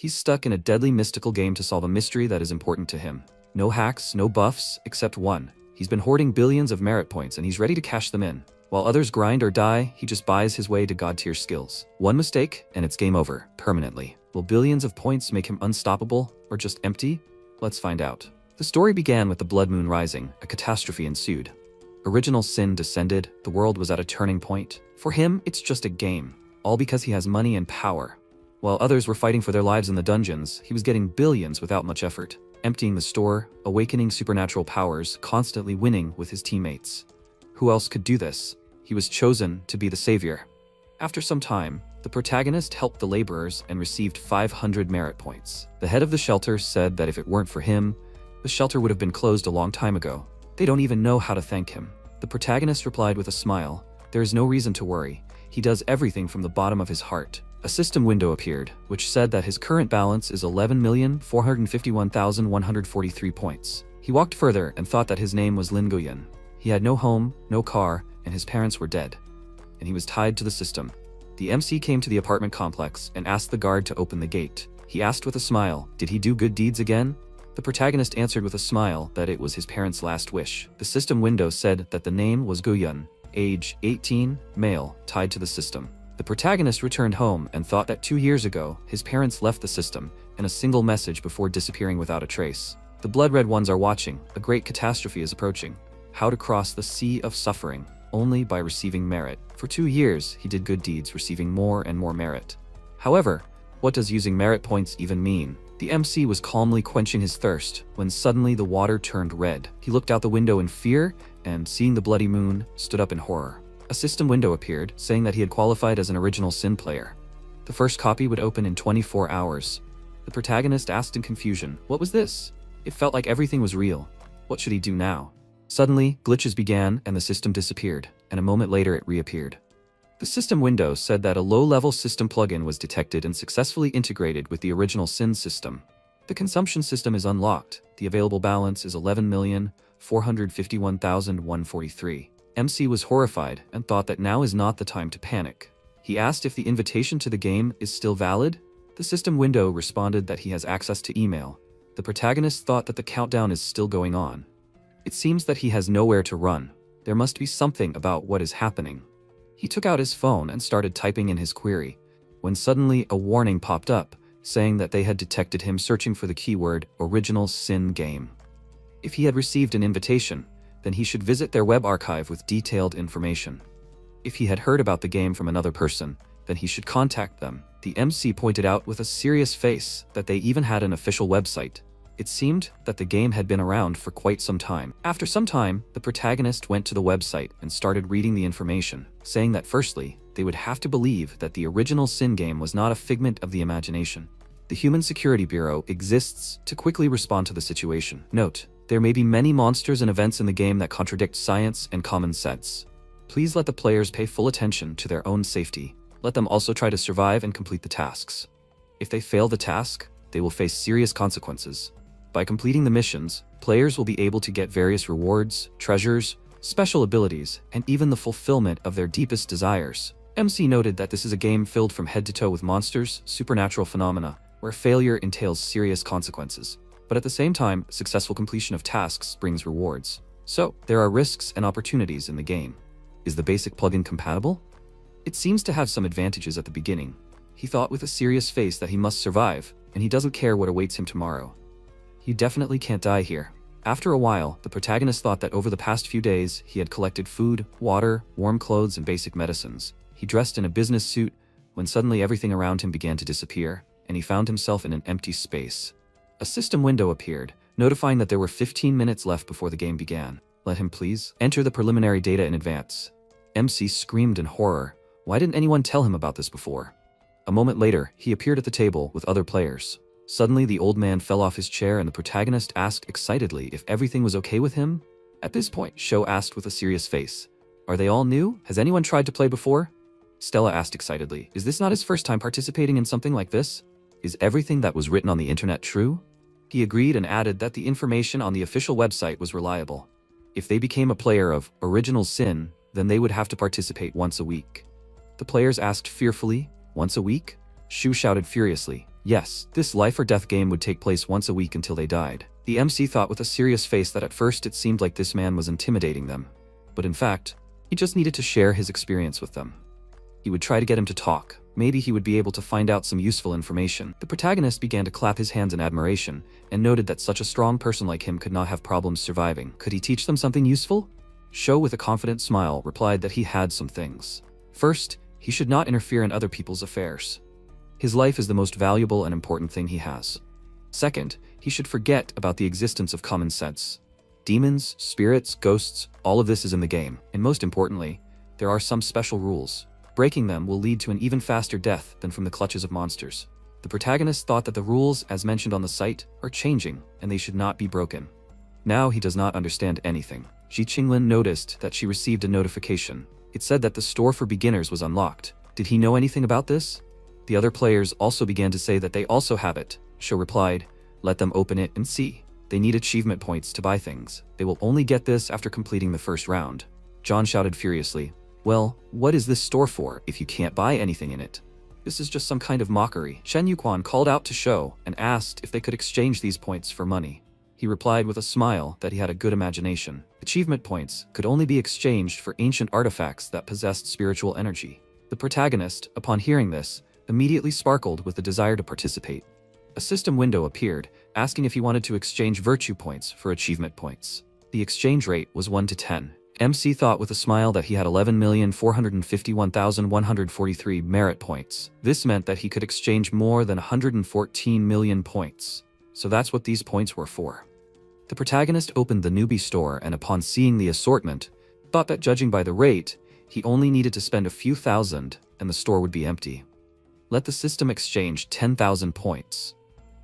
He's stuck in a deadly mystical game to solve a mystery that is important to him. No hacks, no buffs, except one. He's been hoarding billions of merit points and he's ready to cash them in. While others grind or die, he just buys his way to god-tier skills. One mistake, and it's game over, permanently. Will billions of points make him unstoppable, or just empty? Let's find out. The story began with the blood moon rising. A catastrophe ensued. Original sin descended. The world was at a turning point. For him, it's just a game. All because he has money and power. While others were fighting for their lives in the dungeons, he was getting billions without much effort. Emptying the store, awakening supernatural powers, constantly winning with his teammates. Who else could do this? He was chosen to be the savior. After some time, the protagonist helped the laborers and received 500 merit points. The head of the shelter said that if it weren't for him, the shelter would have been closed a long time ago. They don't even know how to thank him. The protagonist replied with a smile, "There is no reason to worry. He does everything from the bottom of his heart." A system window appeared, which said that his current balance is 11,451,143 points. He walked further and thought that his name was Lin Guyan. He had no home, no car, and his parents were dead. And he was tied to the system. The MC came to the apartment complex and asked the guard to open the gate. He asked with a smile, did he do good deeds again? The protagonist answered with a smile that it was his parents' last wish. The system window said that the name was Guyun, age 18, male, tied to the system. The protagonist returned home and thought that 2 years ago, his parents left the system in a single message before disappearing without a trace. The blood red ones are watching. A great catastrophe is approaching. How to cross the sea of suffering, only by receiving merit. For 2 years, he did good deeds, receiving more and more merit. However, what does using merit points even mean? The MC was calmly quenching his thirst when suddenly the water turned red. He looked out the window in fear and, seeing the bloody moon, stood up in horror. A system window appeared, saying that he had qualified as an original sin player. The first copy would open in 24 hours. The protagonist asked in confusion, what was this? It felt like everything was real. What should he do now? Suddenly, glitches began and the system disappeared, and a moment later it reappeared. The system window said that a low-level system plugin was detected and successfully integrated with the original sin system. The consumption system is unlocked. The available balance is 11,451,143. MC was horrified and thought that now is not the time to panic. He asked if the invitation to the game is still valid. The system window responded that he has access to email. The protagonist thought that the countdown is still going on. It seems that he has nowhere to run. There must be something about what is happening. He took out his phone and started typing in his query, when suddenly a warning popped up, saying that they had detected him searching for the keyword original sin game. If he had received an invitation, then he should visit their web archive with detailed information. If he had heard about the game from another person, then he should contact them. The MC pointed out with a serious face that they even had an official website. It seemed that the game had been around for quite some time. After some time, the protagonist went to the website and started reading the information, saying that firstly, they would have to believe that the original sin game was not a figment of the imagination. The Human Security Bureau exists to quickly respond to the situation. Note, there may be many monsters and events in the game that contradict science and common sense. Please let the players pay full attention to their own safety. Let them also try to survive and complete the tasks. If they fail the task, they will face serious consequences. By completing the missions, players will be able to get various rewards, treasures, special abilities, and even the fulfillment of their deepest desires. MC noted that this is a game filled from head to toe with monsters, supernatural phenomena, where failure entails serious consequences. But at the same time, successful completion of tasks brings rewards. So, there are risks and opportunities in the game. Is the basic plugin compatible? It seems to have some advantages at the beginning. He thought with a serious face that he must survive, and he doesn't care what awaits him tomorrow. You definitely can't die here. After a while, the protagonist thought that over the past few days, he had collected food, water, warm clothes, and basic medicines. He dressed in a business suit when suddenly everything around him began to disappear, and he found himself in an empty space. A system window appeared, notifying that there were 15 minutes left before the game began. Let him please enter the preliminary data in advance. MC screamed in horror. Why didn't anyone tell him about this before? A moment later, he appeared at the table with other players. Suddenly, the old man fell off his chair and the protagonist asked excitedly if everything was okay with him. At this point, Sho asked with a serious face, "Are they all new? Has anyone tried to play before?" Stella asked excitedly, "Is this not his first time participating in something like this? Is everything that was written on the internet true?" He agreed and added that the information on the official website was reliable. If they became a player of Original Sin, then they would have to participate once a week. The players asked fearfully, "Once a week?" Shu shouted furiously, Yes, this life or death game would take place once a week until they died. The MC thought with a serious face that at first it seemed like this man was intimidating them. But in fact, he just needed to share his experience with them. He would try to get him to talk. Maybe he would be able to find out some useful information. The protagonist began to clap his hands in admiration and noted that such a strong person like him could not have problems surviving. Could he teach them something useful? Sho, with a confident smile, replied that he had some things. First, he should not interfere in other people's affairs. His life is the most valuable and important thing he has. Second, he should forget about the existence of common sense. Demons, spirits, ghosts, all of this is in the game. And most importantly, there are some special rules. Breaking them will lead to an even faster death than from the clutches of monsters. The protagonist thought that the rules, as mentioned on the site, are changing and they should not be broken. Now he does not understand anything. Ji Qinglin noticed that she received a notification. It said that the store for beginners was unlocked. Did he know anything about this? The other players also began to say that they also have it. Sho replied, "Let them open it and see. They need achievement points to buy things. They will only get this after completing the first round." John shouted furiously, "Well, what is this store for if you can't buy anything in it? This is just some kind of mockery." Shen Yuquan called out to Sho and asked if they could exchange these points for money. He replied with a smile that he had a good imagination. Achievement points could only be exchanged for ancient artifacts that possessed spiritual energy. The protagonist, upon hearing this, immediately sparkled with the desire to participate. A system window appeared, asking if he wanted to exchange virtue points for achievement points. The exchange rate was 1 to 10. MC thought with a smile that he had 11,451,143 merit points. This meant that he could exchange more than 114 million points. So that's what these points were for. The protagonist opened the newbie store and upon seeing the assortment, thought that judging by the rate, he only needed to spend a few thousand and the store would be empty. Let the system exchange 10,000 points.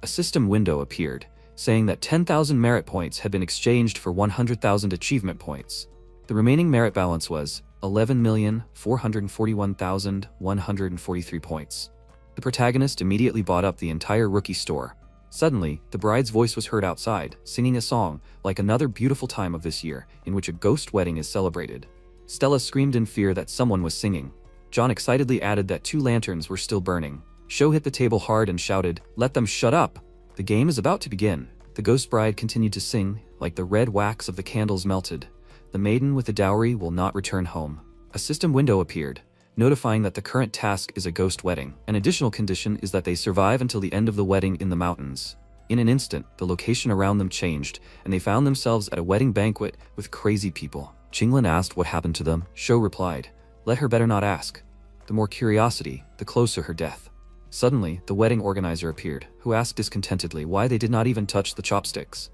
A system window appeared, saying that 10,000 merit points had been exchanged for 100,000 achievement points. The remaining merit balance was 11,441,143 points. The protagonist immediately bought up the entire rookie store. Suddenly, the bride's voice was heard outside, singing a song, like another beautiful time of this year, in which a ghost wedding is celebrated. Stella screamed in fear that someone was singing. John excitedly added that 2 lanterns were still burning. Sho hit the table hard and shouted, "Let them shut up! The game is about to begin." The ghost bride continued to sing, like the red wax of the candles melted. "The maiden with the dowry will not return home." A system window appeared, notifying that the current task is a ghost wedding. An additional condition is that they survive until the end of the wedding in the mountains. In an instant, the location around them changed, and they found themselves at a wedding banquet with crazy people. Qinglin asked what happened to them. Sho replied, "Let her better not ask. The more curiosity, the closer her death." Suddenly, the wedding organizer appeared, who asked discontentedly why they did not even touch the chopsticks.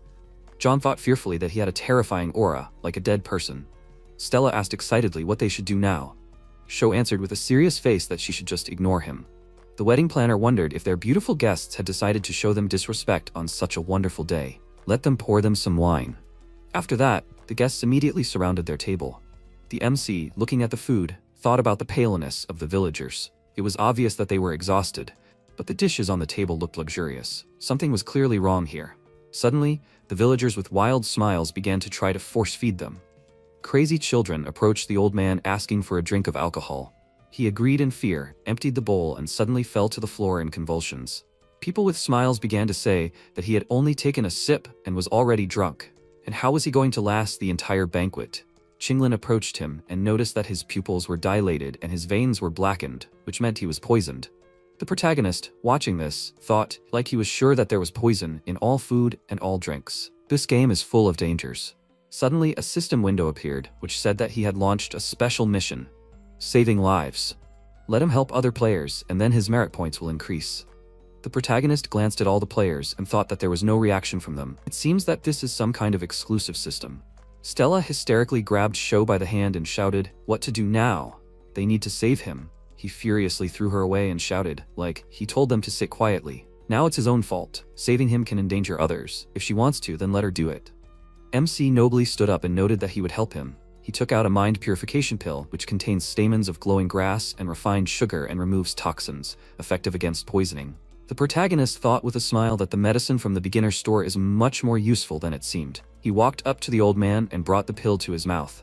John thought fearfully that he had a terrifying aura, like a dead person. Stella asked excitedly what they should do now. Sho answered with a serious face that she should just ignore him. The wedding planner wondered if their beautiful guests had decided to show them disrespect on such a wonderful day. Let them pour them some wine. After that, the guests immediately surrounded their table. The MC, looking at the food, thought about the paleness of the villagers. It was obvious that they were exhausted, but the dishes on the table looked luxurious. Something was clearly wrong here. Suddenly, the villagers with wild smiles began to try to force-feed them. Crazy children approached the old man asking for a drink of alcohol. He agreed in fear, emptied the bowl, and suddenly fell to the floor in convulsions. People with smiles began to say that he had only taken a sip and was already drunk. And how was he going to last the entire banquet? Qinglin approached him and noticed that his pupils were dilated and his veins were blackened, which meant he was poisoned. The protagonist, watching this, thought like he was sure that there was poison in all food and all drinks. This game is full of dangers. Suddenly, a system window appeared, which said that he had launched a special mission, saving lives. Let him help other players, and then his merit points will increase. The protagonist glanced at all the players and thought that there was no reaction from them. It seems that this is some kind of exclusive system. Stella hysterically grabbed Sho by the hand and shouted, "What to do now? They need to save him." He furiously threw her away and shouted, like he told them to sit quietly. Now it's his own fault. Saving him can endanger others. If she wants to, then let her do it. MC nobly stood up and noted that he would help him. He took out a mind purification pill, which contains stamens of glowing grass and refined sugar and removes toxins, effective against poisoning. The protagonist thought with a smile that the medicine from the beginner store is much more useful than it seemed. He walked up to the old man and brought the pill to his mouth.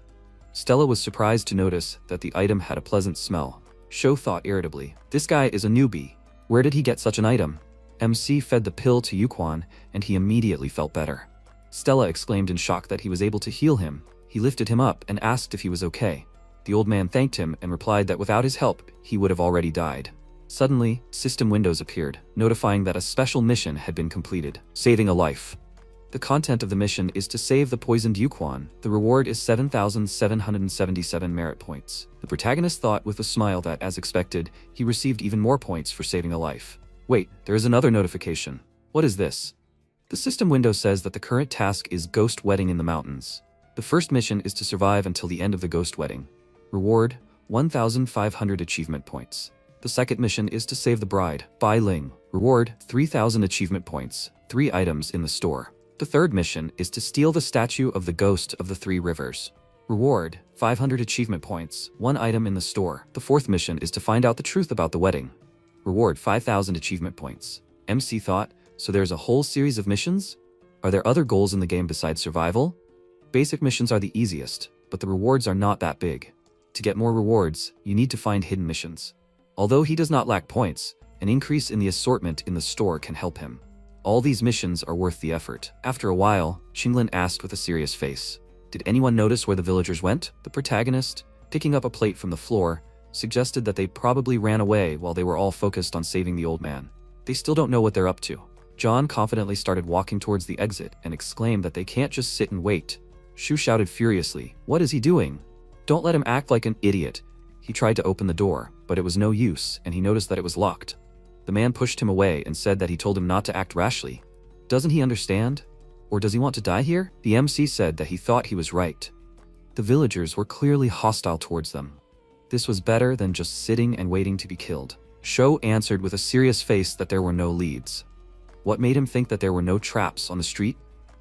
Stella was surprised to notice that the item had a pleasant smell. Sho thought irritably, "This guy is a newbie. Where did he get such an item?" MC fed the pill to Yuquan, and he immediately felt better. Stella exclaimed in shock that he was able to heal him. He lifted him up and asked if he was okay. The old man thanked him and replied that without his help, he would have already died. Suddenly, system windows appeared, notifying that a special mission had been completed, saving a life. The content of the mission is to save the poisoned Yuquan. The reward is 7,777 merit points. The protagonist thought with a smile that, as expected, he received even more points for saving a life. Wait, there is another notification. What is this? The system window says that the current task is Ghost Wedding in the Mountains. The first mission is to survive until the end of the ghost wedding. Reward, 1,500 achievement points. The second mission is to save the bride, Bai Ling. Reward, 3,000 achievement points, 3 items in the store. The third mission is to steal the statue of the Ghost of the Three Rivers. Reward, 500 achievement points, 1 item in the store. The fourth mission is to find out the truth about the wedding. Reward, 5,000 achievement points. MC thought, so there's a whole series of missions? Are there other goals in the game besides survival? Basic missions are the easiest, but the rewards are not that big. To get more rewards, you need to find hidden missions. Although he does not lack points, an increase in the assortment in the store can help him. All these missions are worth the effort. After a while, Qinglin asked with a serious face, "Did anyone notice where the villagers went?" The protagonist, picking up a plate from the floor, suggested that they probably ran away while they were all focused on saving the old man. They still don't know what they're up to. John confidently started walking towards the exit and exclaimed that they can't just sit and wait. Shu shouted furiously, "What is he doing? Don't let him act like an idiot." He tried to open the door, but it was no use, and he noticed that it was locked. The man pushed him away and said that he told him not to act rashly. Doesn't he understand? Or does he want to die here? The MC said that he thought he was right. The villagers were clearly hostile towards them. This was better than just sitting and waiting to be killed. Shou answered with a serious face that there were no leads. What made him think that there were no traps on the street?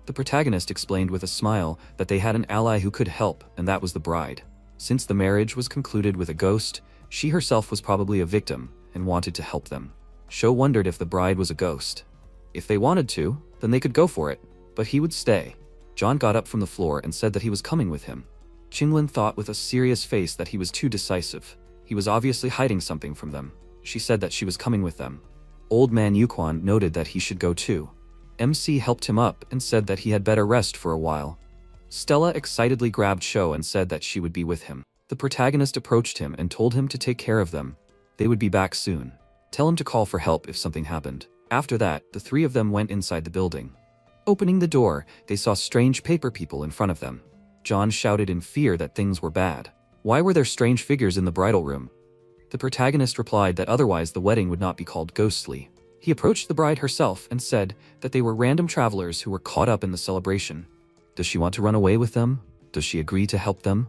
The protagonist explained with a smile that they had an ally who could help, and that was the bride. Since the marriage was concluded with a ghost, she herself was probably a victim and wanted to help them. Shou wondered if the bride was a ghost. If they wanted to, then they could go for it, but he would stay. John got up from the floor and said that he was coming with him. Qinglin thought with a serious face that he was too decisive. He was obviously hiding something from them. She said that she was coming with them. Old man Yuquan noted that he should go too. MC helped him up and said that he had better rest for a while. Stella excitedly grabbed Shou and said that she would be with him. The protagonist approached him and told him to take care of them. They would be back soon. Tell him to call for help if something happened. After that, the three of them went inside the building. Opening the door, they saw strange paper people in front of them. John shouted in fear that things were bad. Why were there strange figures in the bridal room? The protagonist replied that otherwise the wedding would not be called ghostly. He approached the bride herself and said that they were random travelers who were caught up in the celebration. Does she want to run away with them? Does she agree to help them?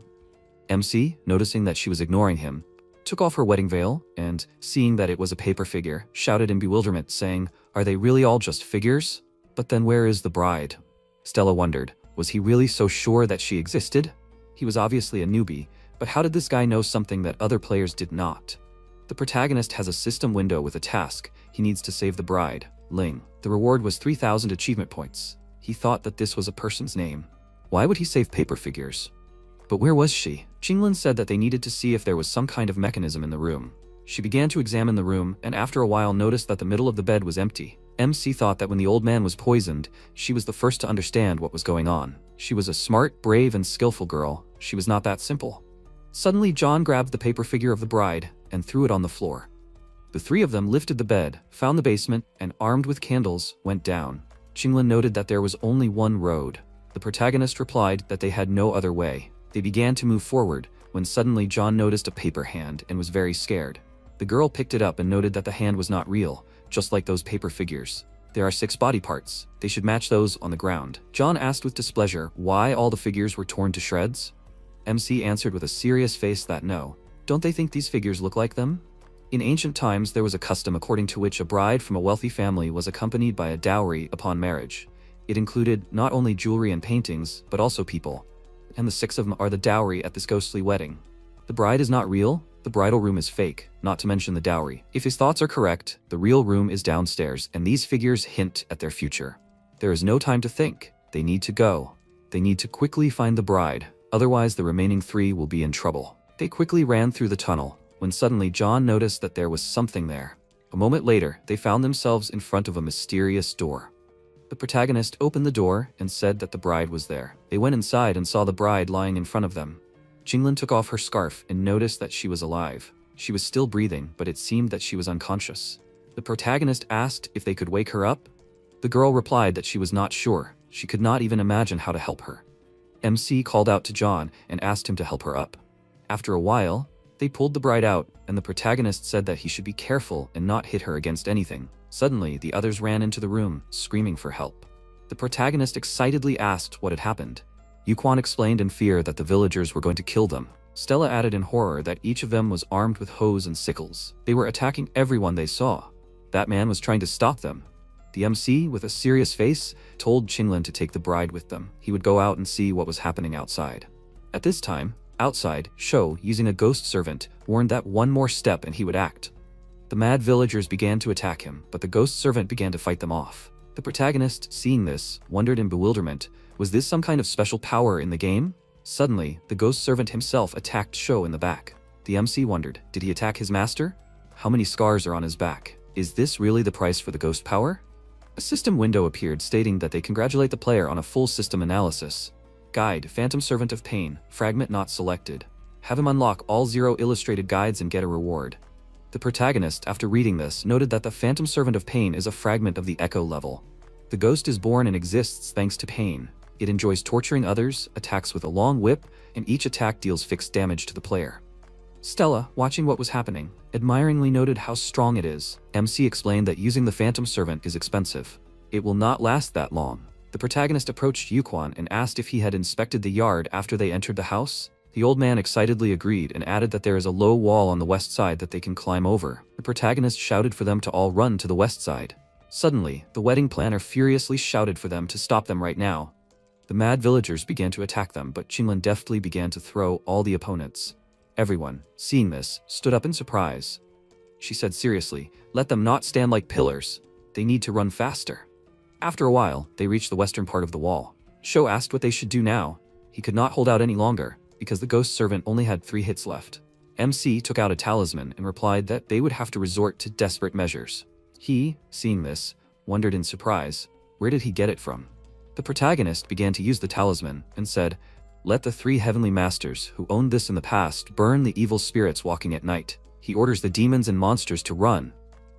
MC, noticing that she was ignoring him, took off her wedding veil and, seeing that it was a paper figure, shouted in bewilderment, saying, "Are they really all just figures? But then where is the bride?" Stella wondered, was he really so sure that she existed? He was obviously a newbie, but how did this guy know something that other players did not? The protagonist has a system window with a task. He needs to save the bride, Ling. The reward was 3,000 achievement points. He thought that this was a person's name. Why would he save paper figures? But where was she? Qinglin said that they needed to see if there was some kind of mechanism in the room. She began to examine the room and after a while noticed that the middle of the bed was empty. MC thought that when the old man was poisoned, she was the first to understand what was going on. She was a smart, brave, and skillful girl. She was not that simple. Suddenly, John grabbed the paper figure of the bride and threw it on the floor. The three of them lifted the bed, found the basement, and armed with candles, went down. Qinglin noted that there was only one road. The protagonist replied that they had no other way. They began to move forward, when suddenly John noticed a paper hand and was very scared. The girl picked it up and noted that the hand was not real, just like those paper figures. There are 6 body parts. They should match those on the ground. John asked with displeasure why all the figures were torn to shreds. MC answered with a serious face that no. Don't they think these figures look like them? In ancient times, there was a custom according to which a bride from a wealthy family was accompanied by a dowry upon marriage. It included not only jewelry and paintings, but also people. And the 6 of them are the dowry at this ghostly wedding. The bride is not real, the bridal room is fake, not to mention the dowry. If his thoughts are correct, the real room is downstairs, and these figures hint at their future. There is no time to think. They need to go. They need to quickly find the bride, otherwise the remaining 3 will be in trouble. They quickly ran through the tunnel, when suddenly John noticed that there was something there. A moment later, they found themselves in front of a mysterious door. The protagonist opened the door and said that the bride was there. They went inside and saw the bride lying in front of them. Qinglin took off her scarf and noticed that she was alive. She was still breathing, but it seemed that she was unconscious. The protagonist asked if they could wake her up. The girl replied that she was not sure. She could not even imagine how to help her. MC called out to John and asked him to help her up. After a while, they pulled the bride out, and the protagonist said that he should be careful and not hit her against anything. Suddenly, the others ran into the room, screaming for help. The protagonist excitedly asked what had happened. Yuquan explained in fear that the villagers were going to kill them. Stella added in horror that each of them was armed with hoes and sickles. They were attacking everyone they saw. That man was trying to stop them. The MC, with a serious face, told Qinglin to take the bride with them. He would go out and see what was happening outside. At this time, outside, Shou, using a ghost servant, warned that one more step and he would act. The mad villagers began to attack him, but the ghost servant began to fight them off. The protagonist, seeing this, wondered in bewilderment, was this some kind of special power in the game? Suddenly, the ghost servant himself attacked Shou in the back. The MC wondered, did he attack his master? How many scars are on his back? Is this really the price for the ghost power? A system window appeared stating that they congratulate the player on a full system analysis. Guide, Phantom Servant of Pain, fragment not selected. Have him unlock all 0 illustrated guides and get a reward. The protagonist, after reading this, noted that the Phantom Servant of Pain is a fragment of the Echo level. The ghost is born and exists thanks to pain. It enjoys torturing others, attacks with a long whip, and each attack deals fixed damage to the player. Stella, watching what was happening, admiringly noted how strong it is. MC explained that using the Phantom Servant is expensive. It will not last that long. The protagonist approached Yuquan and asked if he had inspected the yard after they entered the house. The old man excitedly agreed and added that there is a low wall on the west side that they can climb over. The protagonist shouted for them to all run to the west side. Suddenly, the wedding planner furiously shouted for them to stop them right now. The mad villagers began to attack them, but Qinglin deftly began to throw all the opponents. Everyone, seeing this, stood up in surprise. She said seriously, let them not stand like pillars. They need to run faster. After a while, they reached the western part of the wall. Shou asked what they should do now. He could not hold out any longer, because the ghost servant only had 3 hits left. MC took out a talisman and replied that they would have to resort to desperate measures. He, seeing this, wondered in surprise, where did he get it from? The protagonist began to use the talisman and said, let the 3 heavenly masters who owned this in the past burn the evil spirits walking at night. He orders the demons and monsters to run.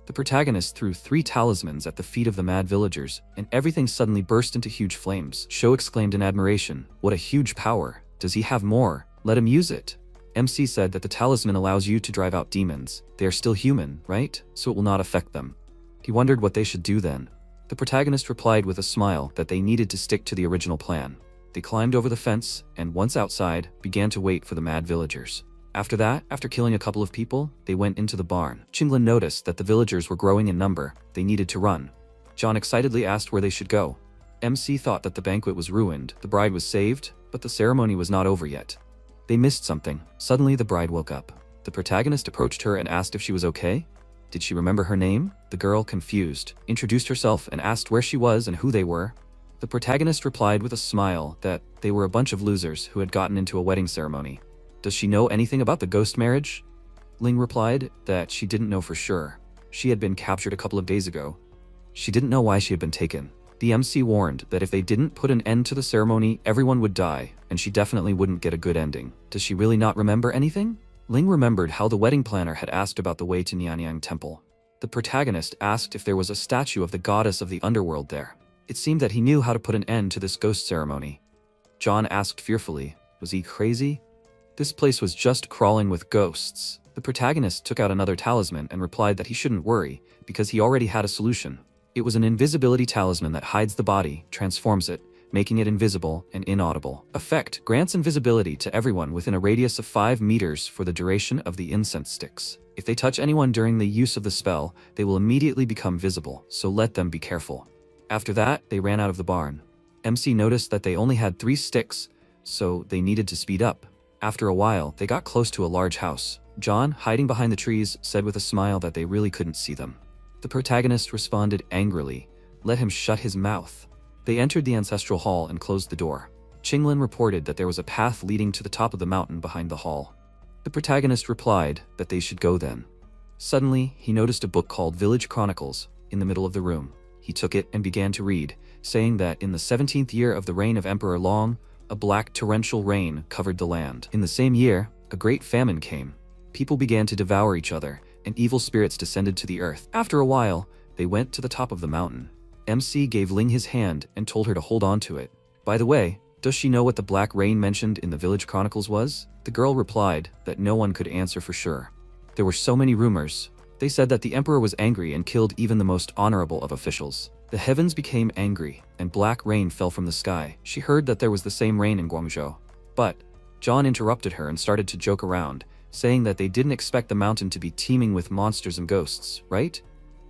The protagonist threw 3 talismans at the feet of the mad villagers, and everything suddenly burst into huge flames. Shou exclaimed in admiration, what a huge power. Does he have more? Let him use it. MC said that the talisman allows you to drive out demons. They are still human, right? So it will not affect them. He wondered what they should do then. The protagonist replied with a smile that they needed to stick to the original plan. They climbed over the fence, and once outside, began to wait for the mad villagers. After that, after killing a couple of people, they went into the barn. Qinglin noticed that the villagers were growing in number. They needed to run. John excitedly asked where they should go. MC thought that the banquet was ruined, the bride was saved, but the ceremony was not over yet. They missed something. Suddenly, the bride woke up. The protagonist approached her and asked if she was okay. Did she remember her name? The girl, confused, introduced herself and asked where she was and who they were. The protagonist replied with a smile that they were a bunch of losers who had gotten into a wedding ceremony. Does she know anything about the ghost marriage? Ling replied that she didn't know for sure. She had been captured a couple of days ago. She didn't know why she had been taken. The MC warned that if they didn't put an end to the ceremony, everyone would die, and she definitely wouldn't get a good ending. Does she really not remember anything? Ling remembered how the wedding planner had asked about the way to Nianyang Temple. The protagonist asked if there was a statue of the goddess of the underworld there. It seemed that he knew how to put an end to this ghost ceremony. John asked fearfully, was he crazy? This place was just crawling with ghosts. The protagonist took out another talisman and replied that he shouldn't worry, because he already had a solution. It was an invisibility talisman that hides the body, transforms it, making it invisible and inaudible. Effect grants invisibility to everyone within a radius of 5 meters for the duration of the incense sticks. If they touch anyone during the use of the spell, they will immediately become visible, so let them be careful. After that, they ran out of the barn. MC noticed that they only had 3 sticks, so they needed to speed up. After a while, they got close to a large house. John, hiding behind the trees, said with a smile that they really couldn't see them. The protagonist responded angrily, let him shut his mouth. They entered the ancestral hall and closed the door. Qinglin reported that there was a path leading to the top of the mountain behind the hall. The protagonist replied that they should go then. Suddenly, he noticed a book called Village Chronicles in the middle of the room. He took it and began to read, saying that in the 17th year of the reign of Emperor Long, a black torrential rain covered the land. In the same year, a great famine came. People began to devour each other, and evil spirits descended to the earth. After a while, they went to the top of the mountain. MC gave Ling his hand and told her to hold on to it. By the way, does she know what the black rain mentioned in the Village Chronicles was? The girl replied that no one could answer for sure. There were so many rumors. They said that the emperor was angry and killed even the most honorable of officials. The heavens became angry, and black rain fell from the sky. She heard that there was the same rain in Guangzhou. But John interrupted her and started to joke around, saying that they didn't expect the mountain to be teeming with monsters and ghosts, right?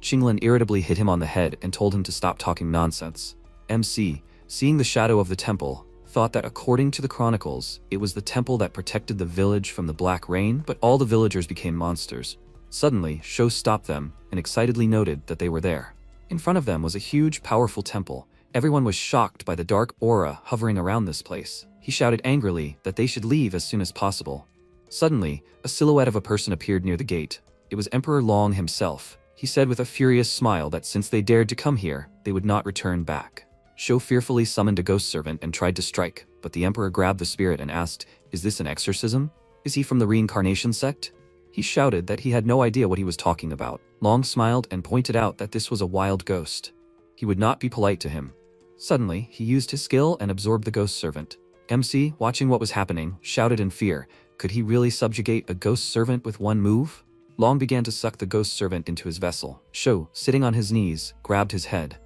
Qinglin irritably hit him on the head and told him to stop talking nonsense. MC, seeing the shadow of the temple, thought that according to the chronicles, it was the temple that protected the village from the black rain, but all the villagers became monsters. Suddenly, Shou stopped them and excitedly noted that they were there. In front of them was a huge, powerful temple. Everyone was shocked by the dark aura hovering around this place. He shouted angrily that they should leave as soon as possible. Suddenly, a silhouette of a person appeared near the gate. It was Emperor Long himself. He said with a furious smile that since they dared to come here, they would not return back. Shou fearfully summoned a ghost servant and tried to strike, but the emperor grabbed the spirit and asked, "Is this an exorcism? Is he from the reincarnation sect?" He shouted that he had no idea what he was talking about. Long smiled and pointed out that this was a wild ghost. He would not be polite to him. Suddenly, he used his skill and absorbed the ghost servant. MC, watching what was happening, shouted in fear. Could he really subjugate a ghost servant with one move? Long began to suck the ghost servant into his vessel. Shou, sitting on his knees, grabbed his head.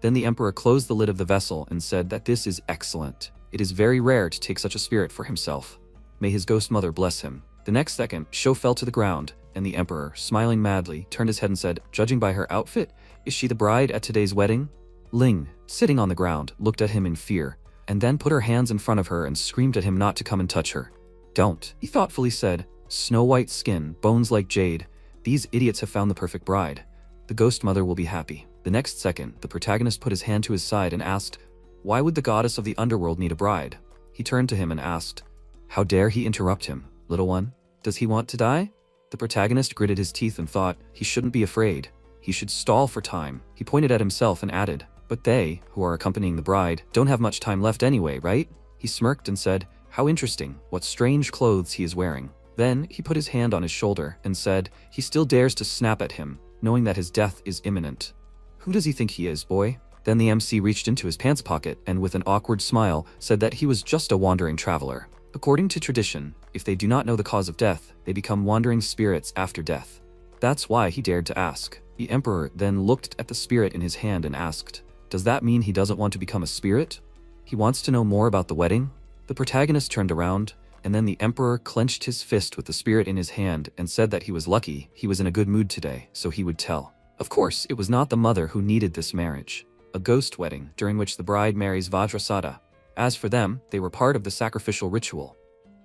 Then the emperor closed the lid of the vessel and said that this is excellent. It is very rare to take such a spirit for himself. May his ghost mother bless him. The next second, Shou fell to the ground, and the emperor, smiling madly, turned his head and said, "Judging by her outfit, is she the bride at today's wedding?" Ling, sitting on the ground, looked at him in fear, and then put her hands in front of her and screamed at him not to come and touch her. "Don't," he thoughtfully said. "Snow-white skin, bones like jade. These idiots have found the perfect bride. The ghost mother will be happy." The next second, the protagonist put his hand to his side and asked, "Why would the goddess of the underworld need a bride?" He turned to him and asked, "How dare he interrupt him, little one? Does he want to die?" The protagonist gritted his teeth and thought, he shouldn't be afraid. He should stall for time. He pointed at himself and added, "But they, who are accompanying the bride, don't have much time left anyway, right?" He smirked and said, "How interesting, what strange clothes he is wearing." Then he put his hand on his shoulder and said, he still dares to snap at him, knowing that his death is imminent. "Who does he think he is, boy?" Then the MC reached into his pants pocket and with an awkward smile said that he was just a wandering traveler. According to tradition, if they do not know the cause of death, they become wandering spirits after death. That's why he dared to ask. The emperor then looked at the spirit in his hand and asked, "Does that mean he doesn't want to become a spirit? He wants to know more about the wedding?" The protagonist turned around, and then the emperor clenched his fist with the spirit in his hand and said that he was lucky he was in a good mood today, so he would tell. Of course, it was not the mother who needed this marriage. A ghost wedding, during which the bride marries Vajrasada. As for them, they were part of the sacrificial ritual.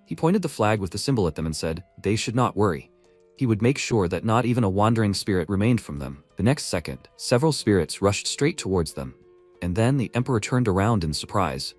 He pointed the flag with the symbol at them and said, they should not worry. He would make sure that not even a wandering spirit remained from them. The next second, several spirits rushed straight towards them. And then the emperor turned around in surprise,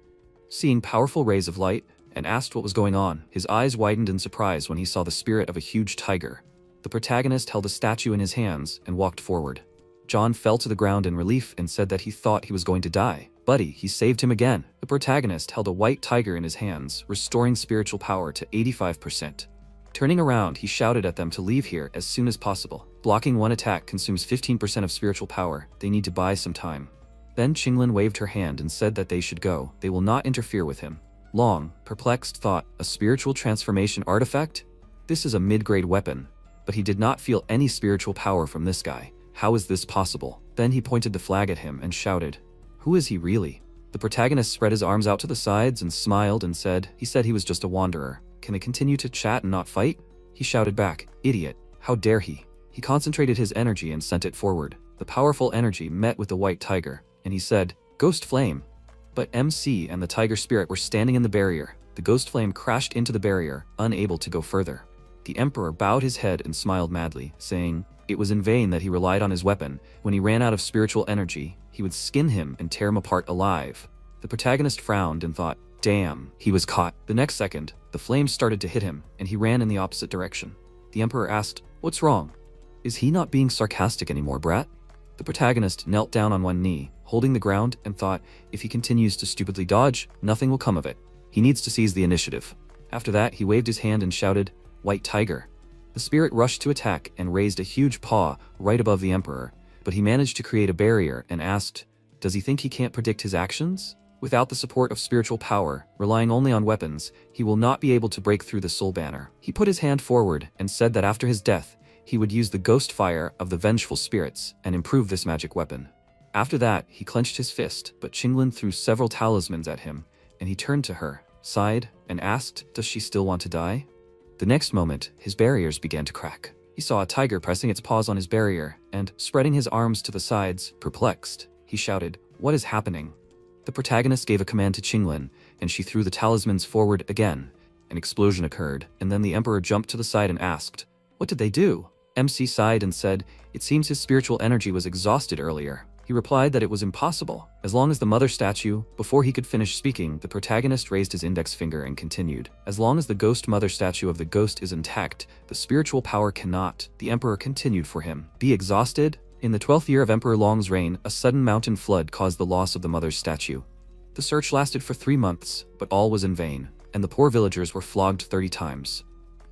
seeing powerful rays of light, and asked what was going on. His eyes widened in surprise when he saw the spirit of a huge tiger. The protagonist held a statue in his hands and walked forward. John fell to the ground in relief and said that he thought he was going to die. Buddy, he saved him again. The protagonist held a white tiger in his hands, restoring spiritual power to 85%. Turning around, he shouted at them to leave here as soon as possible. Blocking one attack consumes 15% of spiritual power. They need to buy some time. Then Qinglin waved her hand and said that they should go. They will not interfere with him. Long, perplexed, thought, a spiritual transformation artifact? This is a mid-grade weapon. But he did not feel any spiritual power from this guy. How is this possible? Then he pointed the flag at him and shouted, "Who is he really?" The protagonist spread his arms out to the sides and smiled and said he was just a wanderer. Can they continue to chat and not fight? He shouted back, "Idiot, how dare he?" He concentrated his energy and sent it forward. The powerful energy met with the white tiger, and he said, "Ghost flame." But MC and the tiger spirit were standing in the barrier. The ghost flame crashed into the barrier, unable to go further. The emperor bowed his head and smiled madly, saying, it was in vain that he relied on his weapon. When he ran out of spiritual energy, he would skin him and tear him apart alive. The protagonist frowned and thought, damn, he was caught. The next second, the flames started to hit him, and he ran in the opposite direction. The emperor asked, "What's wrong?" Is he not being sarcastic anymore, brat? The protagonist knelt down on one knee, holding the ground, and thought, if he continues to stupidly dodge, nothing will come of it. He needs to seize the initiative. After that, he waved his hand and shouted, "White Tiger." The spirit rushed to attack and raised a huge paw right above the Emperor, but he managed to create a barrier and asked, does he think he can't predict his actions? Without the support of spiritual power, relying only on weapons, he will not be able to break through the soul banner. He put his hand forward and said that after his death, he would use the ghost fire of the vengeful spirits and improve this magic weapon. After that, he clenched his fist, but Qinglin threw several talismans at him, and he turned to her, sighed, and asked, does she still want to die? The next moment, his barriers began to crack. He saw a tiger pressing its paws on his barrier, and, spreading his arms to the sides, perplexed, he shouted, what is happening? The protagonist gave a command to Qinglin, and she threw the talismans forward again. An explosion occurred, and then the Emperor jumped to the side and asked, what did they do? MC sighed and said, it seems his spiritual energy was exhausted earlier. He replied that it was impossible. As long as the mother statue, before he could finish speaking, the protagonist raised his index finger and continued. As long as the ghost mother statue of the ghost is intact, the spiritual power cannot. The Emperor continued for him. Be exhausted? In the 12th year of Emperor Long's reign, a sudden mountain flood caused the loss of the mother's statue. The search lasted for 3 months, but all was in vain, and the poor villagers were flogged 30 times.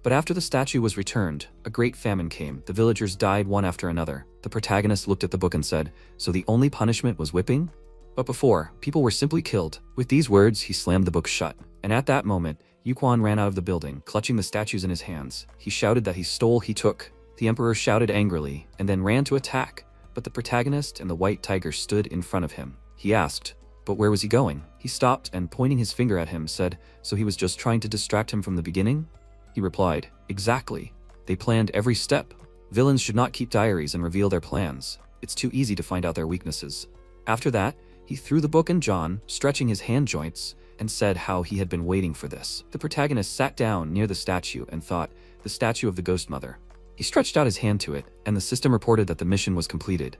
But after the statue was returned, a great famine came. The villagers died one after another. The protagonist looked at the book and said, so the only punishment was whipping? But before, people were simply killed. With these words, he slammed the book shut. And at that moment, Yuquan ran out of the building, clutching the statues in his hands. He shouted that he stole, he took. The Emperor shouted angrily, and then ran to attack. But the protagonist and the white tiger stood in front of him. He asked, but where was he going? He stopped and, pointing his finger at him, said, so he was just trying to distract him from the beginning? He replied, exactly. They planned every step. Villains should not keep diaries and reveal their plans. It's too easy to find out their weaknesses. After that, he threw the book and John, stretching his hand joints, and said how he had been waiting for this. The protagonist sat down near the statue and thought, the statue of the ghost mother. He stretched out his hand to it, and the system reported that the mission was completed.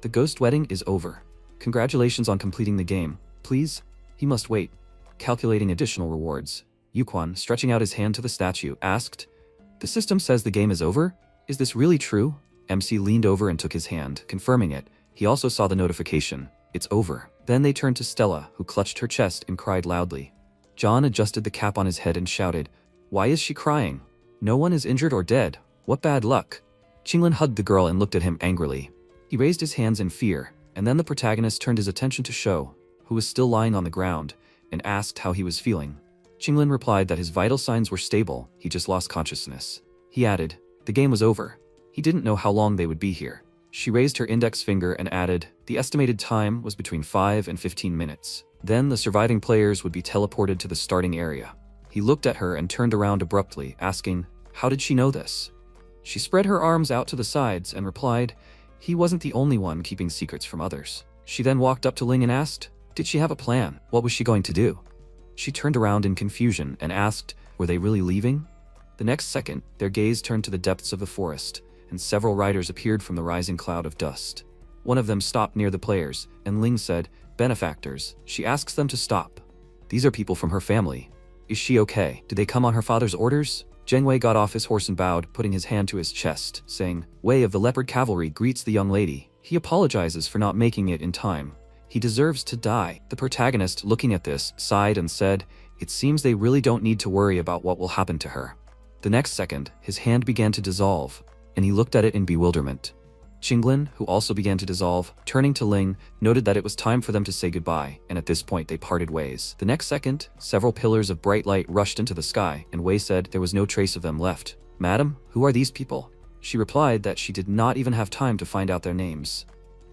The ghost wedding is over. Congratulations on completing the game. Please? He must wait. Calculating additional rewards. Yuquan, stretching out his hand to the statue, asked, the system says the game is over? Is this really true? MC leaned over and took his hand, confirming it. He also saw the notification. It's over. Then they turned to Stella, who clutched her chest and cried loudly. John adjusted the cap on his head and shouted, why is she crying? No one is injured or dead. What bad luck? Qinglin hugged the girl and looked at him angrily. He raised his hands in fear, and then the protagonist turned his attention to Shou, who was still lying on the ground, and asked how he was feeling. Qinglin replied that his vital signs were stable, he just lost consciousness. He added, the game was over. He didn't know how long they would be here. She raised her index finger and added, the estimated time was between 5 and 15 minutes. Then the surviving players would be teleported to the starting area. He looked at her and turned around abruptly, asking, how did she know this? She spread her arms out to the sides and replied, he wasn't the only one keeping secrets from others. She then walked up to Ling and asked, did she have a plan? What was she going to do? She turned around in confusion and asked, were they really leaving? The next second, their gaze turned to the depths of the forest, and several riders appeared from the rising cloud of dust. One of them stopped near the players, and Ling said, benefactors. She asks them to stop. These are people from her family. Is she okay? Did they come on her father's orders? Zheng Wei got off his horse and bowed, putting his hand to his chest, saying, Wei of the Leopard Cavalry greets the young lady. He apologizes for not making it in time. He deserves to die. The protagonist, looking at this, sighed and said, it seems they really don't need to worry about what will happen to her. The next second, his hand began to dissolve, and he looked at it in bewilderment. Qinglin, who also began to dissolve, turning to Ling, noted that it was time for them to say goodbye, and at this point they parted ways. The next second, several pillars of bright light rushed into the sky, and Wei said there was no trace of them left. Madam, who are these people? She replied that she did not even have time to find out their names.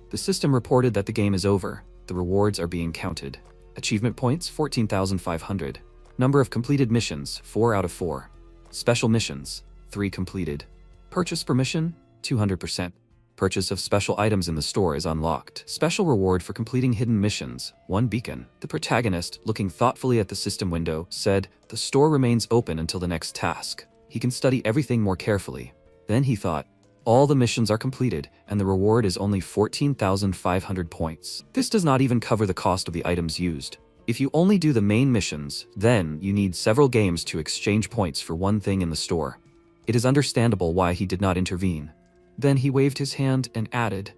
The system reported that the game is over. The rewards are being counted. Achievement points, 14,500. Number of completed missions, 4 out of 4. Special missions, 3 completed. Purchase per mission, 200%. Purchase of special items in the store is unlocked. Special reward for completing hidden missions, 1 beacon. The protagonist, looking thoughtfully at the system window, said, the store remains open until the next task. He can study everything more carefully. Then he thought, all the missions are completed, and the reward is only 14,500 points. This does not even cover the cost of the items used. If you only do the main missions, then you need several games to exchange points for one thing in the store. It is understandable why he did not intervene. Then he waved his hand and added,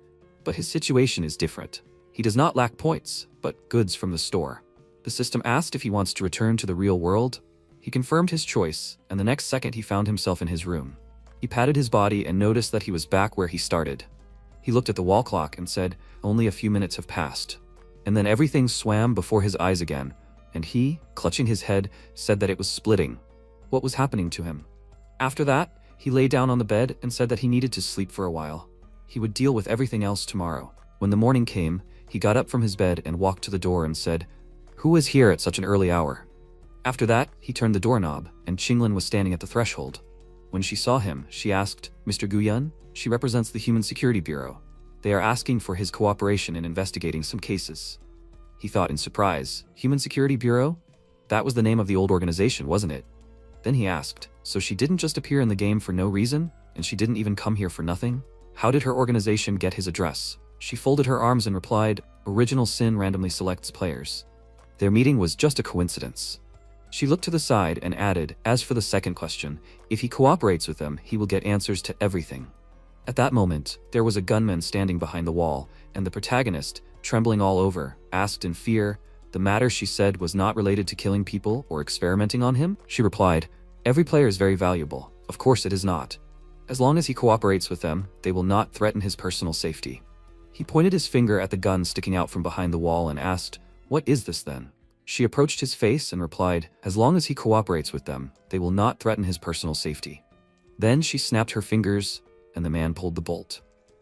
"But his situation is different. He does not lack points, but goods from the store." The system asked if he wants to return to the real world. He confirmed his choice, and the next second he found himself in his room. He patted his body and noticed that he was back where he started. He looked at the wall clock and said, "Only a few minutes have passed." And then everything swam before his eyes again, and he, clutching his head, said that it was splitting. What was happening to him? After that, he lay down on the bed and said that he needed to sleep for a while. He would deal with everything else tomorrow. When the morning came, he got up from his bed and walked to the door and said, "Who is here at such an early hour?" After that, he turned the doorknob, and Qinglin was standing at the threshold. When she saw him, she asked, "Mr. Guyun?" She represents the Human Security Bureau. They are asking for his cooperation in investigating some cases. He thought in surprise, "Human Security Bureau? That was the name of the old organization, wasn't it?" Then he asked, "So she didn't just appear in the game for no reason? And she didn't even come here for nothing? How did her organization get his address?" She folded her arms and replied, "Original Sin randomly selects players. Their meeting was just a coincidence." She looked to the side and added, "As for the second question, if he cooperates with them, he will get answers to everything." At that moment, there was a gunman standing behind the wall, and the protagonist, trembling all over, asked in fear. The matter, she said, was not related to killing people or experimenting on him. She replied, "Every player is very valuable. Of course it is not. As long as he cooperates with them, they will not threaten his personal safety." He pointed his finger at the gun sticking out from behind the wall and asked, "What is this then?" She approached his face and replied, "As long as he cooperates with them, they will not threaten his personal safety." Then she snapped her fingers, and the man pulled the bolt.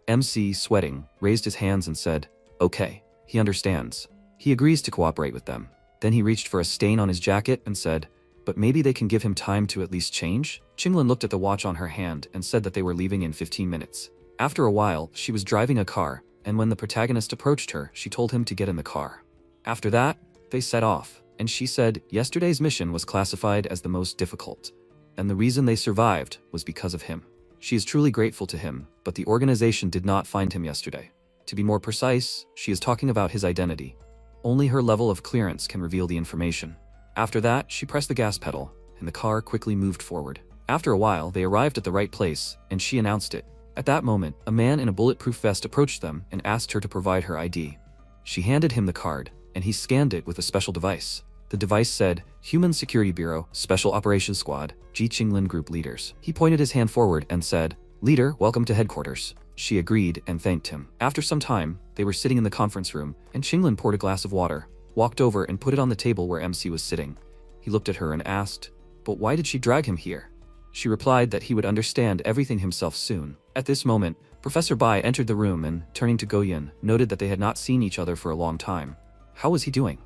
MC, sweating, raised his hands and said, "Okay, he understands. He agrees to cooperate with them." Then he reached for a stain on his jacket and said, "But maybe they can give him time to at least change?" Qinglin looked at the watch on her hand and said that they were leaving in 15 minutes. After a while, she was driving a car, and when the protagonist approached her, she told him to get in the car. After that, they set off, and she said yesterday's mission was classified as the most difficult, and the reason they survived was because of him. She is truly grateful to him, but the organization did not find him yesterday. To be more precise, she is talking about his identity. Only her level of clearance can reveal the information. After that, she pressed the gas pedal, and the car quickly moved forward. After a while, they arrived at the right place, and she announced it. At that moment, a man in a bulletproof vest approached them and asked her to provide her ID. She handed him the card, and he scanned it with a special device. The device said, "Human Security Bureau, Special Operations Squad, Ji Qinglin Group Leaders." He pointed his hand forward and said, "Leader, welcome to headquarters." She agreed and thanked him. After some time, they were sitting in the conference room, and Qinglin poured a glass of water, walked over and put it on the table where MC was sitting. He looked at her and asked, "But why did she drag him here?" She replied that he would understand everything himself soon. At this moment, Professor Bai entered the room and, turning to Goyun, noted that they had not seen each other for a long time. How was he doing?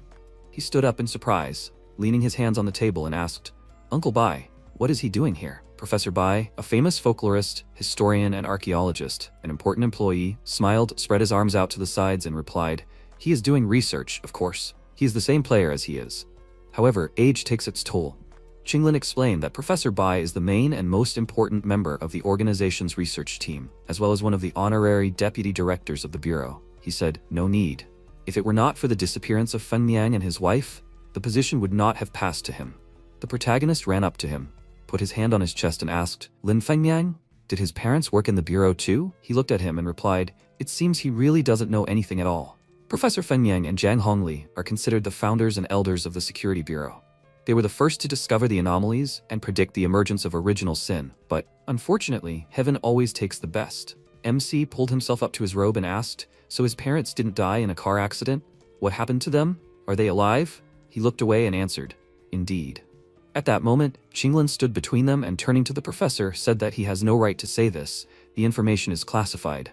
He stood up in surprise, leaning his hands on the table and asked, "Uncle Bai, what is he doing here?" Professor Bai, a famous folklorist, historian, and archaeologist, an important employee, smiled, spread his arms out to the sides and replied, "He is doing research, of course. He is the same player as he is. However, age takes its toll." Qinglin explained that Professor Bai is the main and most important member of the organization's research team, as well as one of the honorary deputy directors of the Bureau. He said, "No need. If it were not for the disappearance of Fen Miang and his wife, the position would not have passed to him." The protagonist ran up to him, put his hand on his chest and asked, "Lin Fengmiang? Did his parents work in the Bureau too?" He looked at him and replied, "It seems he really doesn't know anything at all." Professor Fengmiang and Zhang Hongli are considered the founders and elders of the Security Bureau. They were the first to discover the anomalies and predict the emergence of original sin, but, unfortunately, heaven always takes the best. MC pulled himself up to his robe and asked, "So his parents didn't die in a car accident? What happened to them? Are they alive?" He looked away and answered, "Indeed." At that moment, Qinglin stood between them and, turning to the professor, said that he has no right to say this. The information is classified.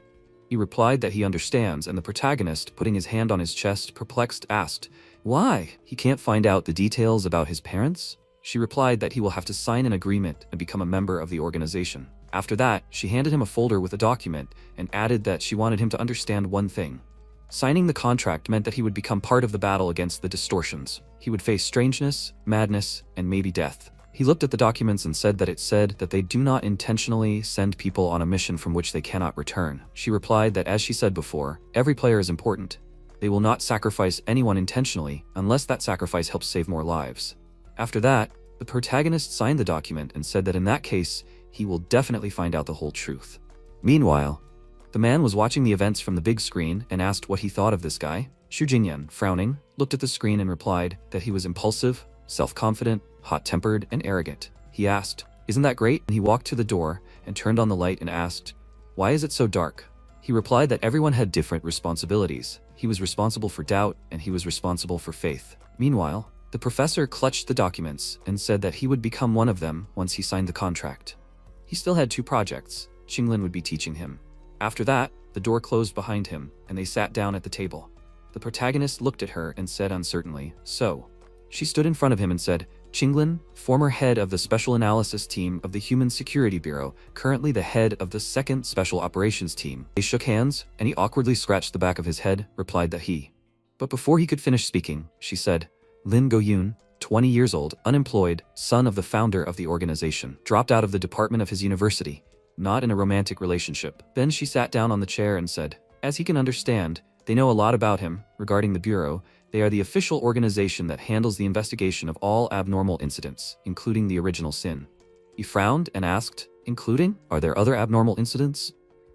He replied that he understands, and the protagonist, putting his hand on his chest, perplexed, asked, "Why? He can't find out the details about his parents?" She replied that he will have to sign an agreement and become a member of the organization. After that, she handed him a folder with a document and added that she wanted him to understand one thing. Signing the contract meant that he would become part of the battle against the distortions. He would face strangeness, madness, and maybe death. He looked at the documents and said that they do not intentionally send people on a mission from which they cannot return. She replied that, as she said before, every player is important. They will not sacrifice anyone intentionally unless that sacrifice helps save more lives. After that, the protagonist signed the document and said that in that case, he will definitely find out the whole truth. Meanwhile, the man was watching the events from the big screen and asked what he thought of this guy. Xu Jingyan, frowning, looked at the screen and replied that he was impulsive, self-confident, hot-tempered, and arrogant. He asked, "Isn't that great?" And he walked to the door and turned on the light and asked, "Why is it so dark?" He replied that everyone had different responsibilities. He was responsible for doubt, and he was responsible for faith. Meanwhile, the professor clutched the documents and said that he would become one of them once he signed the contract. He still had 2 projects. Qinglin would be teaching him. After that, the door closed behind him, and they sat down at the table. The protagonist looked at her and said uncertainly, "So?" She stood in front of him and said, "Qinglin, former head of the Special Analysis Team of the Human Security Bureau, currently the head of the 2nd Special Operations Team." They shook hands, and he awkwardly scratched the back of his head, replied that he. But before he could finish speaking, she said, "Lin Goyun, 20 years old, unemployed, son of the founder of the organization, dropped out of the department of his university, not in a romantic relationship." Then she sat down on the chair and said, "As he can understand, they know a lot about him regarding the Bureau. They are the official organization that handles the investigation of all abnormal incidents, including the original sin." He frowned and asked, "Including? Are there other abnormal incidents?"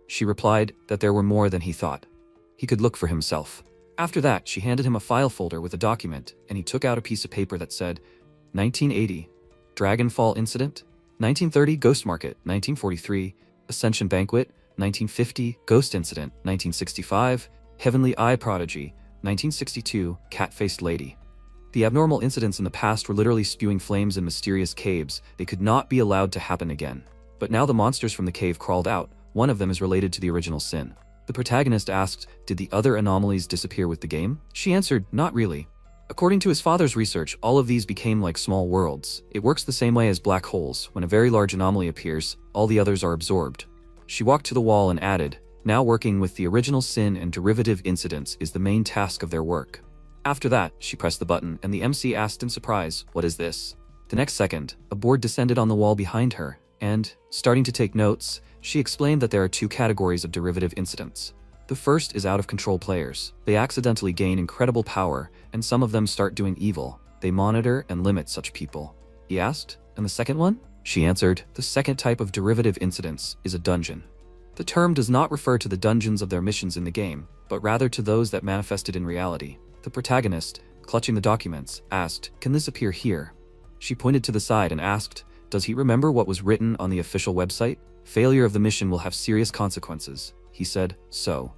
She replied that there were more than he thought. He could look for himself. After that, she handed him a file folder with a document, and he took out a piece of paper that said, 1980, Dragonfall Incident, 1930, Ghost Market, 1943, Ascension Banquet, 1950, Ghost Incident, 1965, Heavenly Eye Prodigy, 1962, Cat-Faced Lady. The abnormal incidents in the past were literally spewing flames in mysterious caves. They could not be allowed to happen again. But now the monsters from the cave crawled out. One of them is related to the original sin. The protagonist asked, "Did the other anomalies disappear with the game?" She answered, "Not really. According to his father's research, all of these became like small worlds. It works the same way as black holes. When a very large anomaly appears, all the others are absorbed." She walked to the wall and added, "Now working with the original sin and derivative incidents is the main task of their work." After that, she pressed the button, and the MC asked in surprise, "What is this?" The next second, a board descended on the wall behind her, and, starting to take notes, she explained that there are 2 categories of derivative incidents. The first is out-of-control players. They accidentally gain incredible power, and some of them start doing evil. They monitor and limit such people. He asked, "And the second one?" She answered, "The second type of derivative incidents is a dungeon." The term does not refer to the dungeons of their missions in the game, but rather to those that manifested in reality. The protagonist, clutching the documents, asked, "Can this appear here?" She pointed to the side and asked, "Does he remember what was written on the official website? Failure of the mission will have serious consequences." He said, "So?"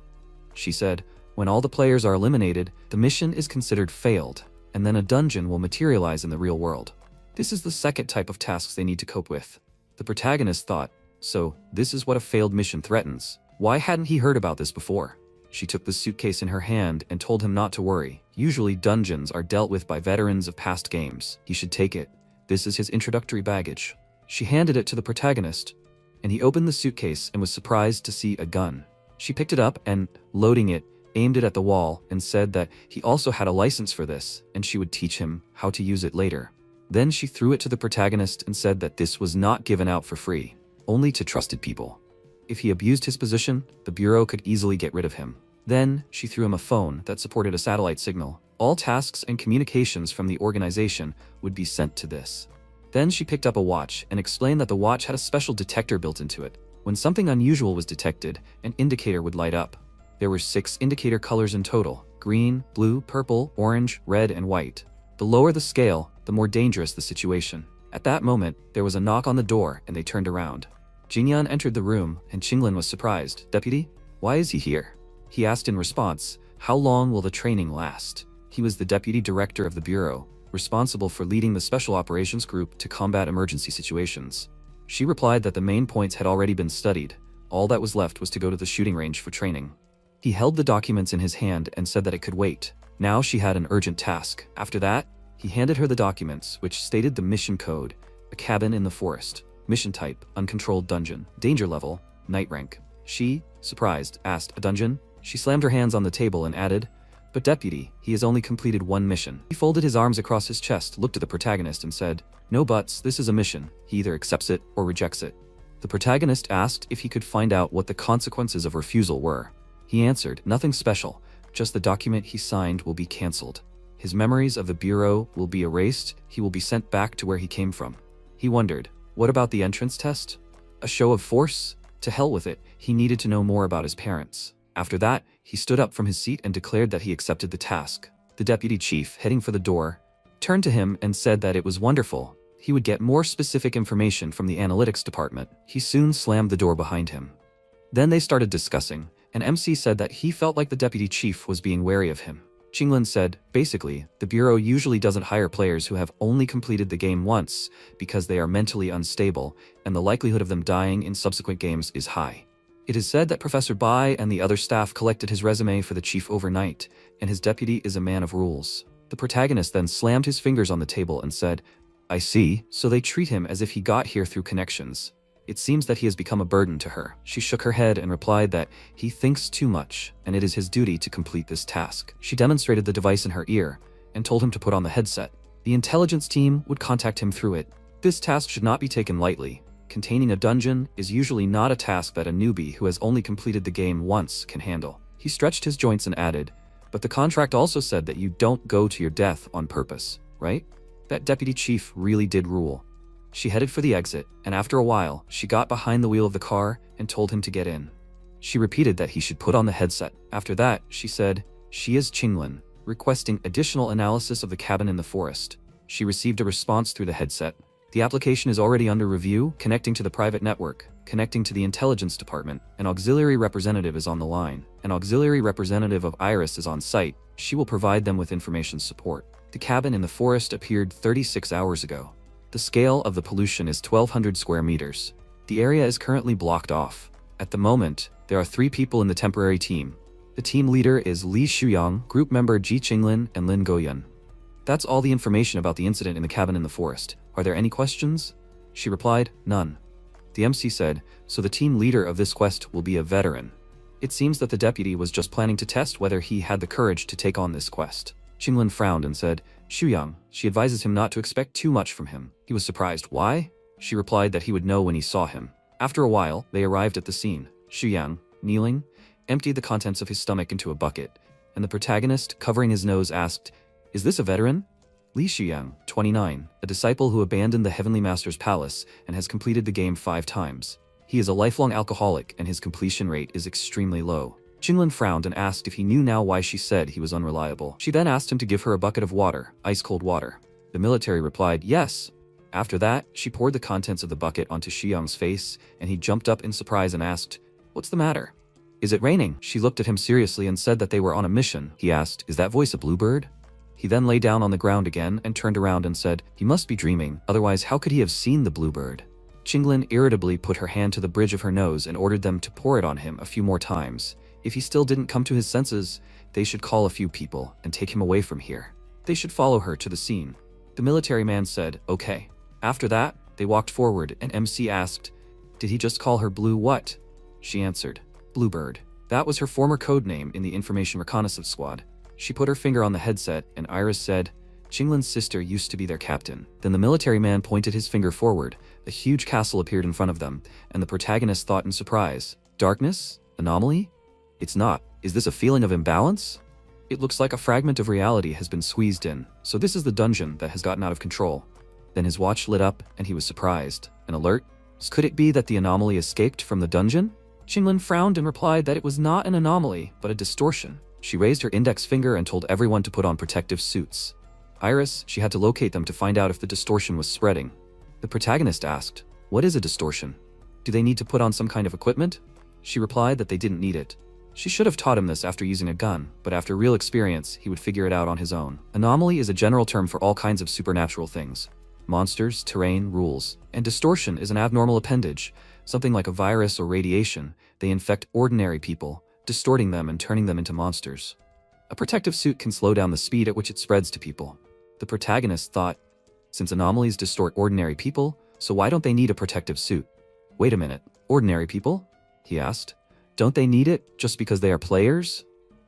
She said, "When all the players are eliminated, the mission is considered failed, and then a dungeon will materialize in the real world. This is the second type of tasks they need to cope with." The protagonist thought, "So, this is what a failed mission threatens. Why hadn't he heard about this before?" She took the suitcase in her hand and told him not to worry. Usually dungeons are dealt with by veterans of past games. He should take it. This is his introductory baggage. She handed it to the protagonist, and he opened the suitcase and was surprised to see a gun. She picked it up and, loading it, aimed it at the wall and said that he also had a license for this, and she would teach him how to use it later. Then she threw it to the protagonist and said that this was not given out for free, only to trusted people. If he abused his position, the Bureau could easily get rid of him. Then, she threw him a phone that supported a satellite signal. All tasks and communications from the organization would be sent to this. Then she picked up a watch and explained that the watch had a special detector built into it. When something unusual was detected, an indicator would light up. There were 6 indicator colors in total: green, blue, purple, orange, red, and white. The lower the scale, the more dangerous the situation. At that moment, there was a knock on the door and they turned around. Jinyan entered the room and Qinglin was surprised. "Deputy, why is he here?" He asked in response, "How long will the training last?" He was the deputy director of the Bureau, responsible for leading the Special Operations Group to combat emergency situations. She replied that the main points had already been studied. All that was left was to go to the shooting range for training. He held the documents in his hand and said that it could wait. Now she had an urgent task. After that, he handed her the documents, which stated the mission code: a cabin in the forest. Mission type: uncontrolled dungeon. Danger level: night rank. She, surprised, asked, "A dungeon?" She slammed her hands on the table and added, "But deputy, he has only completed 1 mission." He folded his arms across his chest, looked at the protagonist and said, "No buts, this is a mission. He either accepts it or rejects it." The protagonist asked if he could find out what the consequences of refusal were. He answered, "Nothing special, just the document he signed will be cancelled. His memories of the Bureau will be erased, he will be sent back to where he came from." He wondered, what about the entrance test? A show of force? To hell with it, he needed to know more about his parents. After that, he stood up from his seat and declared that he accepted the task. The deputy chief, heading for the door, turned to him and said that it was wonderful. He would get more specific information from the analytics department. He soon slammed the door behind him. Then they started discussing, and MC said that he felt like the deputy chief was being wary of him. Qinglin said, basically, the bureau usually doesn't hire players who have only completed the game once because they are mentally unstable, and the likelihood of them dying in subsequent games is high. It is said that Professor Bai and the other staff collected his resume for the chief overnight, and his deputy is a man of rules. The protagonist then slammed his fingers on the table and said, I see, so they treat him as if he got here through connections. It seems that he has become a burden to her. She shook her head and replied that he thinks too much, and it is his duty to complete this task. She demonstrated the device in her ear and told him to put on the headset. The intelligence team would contact him through it. This task should not be taken lightly. Containing a dungeon is usually not a task that a newbie who has only completed the game once can handle. He stretched his joints and added, but the contract also said that you don't go to your death on purpose, right? That deputy chief really did rule. She headed for the exit, and after a while, she got behind the wheel of the car and told him to get in. She repeated that he should put on the headset. After that, she said, she is Qinglin, requesting additional analysis of the cabin in the forest. She received a response through the headset. The application is already under review, connecting to the private network, connecting to the intelligence department. An auxiliary representative is on the line. An auxiliary representative of Iris is on site. She will provide them with information support. The cabin in the forest appeared 36 hours ago. The scale of the pollution is 1,200 square meters. The area is currently blocked off. At the moment, there are 3 people in the temporary team. The team leader is Li Shuyang, group member Ji Qinglin, and Lin Goyun. That's all the information about the incident in the cabin in the forest. Are there any questions? She replied, none. The MC said, so the team leader of this quest will be a veteran. It seems that the deputy was just planning to test whether he had the courage to take on this quest. Qinglin frowned and said, Shuyang, she advises him not to expect too much from him. He was surprised. Why? She replied that he would know when he saw him. After a while, they arrived at the scene. Shuyang, kneeling, emptied the contents of his stomach into a bucket, and the protagonist, covering his nose, asked, is this a veteran? Li Shuyang, 29, a disciple who abandoned the Heavenly Master's palace and has completed the game 5 times. He is a lifelong alcoholic and his completion rate is extremely low. Qinglin frowned and asked if he knew now why she said he was unreliable. She then asked him to give her a bucket of water, ice-cold water. The military replied, yes. After that, she poured the contents of the bucket onto Shuyang's face, and he jumped up in surprise and asked, what's the matter? Is it raining? She looked at him seriously and said that they were on a mission. He asked, is that voice a bluebird? He then lay down on the ground again and turned around and said, he must be dreaming, otherwise how could he have seen the bluebird? Qinglin irritably put her hand to the bridge of her nose and ordered them to pour it on him a few more times. If he still didn't come to his senses, they should call a few people and take him away from here. They should follow her to the scene. The military man said, okay. After that, they walked forward and MC asked, did he just call her Blue what? She answered, Bluebird. That was her former code name in the Information Reconnaissance Squad. She put her finger on the headset and Iris said, Qinglin's sister used to be their captain. Then the military man pointed his finger forward. A huge castle appeared in front of them, and the protagonist thought in surprise, darkness? Anomaly? It's not. Is this a feeling of imbalance? It looks like a fragment of reality has been squeezed in, so this is the dungeon that has gotten out of control. Then his watch lit up and he was surprised. An alert? Could it be that the anomaly escaped from the dungeon? Qinglin frowned and replied that it was not an anomaly, but a distortion. She raised her index finger and told everyone to put on protective suits. Iris, she had to locate them to find out if the distortion was spreading. The protagonist asked, what is a distortion? Do they need to put on some kind of equipment? She replied that they didn't need it. She should have taught him this after using a gun, but after real experience, he would figure it out on his own. Anomaly is a general term for all kinds of supernatural things. Monsters, terrain, rules. And distortion is an abnormal appendage, something like a virus or radiation. They infect ordinary people, distorting them and turning them into monsters. A protective suit can slow down the speed at which it spreads to people. The protagonist thought, since anomalies distort ordinary people, so why don't they need a protective suit? Wait a minute, ordinary people? He asked. Don't they need it just because they are players?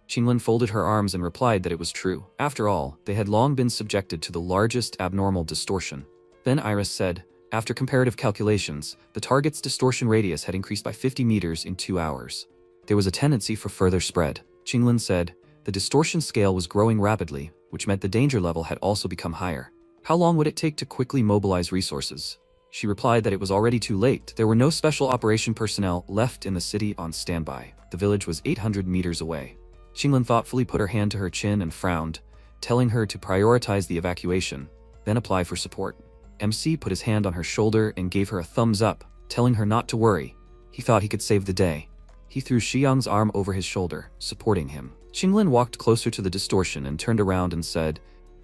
Qinglin folded her arms and replied that it was true. After all, they had long been subjected to the largest abnormal distortion. Then Iris said, after comparative calculations, the target's distortion radius had increased by 50 meters in 2 hours. There was a tendency for further spread. Qinglin said, the distortion scale was growing rapidly, which meant the danger level had also become higher. How long would it take to quickly mobilize resources? She replied that it was already too late. There were no special operation personnel left in the city on standby. The village was 800 meters away. Qinglin thoughtfully put her hand to her chin and frowned, telling her to prioritize the evacuation, then apply for support. MC put his hand on her shoulder and gave her a thumbs up, telling her not to worry. He thought he could save the day. He threw Shiyang's arm over his shoulder, supporting him. Qinglin walked closer to the distortion and turned around and said,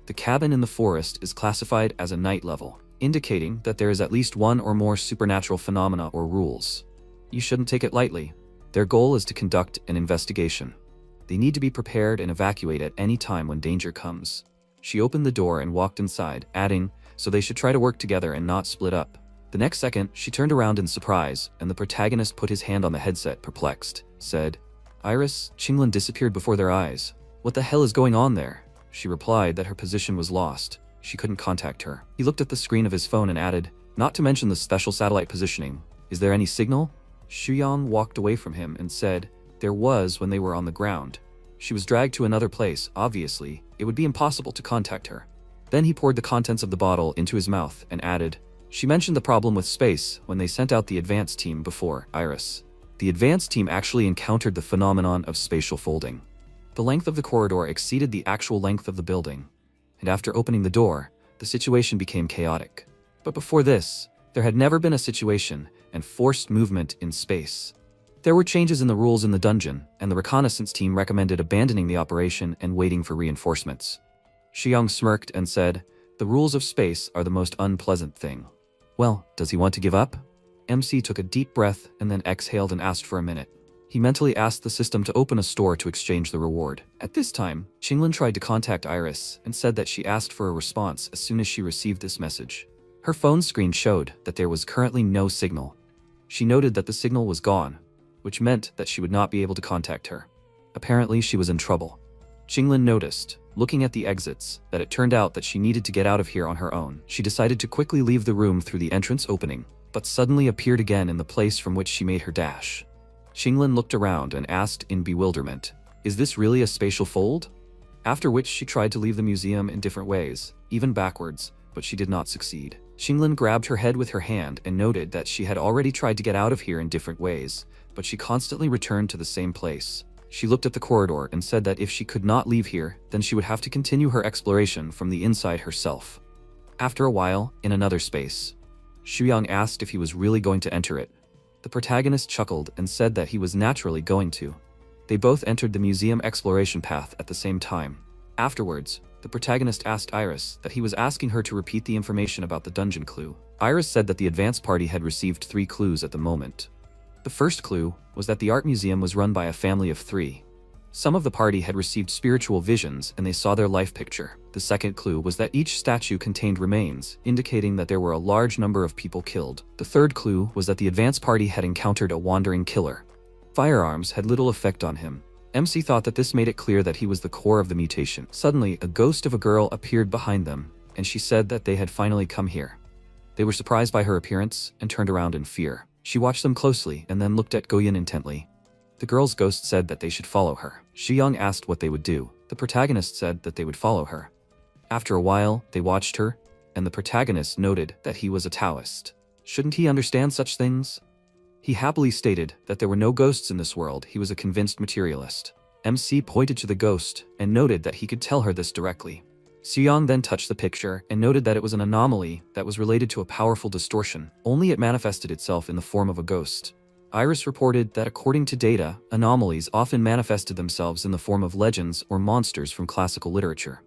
"The cabin in the forest is classified as a night level, indicating that there is at least one or more supernatural phenomena or rules. You shouldn't take it lightly. Their goal is to conduct an investigation. They need to be prepared and evacuate at any time when danger comes." She opened the door and walked inside, adding, "So they should try to work together and not split up." The next second, she turned around in surprise, and the protagonist put his hand on the headset, perplexed, said, "Iris." Qinglin disappeared before their eyes. "What the hell is going on there?" She replied that her position was lost. She couldn't contact her. He looked at the screen of his phone and added, "Not to mention the special satellite positioning. Is there any signal?" Shuyang walked away from him and said, "There was when they were on the ground. She was dragged to another place. Obviously, it would be impossible to contact her." Then he poured the contents of the bottle into his mouth and added, "She mentioned the problem with space when they sent out the advanced team before, Iris. The advanced team actually encountered the phenomenon of spatial folding. The length of the corridor exceeded the actual length of the building, and after opening the door, the situation became chaotic. But before this, there had never been a situation and forced movement in space. There were changes in the rules in the dungeon, and the reconnaissance team recommended abandoning the operation and waiting for reinforcements." Shiyang smirked and said, "The rules of space are the most unpleasant thing." "Well, does he want to give up?" MC took a deep breath and then exhaled and asked for a minute. He mentally asked the system to open a store to exchange the reward. At this time, Qinglin tried to contact Iris and said that she asked for a response as soon as she received this message. Her phone screen showed that there was currently no signal. She noted that the signal was gone, which meant that she would not be able to contact her. Apparently, she was in trouble. Qinglin noticed, looking at the exits, that it turned out that she needed to get out of here on her own. She decided to quickly leave the room through the entrance opening, but suddenly appeared again in the place from which she made her dash. Qinglin looked around and asked in bewilderment, "Is this really a spatial fold?" After which she tried to leave the museum in different ways, even backwards, but she did not succeed. Qinglin grabbed her head with her hand and noted that she had already tried to get out of here in different ways, but she constantly returned to the same place. She looked at the corridor and said that if she could not leave here, then she would have to continue her exploration from the inside herself. After a while, in another space, Shuyang asked if he was really going to enter it. The protagonist chuckled and said that he was naturally going to. They both entered the museum exploration path at the same time. Afterwards, the protagonist asked Iris that he was asking her to repeat the information about the dungeon clue. Iris said that the advance party had received 3 clues at the moment. The first clue was that the art museum was run by a family of 3. Some of the party had received spiritual visions and they saw their life picture. The second clue was that each statue contained remains, indicating that there were a large number of people killed. The third clue was that the advance party had encountered a wandering killer. Firearms had little effect on him. MC thought that this made it clear that he was the core of the mutation. Suddenly, a ghost of a girl appeared behind them, and she said that they had finally come here. They were surprised by her appearance and turned around in fear. She watched them closely and then looked at Goyin intently. The girl's ghost said that they should follow her. Shiyang asked what they would do. The protagonist said that they would follow her. After a while, they watched her, and the protagonist noted that he was a Taoist. Shouldn't he understand such things? He happily stated that there were no ghosts in this world. He was a convinced materialist. MC pointed to the ghost and noted that he could tell her this directly. Xiyang then touched the picture and noted that it was an anomaly that was related to a powerful distortion, only it manifested itself in the form of a ghost. Iris reported that according to data, anomalies often manifested themselves in the form of legends or monsters from classical literature.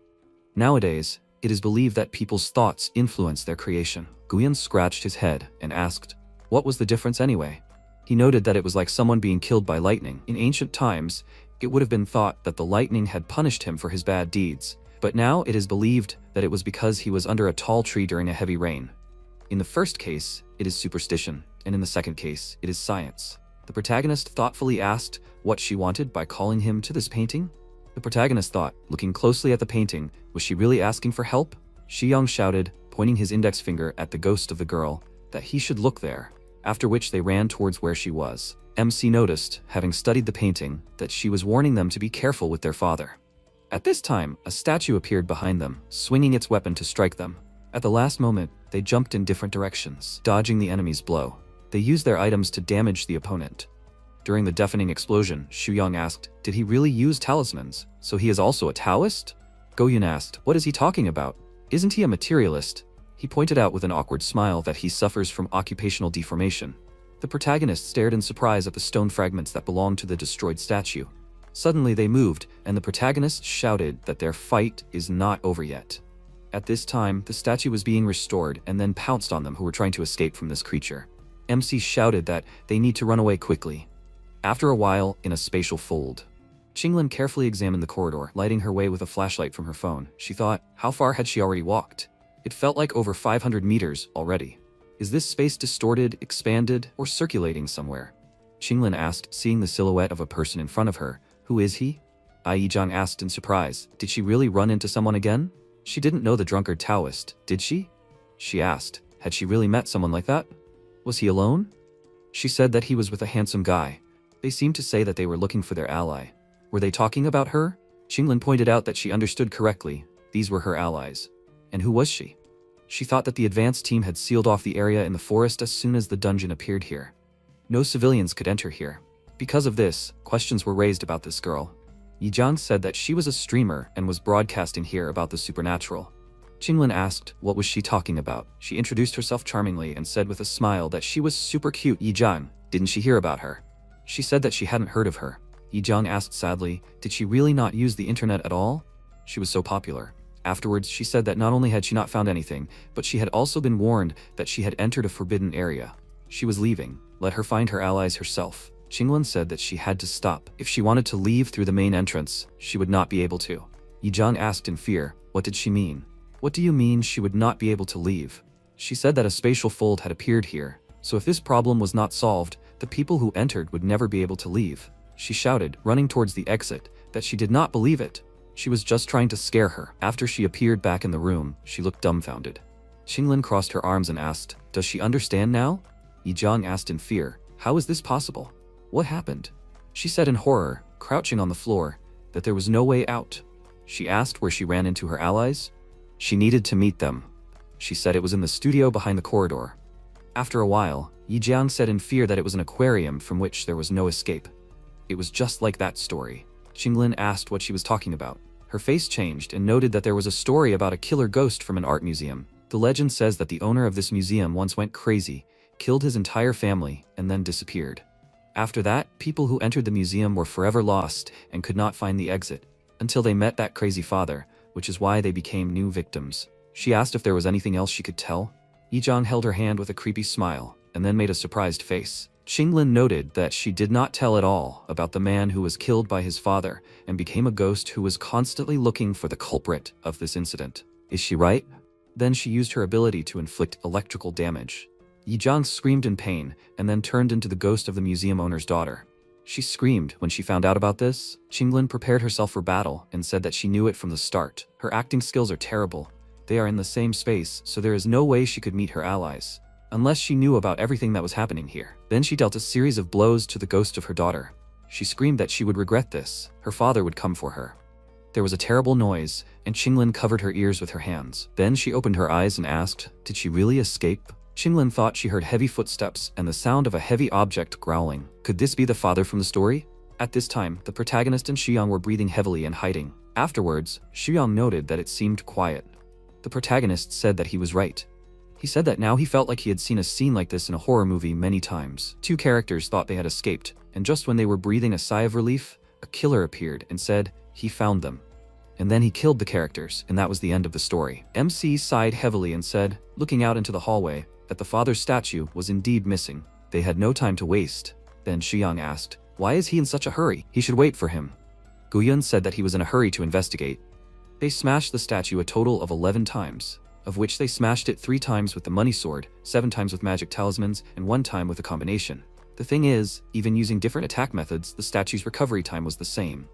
Nowadays, it is believed that people's thoughts influence their creation. Guyan scratched his head and asked, "What was the difference anyway?" He noted that it was like someone being killed by lightning. In ancient times, it would have been thought that the lightning had punished him for his bad deeds, but now it is believed that it was because he was under a tall tree during a heavy rain. In the first case, it is superstition, and in the second case, it is science. The protagonist thoughtfully asked what she wanted by calling him to this painting. The protagonist thought, looking closely at the painting, was she really asking for help? Shiyang shouted, pointing his index finger at the ghost of the girl, that he should look there, after which they ran towards where she was. MC noticed, having studied the painting, that she was warning them to be careful with their father. At this time, a statue appeared behind them, swinging its weapon to strike them. At the last moment, they jumped in different directions, dodging the enemy's blow. They used their items to damage the opponent. During the deafening explosion, Xu asked, did he really use talismans? So he is also a Taoist? Goyun asked, what is he talking about? Isn't he a materialist? He pointed out with an awkward smile that he suffers from occupational deformation. The protagonist stared in surprise at the stone fragments that belonged to the destroyed statue. Suddenly they moved, and the protagonist shouted that their fight is not over yet. At this time, the statue was being restored and then pounced on them who were trying to escape from this creature. MC shouted that they need to run away quickly. After a while, in a spatial fold, Qinglin carefully examined the corridor, lighting her way with a flashlight from her phone. She thought, how far had she already walked? It felt like over 500 meters already. Is this space distorted, expanded, or circulating somewhere? Qinglin asked, seeing the silhouette of a person in front of her. Who is he? Yijang asked in surprise. Did she really run into someone again? She didn't know the drunkard Taoist, did she? She asked, had she really met someone like that? Was he alone? She said that he was with a handsome guy. They seemed to say that they were looking for their ally. Were they talking about her? Qinglin pointed out that she understood correctly. These were her allies. And who was she? She thought that the advance team had sealed off the area in the forest as soon as the dungeon appeared here. No civilians could enter here. Because of this, questions were raised about this girl. Yijang said that she was a streamer and was broadcasting here about the supernatural. Qinglin asked, what was she talking about? She introduced herself charmingly and said with a smile that she was super cute. Yijang, didn't she hear about her? She said that she hadn't heard of her. Yijang asked sadly, did she really not use the internet at all? She was so popular. Afterwards, she said that not only had she not found anything, but she had also been warned that she had entered a forbidden area. She was leaving. Let her find her allies herself. Qinglin said that she had to stop. If she wanted to leave through the main entrance, she would not be able to. Yijang asked in fear, what did she mean? What do you mean she would not be able to leave? She said that a spatial fold had appeared here, so if this problem was not solved, the people who entered would never be able to leave. She shouted, running towards the exit, that she did not believe it. She was just trying to scare her. After she appeared back in the room, she looked dumbfounded. Qinglin crossed her arms and asked, does she understand now? Yijang asked in fear, how is this possible? What happened? She said in horror, crouching on the floor, that there was no way out. She asked where she ran into her allies. She needed to meet them. She said it was in the studio behind the corridor. After a while, Yijang said in fear that it was an aquarium from which there was no escape. It was just like that story. Qinglin asked what she was talking about. Her face changed and noted that there was a story about a killer ghost from an art museum. The legend says that the owner of this museum once went crazy, killed his entire family, and then disappeared. After that, people who entered the museum were forever lost and could not find the exit, until they met that crazy father, which is why they became new victims. She asked if there was anything else she could tell. Yijang held her hand with a creepy smile, and then made a surprised face. Qinglin noted that she did not tell at all about the man who was killed by his father and became a ghost who was constantly looking for the culprit of this incident. Is she right? Then she used her ability to inflict electrical damage. Yijang screamed in pain and then turned into the ghost of the museum owner's daughter. She screamed when she found out about this. Qinglin prepared herself for battle and said that she knew it from the start. Her acting skills are terrible. They are in the same space, so there is no way she could meet her allies, unless she knew about everything that was happening here. Then she dealt a series of blows to the ghost of her daughter. She screamed that she would regret this. Her father would come for her. There was a terrible noise, and Qinglin covered her ears with her hands. Then she opened her eyes and asked, did she really escape? Qinglin thought she heard heavy footsteps and the sound of a heavy object growling. Could this be the father from the story? At this time, the protagonist and Shuyang were breathing heavily and hiding. Afterwards, Shuyang noted that it seemed quiet. The protagonist said that he was right. He said that now he felt like he had seen a scene like this in a horror movie many times. Two characters thought they had escaped, and just when they were breathing a sigh of relief, a killer appeared and said he found them. And then he killed the characters, and that was the end of the story. MC sighed heavily and said, looking out into the hallway, that the father's statue was indeed missing. They had no time to waste. Then Shuyang asked, why is he in such a hurry? He should wait for him. Guyun said that he was in a hurry to investigate. They smashed the statue a total of 11 times, of which they smashed it 3 times with the money sword, 7 times with magic talismans, and 1 time with a combination. The thing is, even using different attack methods, the statue's recovery time was the same.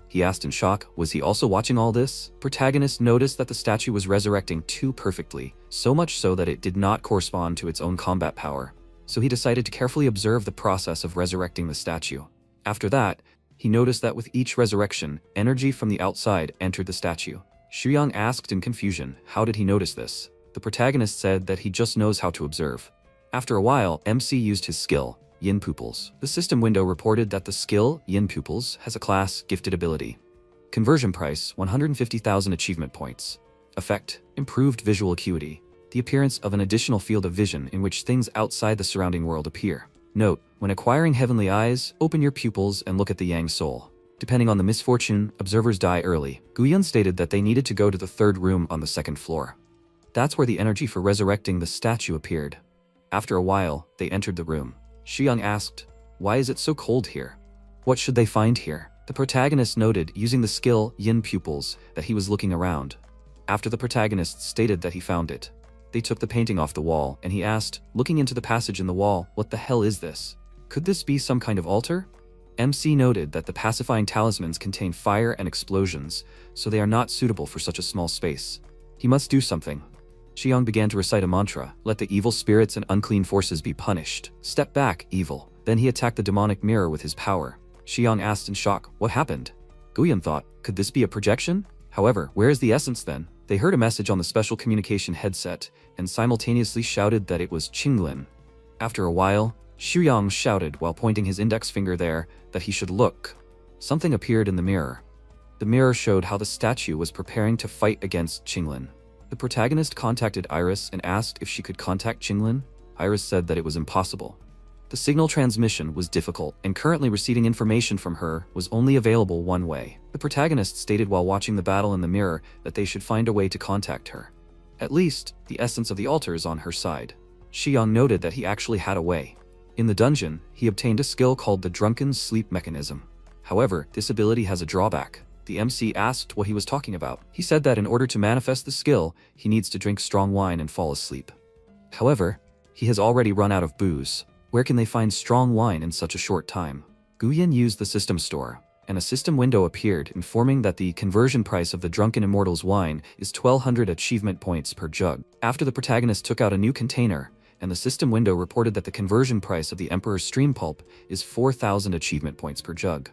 He asked in shock, was he also watching all this? Protagonist noticed that the statue was resurrecting too perfectly, so much so that it did not correspond to its own combat power. So he decided to carefully observe the process of resurrecting the statue. After that, he noticed that with each resurrection, energy from the outside entered the statue. Shuyang asked in confusion, how did he notice this? The protagonist said that he just knows how to observe. After a while, MC used his skill, Yin Pupils. The system window reported that the skill, Yin Pupils, has a class, Gifted Ability. Conversion price, 150,000 achievement points. Effect, improved visual acuity. The appearance of an additional field of vision in which things outside the surrounding world appear. Note, when acquiring heavenly eyes, open your pupils and look at the Yang Soul. Depending on the misfortune, observers die early. Guyan stated that they needed to go to the third room on the second floor. That's where the energy for resurrecting the statue appeared. After a while, they entered the room. Shiyang asked, "Why is it so cold here? What should they find here?" The protagonist noted, using the skill Yin Pupils, that he was looking around. After the protagonist stated that he found it, they took the painting off the wall, and he asked, looking into the passage in the wall, "What the hell is this? Could this be some kind of altar?" MC noted that the pacifying talismans contain fire and explosions, so they are not suitable for such a small space. He must do something. Shiyang began to recite a mantra, "Let the evil spirits and unclean forces be punished. Step back, evil." Then he attacked the demonic mirror with his power. Shiyang asked in shock, "What happened?" Guyan thought, could this be a projection? However, where is the essence then? They heard a message on the special communication headset, and simultaneously shouted that it was Qinglin. After a while, Shuyang shouted while pointing his index finger there that he should look. Something appeared in the mirror. The mirror showed how the statue was preparing to fight against Qinglin. The protagonist contacted Iris and asked if she could contact Qinglin. Iris said that it was impossible. The signal transmission was difficult, and currently receiving information from her was only available one way. The protagonist stated while watching the battle in the mirror that they should find a way to contact her. At least, the essence of the altar is on her side. Shiyang noted that he actually had a way. In the dungeon, he obtained a skill called the Drunken Sleep Mechanism. However, this ability has a drawback. The MC asked what he was talking about. He said that in order to manifest the skill, he needs to drink strong wine and fall asleep. However, he has already run out of booze. Where can they find strong wine in such a short time? Guyan used the system store, and a system window appeared informing that the conversion price of the Drunken Immortal's wine is 1200 achievement points per jug. After the protagonist took out a new container, and the system window reported that the conversion price of the Emperor's Stream Pulp is 4000 achievement points per jug.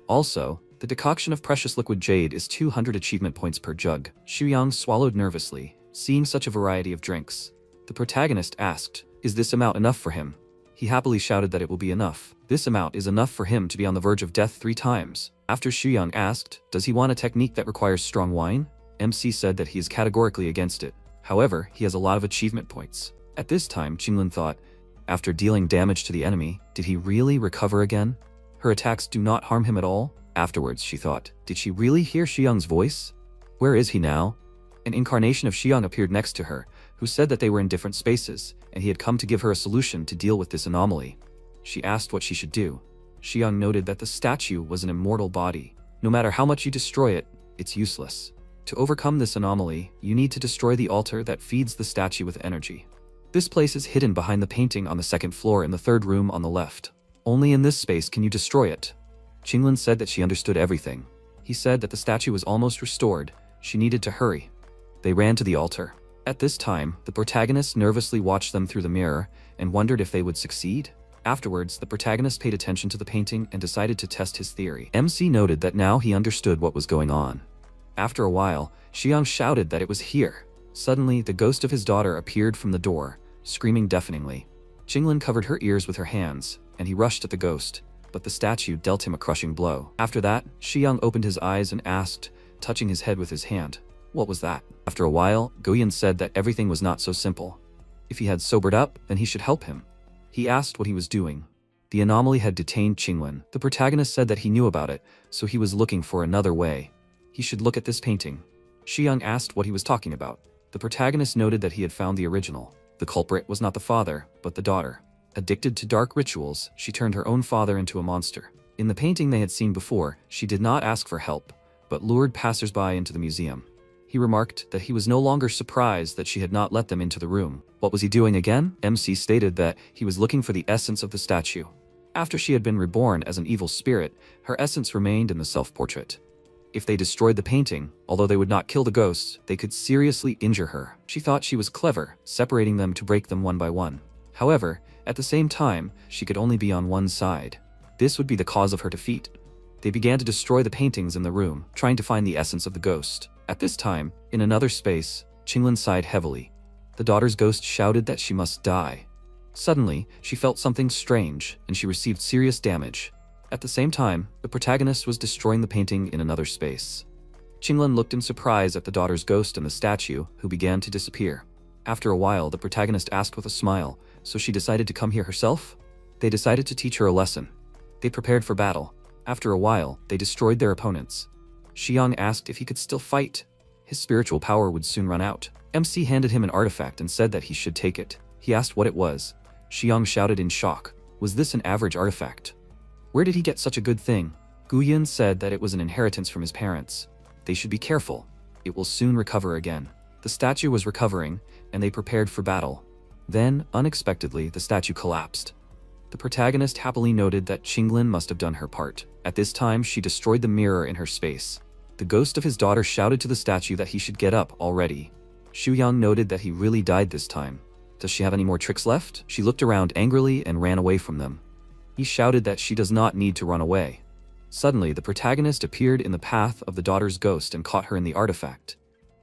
Also, the decoction of precious liquid jade is 200 achievement points per jug. Shuyang swallowed nervously, seeing such a variety of drinks. The protagonist asked, "Is this amount enough for him?" He happily shouted that it will be enough. This amount is enough for him to be on the verge of death 3 times. After Shuyang asked, "Does he want a technique that requires strong wine?" MC said that he is categorically against it. However, he has a lot of achievement points. At this time, Qinglin thought, after dealing damage to the enemy, did he really recover again? Her attacks do not harm him at all? Afterwards, she thought, did she really hear Shiyang's voice? Where is he now? An incarnation of Shiyang appeared next to her, who said that they were in different spaces, and he had come to give her a solution to deal with this anomaly. She asked what she should do. Shiyang noted that the statue was an immortal body. No matter how much you destroy it, it's useless. To overcome this anomaly, you need to destroy the altar that feeds the statue with energy. This place is hidden behind the painting on the second floor in the third room on the left. Only in this space can you destroy it. Qinglin said that she understood everything. He said that the statue was almost restored. She needed to hurry. They ran to the altar. At this time, the protagonist nervously watched them through the mirror and wondered if they would succeed. Afterwards, the protagonist paid attention to the painting and decided to test his theory. MC noted that now he understood what was going on. After a while, Shiyang shouted that it was here. Suddenly, the ghost of his daughter appeared from the door, screaming deafeningly. Qinglin covered her ears with her hands, and he rushed at the ghost, but the statue dealt him a crushing blow. After that, Shiyang opened his eyes and asked, touching his head with his hand, "What was that?" After a while, Guyan said that everything was not so simple. If he had sobered up, then he should help him. He asked what he was doing. The anomaly had detained Qinglin. The protagonist said that he knew about it, so he was looking for another way. He should look at this painting. Shiyang asked what he was talking about. The protagonist noted that he had found the original. The culprit was not the father, but the daughter. Addicted to dark rituals, she turned her own father into a monster. In the painting they had seen before, she did not ask for help, but lured passers-by into the museum. He remarked that he was no longer surprised that she had not let them into the room. What was he doing again? MC stated that he was looking for the essence of the statue. After she had been reborn as an evil spirit, her essence remained in the self-portrait. If they destroyed the painting, although they would not kill the ghosts, they could seriously injure her. She thought she was clever, separating them to break them one by one. However, at the same time, she could only be on one side. This would be the cause of her defeat. They began to destroy the paintings in the room, trying to find the essence of the ghost. At this time, in another space, Qinglin sighed heavily. The daughter's ghost shouted that she must die. Suddenly, she felt something strange, and she received serious damage. At the same time, the protagonist was destroying the painting in another space. Qinglin looked in surprise at the daughter's ghost and the statue, who began to disappear. After a while, the protagonist asked with a smile, so she decided to come here herself? They decided to teach her a lesson. They prepared for battle. After a while, they destroyed their opponents. Xiang asked if he could still fight. His spiritual power would soon run out. MC handed him an artifact and said that he should take it. He asked what it was. Xiang shouted in shock. Was this an average artifact? Where did he get such a good thing? Guyan said that it was an inheritance from his parents. They should be careful. It will soon recover again. The statue was recovering, and they prepared for battle. Then, unexpectedly, the statue collapsed. The protagonist happily noted that Qinglin must have done her part. At this time, she destroyed the mirror in her space. The ghost of his daughter shouted to the statue that he should get up already. Xuyang noted that he really died this time. Does she have any more tricks left? She looked around angrily and ran away from them. He shouted that she does not need to run away. Suddenly, the protagonist appeared in the path of the daughter's ghost and caught her in the artifact.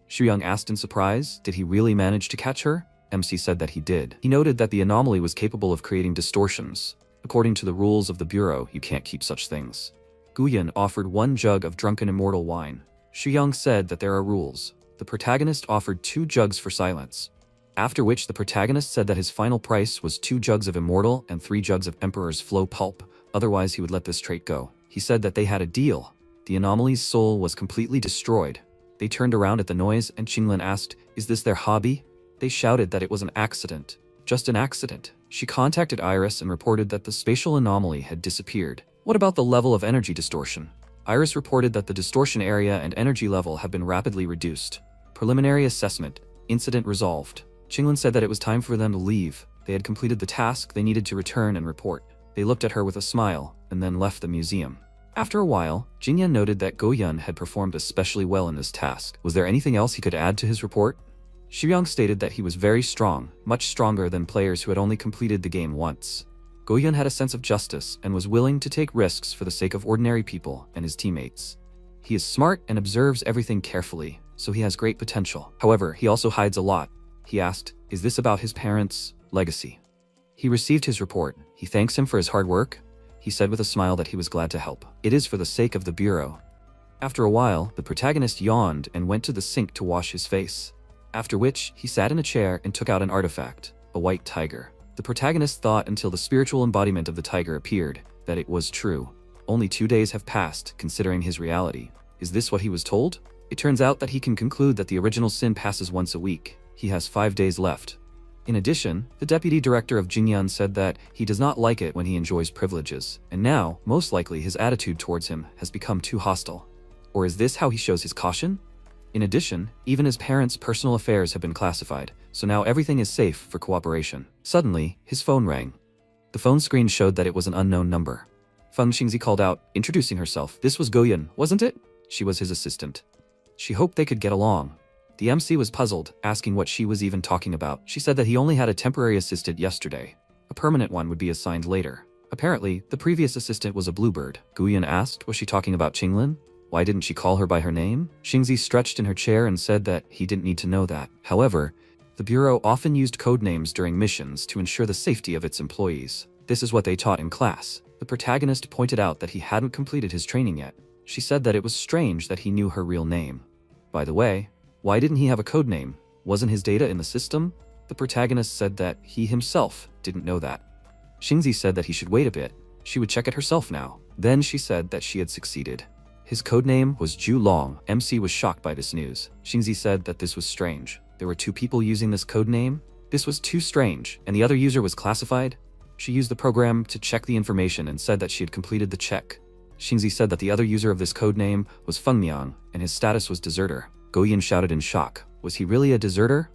Xuyang asked in surprise, did he really manage to catch her? MC said that he did. He noted that the anomaly was capable of creating distortions. According to the rules of the Bureau, you can't keep such things. Guyan offered 1 jug of drunken immortal wine. Xuyang said that there are rules. The protagonist offered 2 jugs for silence. After which the protagonist said that his final price was 2 jugs of immortal and 3 jugs of Emperor's Flow pulp, otherwise he would let this trait go. He said that they had a deal. The anomaly's soul was completely destroyed. They turned around at the noise and Qinglin asked, is this their hobby? They shouted that it was an accident. Just an accident. She contacted Iris and reported that the spatial anomaly had disappeared. What about the level of energy distortion? Iris reported that the distortion area and energy level have been rapidly reduced. Preliminary assessment. Incident resolved. Qinglin said that it was time for them to leave. They had completed the task, they needed to return and report. They looked at her with a smile, and then left the museum. After a while, Jingyan noted that Goyun had performed especially well in this task. Was there anything else he could add to his report? Xuyang stated that he was very strong, much stronger than players who had only completed the game once. Goyun had a sense of justice and was willing to take risks for the sake of ordinary people and his teammates. He is smart and observes everything carefully, so he has great potential. However, he also hides a lot. He asked, is this about his parents' legacy? He received his report. He thanks him for his hard work. He said with a smile that he was glad to help. It is for the sake of the Bureau. After a while, the protagonist yawned and went to the sink to wash his face. After which, he sat in a chair and took out an artifact, a white tiger. The protagonist thought until the spiritual embodiment of the tiger appeared, that it was true. Only 2 days have passed, considering his reality. Is this what he was told? It turns out that he can conclude that the original sin passes once a week. He has 5 days left. In addition, the deputy director of Jingyan said that he does not like it when he enjoys privileges, and now, most likely, his attitude towards him has become too hostile. Or is this how he shows his caution? In addition, even his parents' personal affairs have been classified, so now everything is safe for cooperation. Suddenly, his phone rang. The phone screen showed that it was an unknown number. Feng Xingzi called out, introducing herself. This was Goyun, wasn't it? She was his assistant. She hoped they could get along. The MC was puzzled, asking what she was even talking about. She said that he only had a temporary assistant yesterday. A permanent one would be assigned later. Apparently, the previous assistant was a bluebird. Goyun asked, was she talking about Qinglin? Why didn't she call her by her name? Xingzi stretched in her chair and said that he didn't need to know that. However, the Bureau often used code names during missions to ensure the safety of its employees. This is what they taught in class. The protagonist pointed out that he hadn't completed his training yet. She said that it was strange that he knew her real name. By the way, why didn't he have a code name? Wasn't his data in the system? The protagonist said that he himself didn't know that. Xingzi said that he should wait a bit. She would check it herself now. Then she said that she had succeeded. His codename was Ju Long. MC was shocked by this news. Xingzi said that this was strange. There were 2 people using this codename? This was too strange, and the other user was classified? She used the program to check the information and said that she had completed the check. Xingzi said that the other user of this codename was Feng Miang, and his status was deserter. Goyin shouted in shock. Was he really a deserter?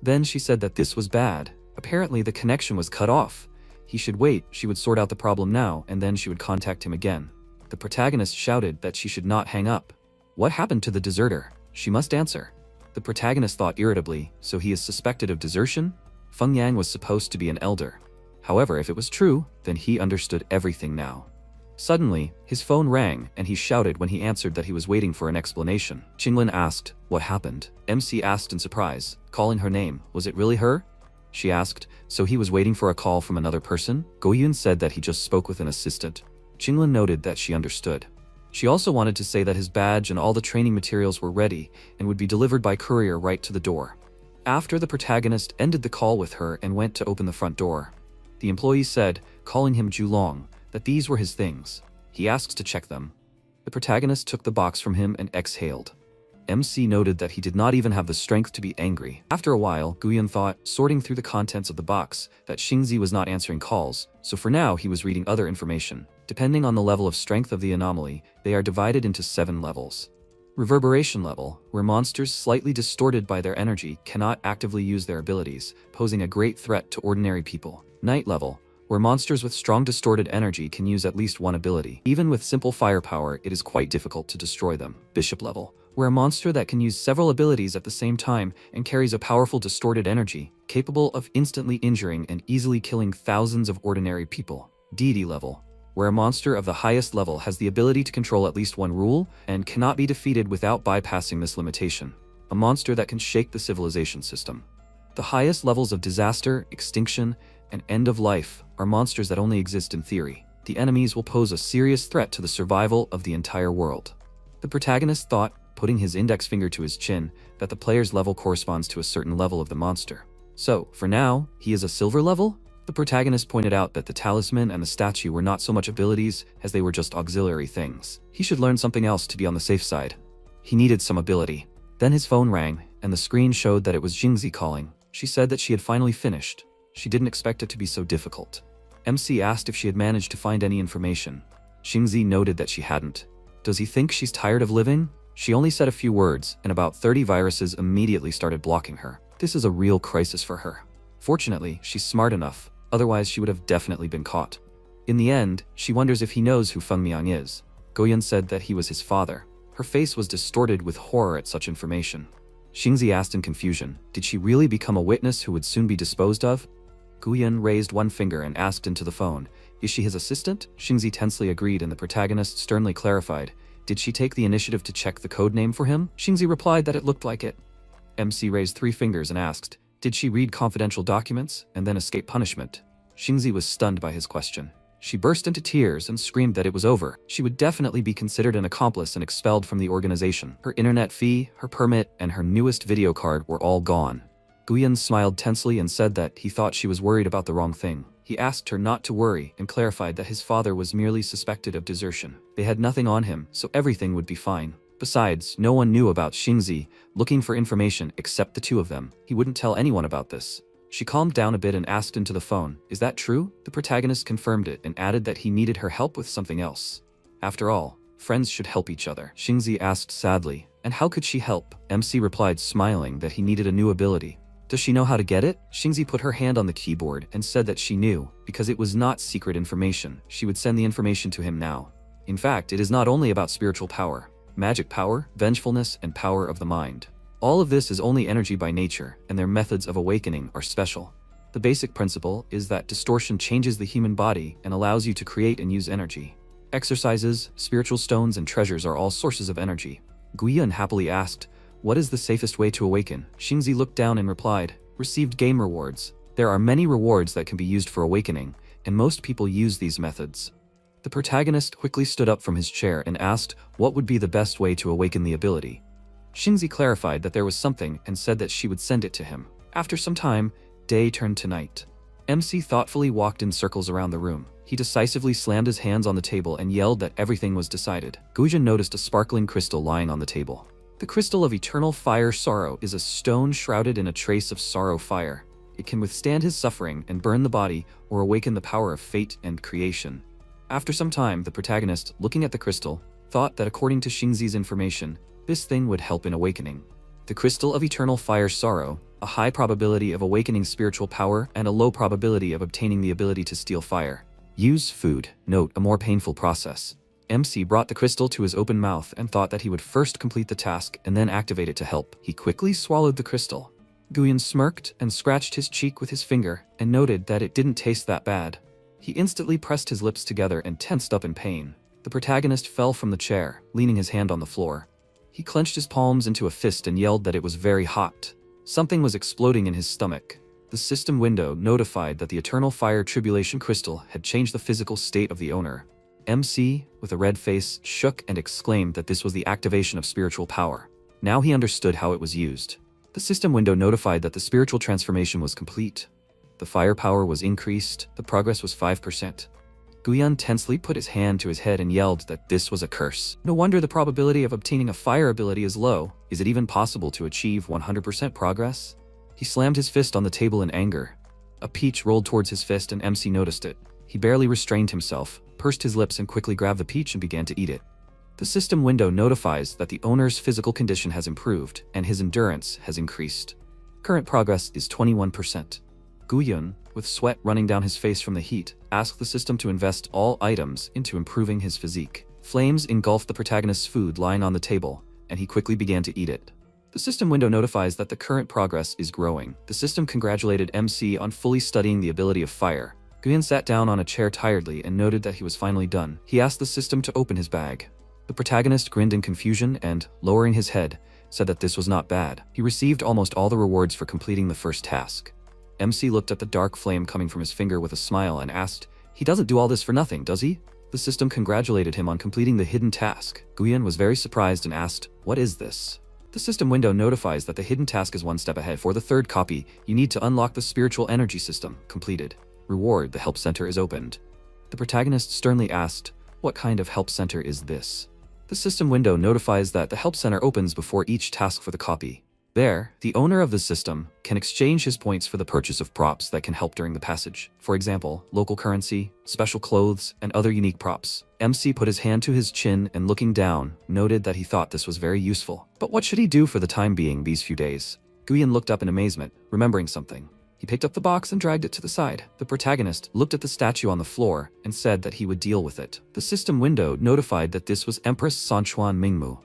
Then she said that this was bad. Apparently the connection was cut off. He should wait, she would sort out the problem now, and then she would contact him again. The protagonist shouted that she should not hang up. What happened to the deserter? She must answer. The protagonist thought irritably, so he is suspected of desertion? Feng Yang was supposed to be an elder. However, if it was true, then he understood everything now. Suddenly, his phone rang and he shouted when he answered that he was waiting for an explanation. Qinglin asked, "What happened?" MC asked in surprise, calling her name. "Was it really her?" She asked, "So he was waiting for a call from another person?" Goyun said that he just spoke with an assistant. Qinglin noted that she understood. She also wanted to say that his badge and all the training materials were ready and would be delivered by courier right to the door. After the protagonist ended the call with her and went to open the front door, the employee said, calling him Julong, that these were his things. He asks to check them. The protagonist took the box from him and exhaled. MC noted that he did not even have the strength to be angry. After a while, Guyan thought, sorting through the contents of the box, that Xingzi was not answering calls, so for now he was reading other information. Depending on the level of strength of the anomaly, they are divided into 7 levels. Reverberation level, where monsters slightly distorted by their energy cannot actively use their abilities, posing a great threat to ordinary people. Night level, where monsters with strong distorted energy can use at least one ability. Even with simple firepower, it is quite difficult to destroy them. Bishop level, where a monster that can use several abilities at the same time and carries a powerful distorted energy, capable of instantly injuring and easily killing thousands of ordinary people. Deity level, where a monster of the highest level has the ability to control at least one rule and cannot be defeated without bypassing this limitation. A monster that can shake the civilization system. The highest levels of disaster, extinction, and end of life are monsters that only exist in theory. The enemies will pose a serious threat to the survival of the entire world. The protagonist thought, putting his index finger to his chin, that the player's level corresponds to a certain level of the monster. So, for now, he is a silver level? The protagonist pointed out that the talisman and the statue were not so much abilities as they were just auxiliary things. He should learn something else to be on the safe side. He needed some ability. Then his phone rang, and the screen showed that it was Xingzi calling. She said that she had finally finished. She didn't expect it to be so difficult. MC asked if she had managed to find any information. Xingzi noted that she hadn't. Does he think she's tired of living? She only said a few words, and about 30 viruses immediately started blocking her. This is a real crisis for her. Fortunately, she's smart enough, otherwise she would have definitely been caught. In the end, she wonders if he knows who Feng Miang is. Goyan said that he was his father. Her face was distorted with horror at such information. Xingzi asked in confusion, did she really become a witness who would soon be disposed of? Guyan raised one finger and asked into the phone, is she his assistant? Xingzi tensely agreed and the protagonist sternly clarified, did she take the initiative to check the code name for him? Xingzi replied that it looked like it. MC raised 3 fingers and asked, did she read confidential documents and then escape punishment? Xingzi was stunned by his question. She burst into tears and screamed that it was over. She would definitely be considered an accomplice and expelled from the organization. Her internet fee, her permit, and her newest video card were all gone. Guyan smiled tensely and said that he thought she was worried about the wrong thing. He asked her not to worry and clarified that his father was merely suspected of desertion. They had nothing on him, so everything would be fine. Besides, no one knew about Xingzi looking for information except the 2 of them. He wouldn't tell anyone about this. She calmed down a bit and asked into the phone, is that true? The protagonist confirmed it and added that he needed her help with something else. After all, friends should help each other. Xingzi asked sadly, and how could she help? MC replied smiling that he needed a new ability. Does she know how to get it? Xingzi put her hand on the keyboard and said that she knew, because it was not secret information. She would send the information to him now. In fact, it is not only about spiritual power, magic power, vengefulness, and power of the mind. All of this is only energy by nature, and their methods of awakening are special. The basic principle is that distortion changes the human body and allows you to create and use energy. Exorcises, spiritual stones, and treasures are all sources of energy. Guyan happily asked, what is the safest way to awaken? Xingzi looked down and replied, received game rewards. There are many rewards that can be used for awakening, and most people use these methods. The protagonist quickly stood up from his chair and asked what would be the best way to awaken the ability. Xingzi clarified that there was something and said that she would send it to him. After some time, day turned to night. MC thoughtfully walked in circles around the room. He decisively slammed his hands on the table and yelled that everything was decided. Gujin noticed a sparkling crystal lying on the table. The crystal of eternal fire sorrow is a stone shrouded in a trace of sorrow fire. It can withstand his suffering and burn the body or awaken the power of fate and creation. After some time, the protagonist, looking at the crystal, thought that according to Xingzi's information, this thing would help in awakening. The crystal of eternal fire sorrow, a high probability of awakening spiritual power and a low probability of obtaining the ability to steal fire. Use food. Note, a more painful process. MC brought the crystal to his open mouth and thought that he would first complete the task and then activate it to help. He quickly swallowed the crystal. Guyan smirked and scratched his cheek with his finger and noted that it didn't taste that bad. He instantly pressed his lips together and tensed up in pain. The protagonist fell from the chair, leaning his hand on the floor. He clenched his palms into a fist and yelled that it was very hot. Something was exploding in his stomach. The system window notified that the Eternal Fire Tribulation Crystal had changed the physical state of the owner. MC, with a red face, shook and exclaimed that this was the activation of spiritual power. Now he understood how it was used. The system window notified that the spiritual transformation was complete. The firepower was increased, the progress was 5%. Guyan tensely put his hand to his head and yelled that this was a curse. No wonder the probability of obtaining a fire ability is low. Is it even possible to achieve 100% progress? He slammed his fist on the table in anger. A peach rolled towards his fist and MC noticed it. He barely restrained himself, pursed his lips and quickly grabbed the peach and began to eat it. The system window notifies that the owner's physical condition has improved and his endurance has increased. Current progress is 21%. Guyun, with sweat running down his face from the heat, asked the system to invest all items into improving his physique. Flames engulfed the protagonist's food lying on the table, and he quickly began to eat it. The system window notifies that the current progress is growing. The system congratulated MC on fully studying the ability of fire. Guyun sat down on a chair tiredly and noted that he was finally done. He asked the system to open his bag. The protagonist grinned in confusion and, lowering his head, said that this was not bad. He received almost all the rewards for completing the first task. MC looked at the dark flame coming from his finger with a smile and asked, "He doesn't do all this for nothing, does he?" The system congratulated him on completing the hidden task. Guyun was very surprised and asked, "What is this?" The system window notifies that the hidden task is one step ahead. For the third copy, you need to unlock the spiritual energy system. Completed. Reward, the help center is opened. The protagonist sternly asked, "What kind of help center is this?" The system window notifies that the help center opens before each task for the copy. There, the owner of the system can exchange his points for the purchase of props that can help during the passage. For example, local currency, special clothes, and other unique props. MC put his hand to his chin and looking down, noted that he thought this was very useful. But what should he do for the time being these few days? Guyun looked up in amazement, remembering something. He picked up the box and dragged it to the side. The protagonist looked at the statue on the floor and said that he would deal with it. The system window notified that this was Empress Sanchuan Mingmu.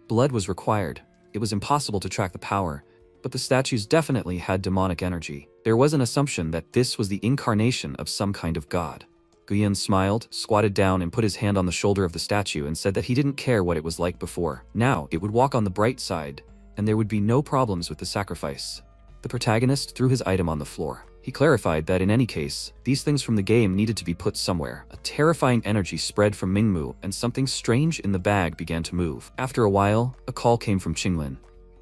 Blood was required. It was impossible to track the power, but the statues definitely had demonic energy. There was an assumption that this was the incarnation of some kind of god. Guyun smiled, squatted down and put his hand on the shoulder of the statue and said that he didn't care what it was like before. Now, it would walk on the bright side, and there would be no problems with the sacrifice. The protagonist threw his item on the floor. He clarified that in any case, these things from the game needed to be put somewhere. A terrifying energy spread from Mingmu, and something strange in the bag began to move. After a while, a call came from Qinglin.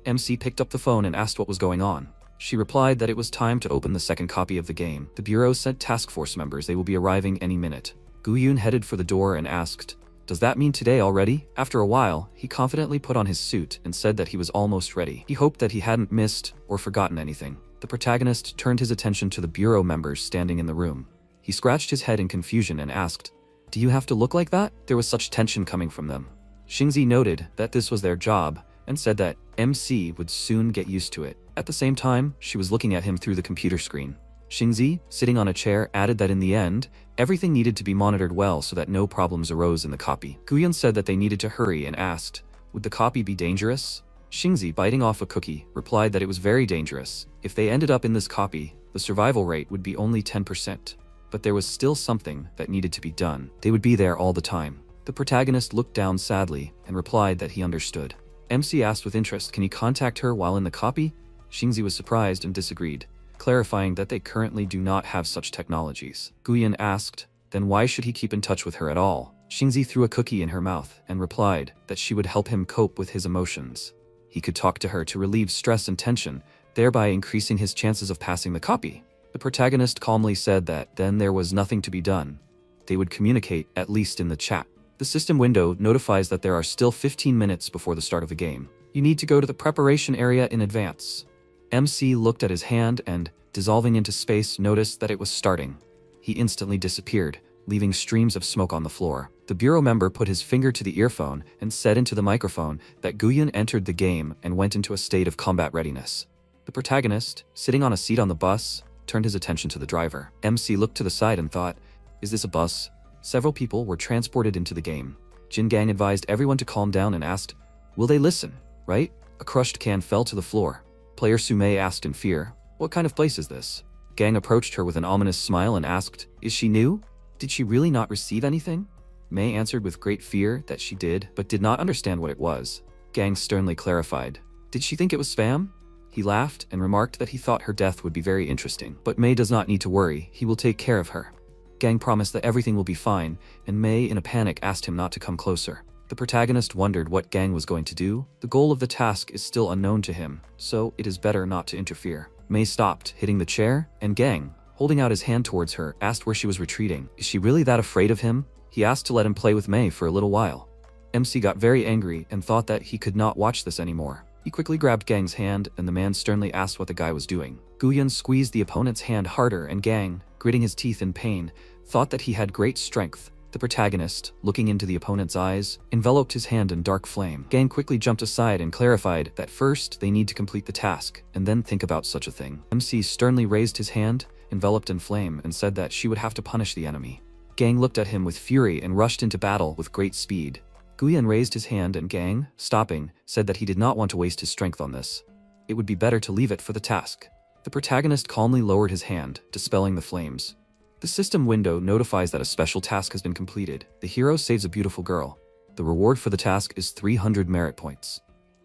MC picked up the phone and asked what was going on. She replied that it was time to open the second copy of the game. The bureau sent task force members. They will be arriving any minute. Guyun headed for the door and asked, "Does that mean today already?" After a while, he confidently put on his suit and said that he was almost ready. He hoped that he hadn't missed or forgotten anything. The protagonist turned his attention to the bureau members standing in the room. He scratched his head in confusion and asked, "Do you have to look like that?" There was such tension coming from them. Xingzi noted that this was their job and said that MC would soon get used to it. At the same time, she was looking at him through the computer screen. Xingzi, sitting on a chair, added that in the end, everything needed to be monitored well so that no problems arose in the copy. Guyun said that they needed to hurry and asked, "Would the copy be dangerous?" Xingzi, biting off a cookie, replied that it was very dangerous. If they ended up in this copy, the survival rate would be only 10%. But there was still something that needed to be done. They would be there all the time. The protagonist looked down sadly and replied that he understood. MC asked with interest, "Can he contact her while in the copy?" Xingzi was surprised and disagreed, clarifying that they currently do not have such technologies. Guyun asked, then why should he keep in touch with her at all? Xingzi threw a cookie in her mouth and replied that she would help him cope with his emotions. He could talk to her to relieve stress and tension, thereby increasing his chances of passing the copy. The protagonist calmly said that then there was nothing to be done. They would communicate, at least in the chat. The system window notifies that there are still 15 minutes before the start of the game. You need to go to the preparation area in advance. MC looked at his hand and, dissolving into space, noticed that it was starting. He instantly disappeared, leaving streams of smoke on the floor. The bureau member put his finger to the earphone and said into the microphone that Guyun entered the game and went into a state of combat readiness. The protagonist, sitting on a seat on the bus, turned his attention to the driver. MC looked to the side and thought, "Is this a bus?" Several people were transported into the game. Jin Gang advised everyone to calm down and asked, "Will they listen, right?" A crushed can fell to the floor. Player Sumei asked in fear, "What kind of place is this?" Gang approached her with an ominous smile and asked, "Is she new?" Did she really not receive anything? May answered with great fear that she did, but did not understand what it was. Gang sternly clarified. Did she think it was spam? He laughed and remarked that he thought her death would be very interesting. But May does not need to worry, he will take care of her. Gang promised that everything will be fine, and May in a panic asked him not to come closer. The protagonist wondered what Gang was going to do. The goal of the task is still unknown to him, so it is better not to interfere. May stopped, hitting the chair, and Gang, holding out his hand towards her, asked where she was retreating. Is she really that afraid of him? He asked to let him play with May for a little while. MC got very angry and thought that he could not watch this anymore. He quickly grabbed Gang's hand, and the man sternly asked what the guy was doing. Guyun squeezed the opponent's hand harder, and Gang, gritting his teeth in pain, thought that he had great strength. The protagonist, looking into the opponent's eyes, enveloped his hand in dark flame. Gang quickly jumped aside and clarified that first they need to complete the task, and then think about such a thing. MC sternly raised his hand, enveloped in flame, and said that she would have to punish the enemy. Gang looked at him with fury and rushed into battle with great speed. Guyun raised his hand and Gang, stopping, said that he did not want to waste his strength on this. It would be better to leave it for the task. The protagonist calmly lowered his hand, dispelling the flames. The system window notifies that a special task has been completed. The hero saves a beautiful girl. The reward for the task is 300 merit points.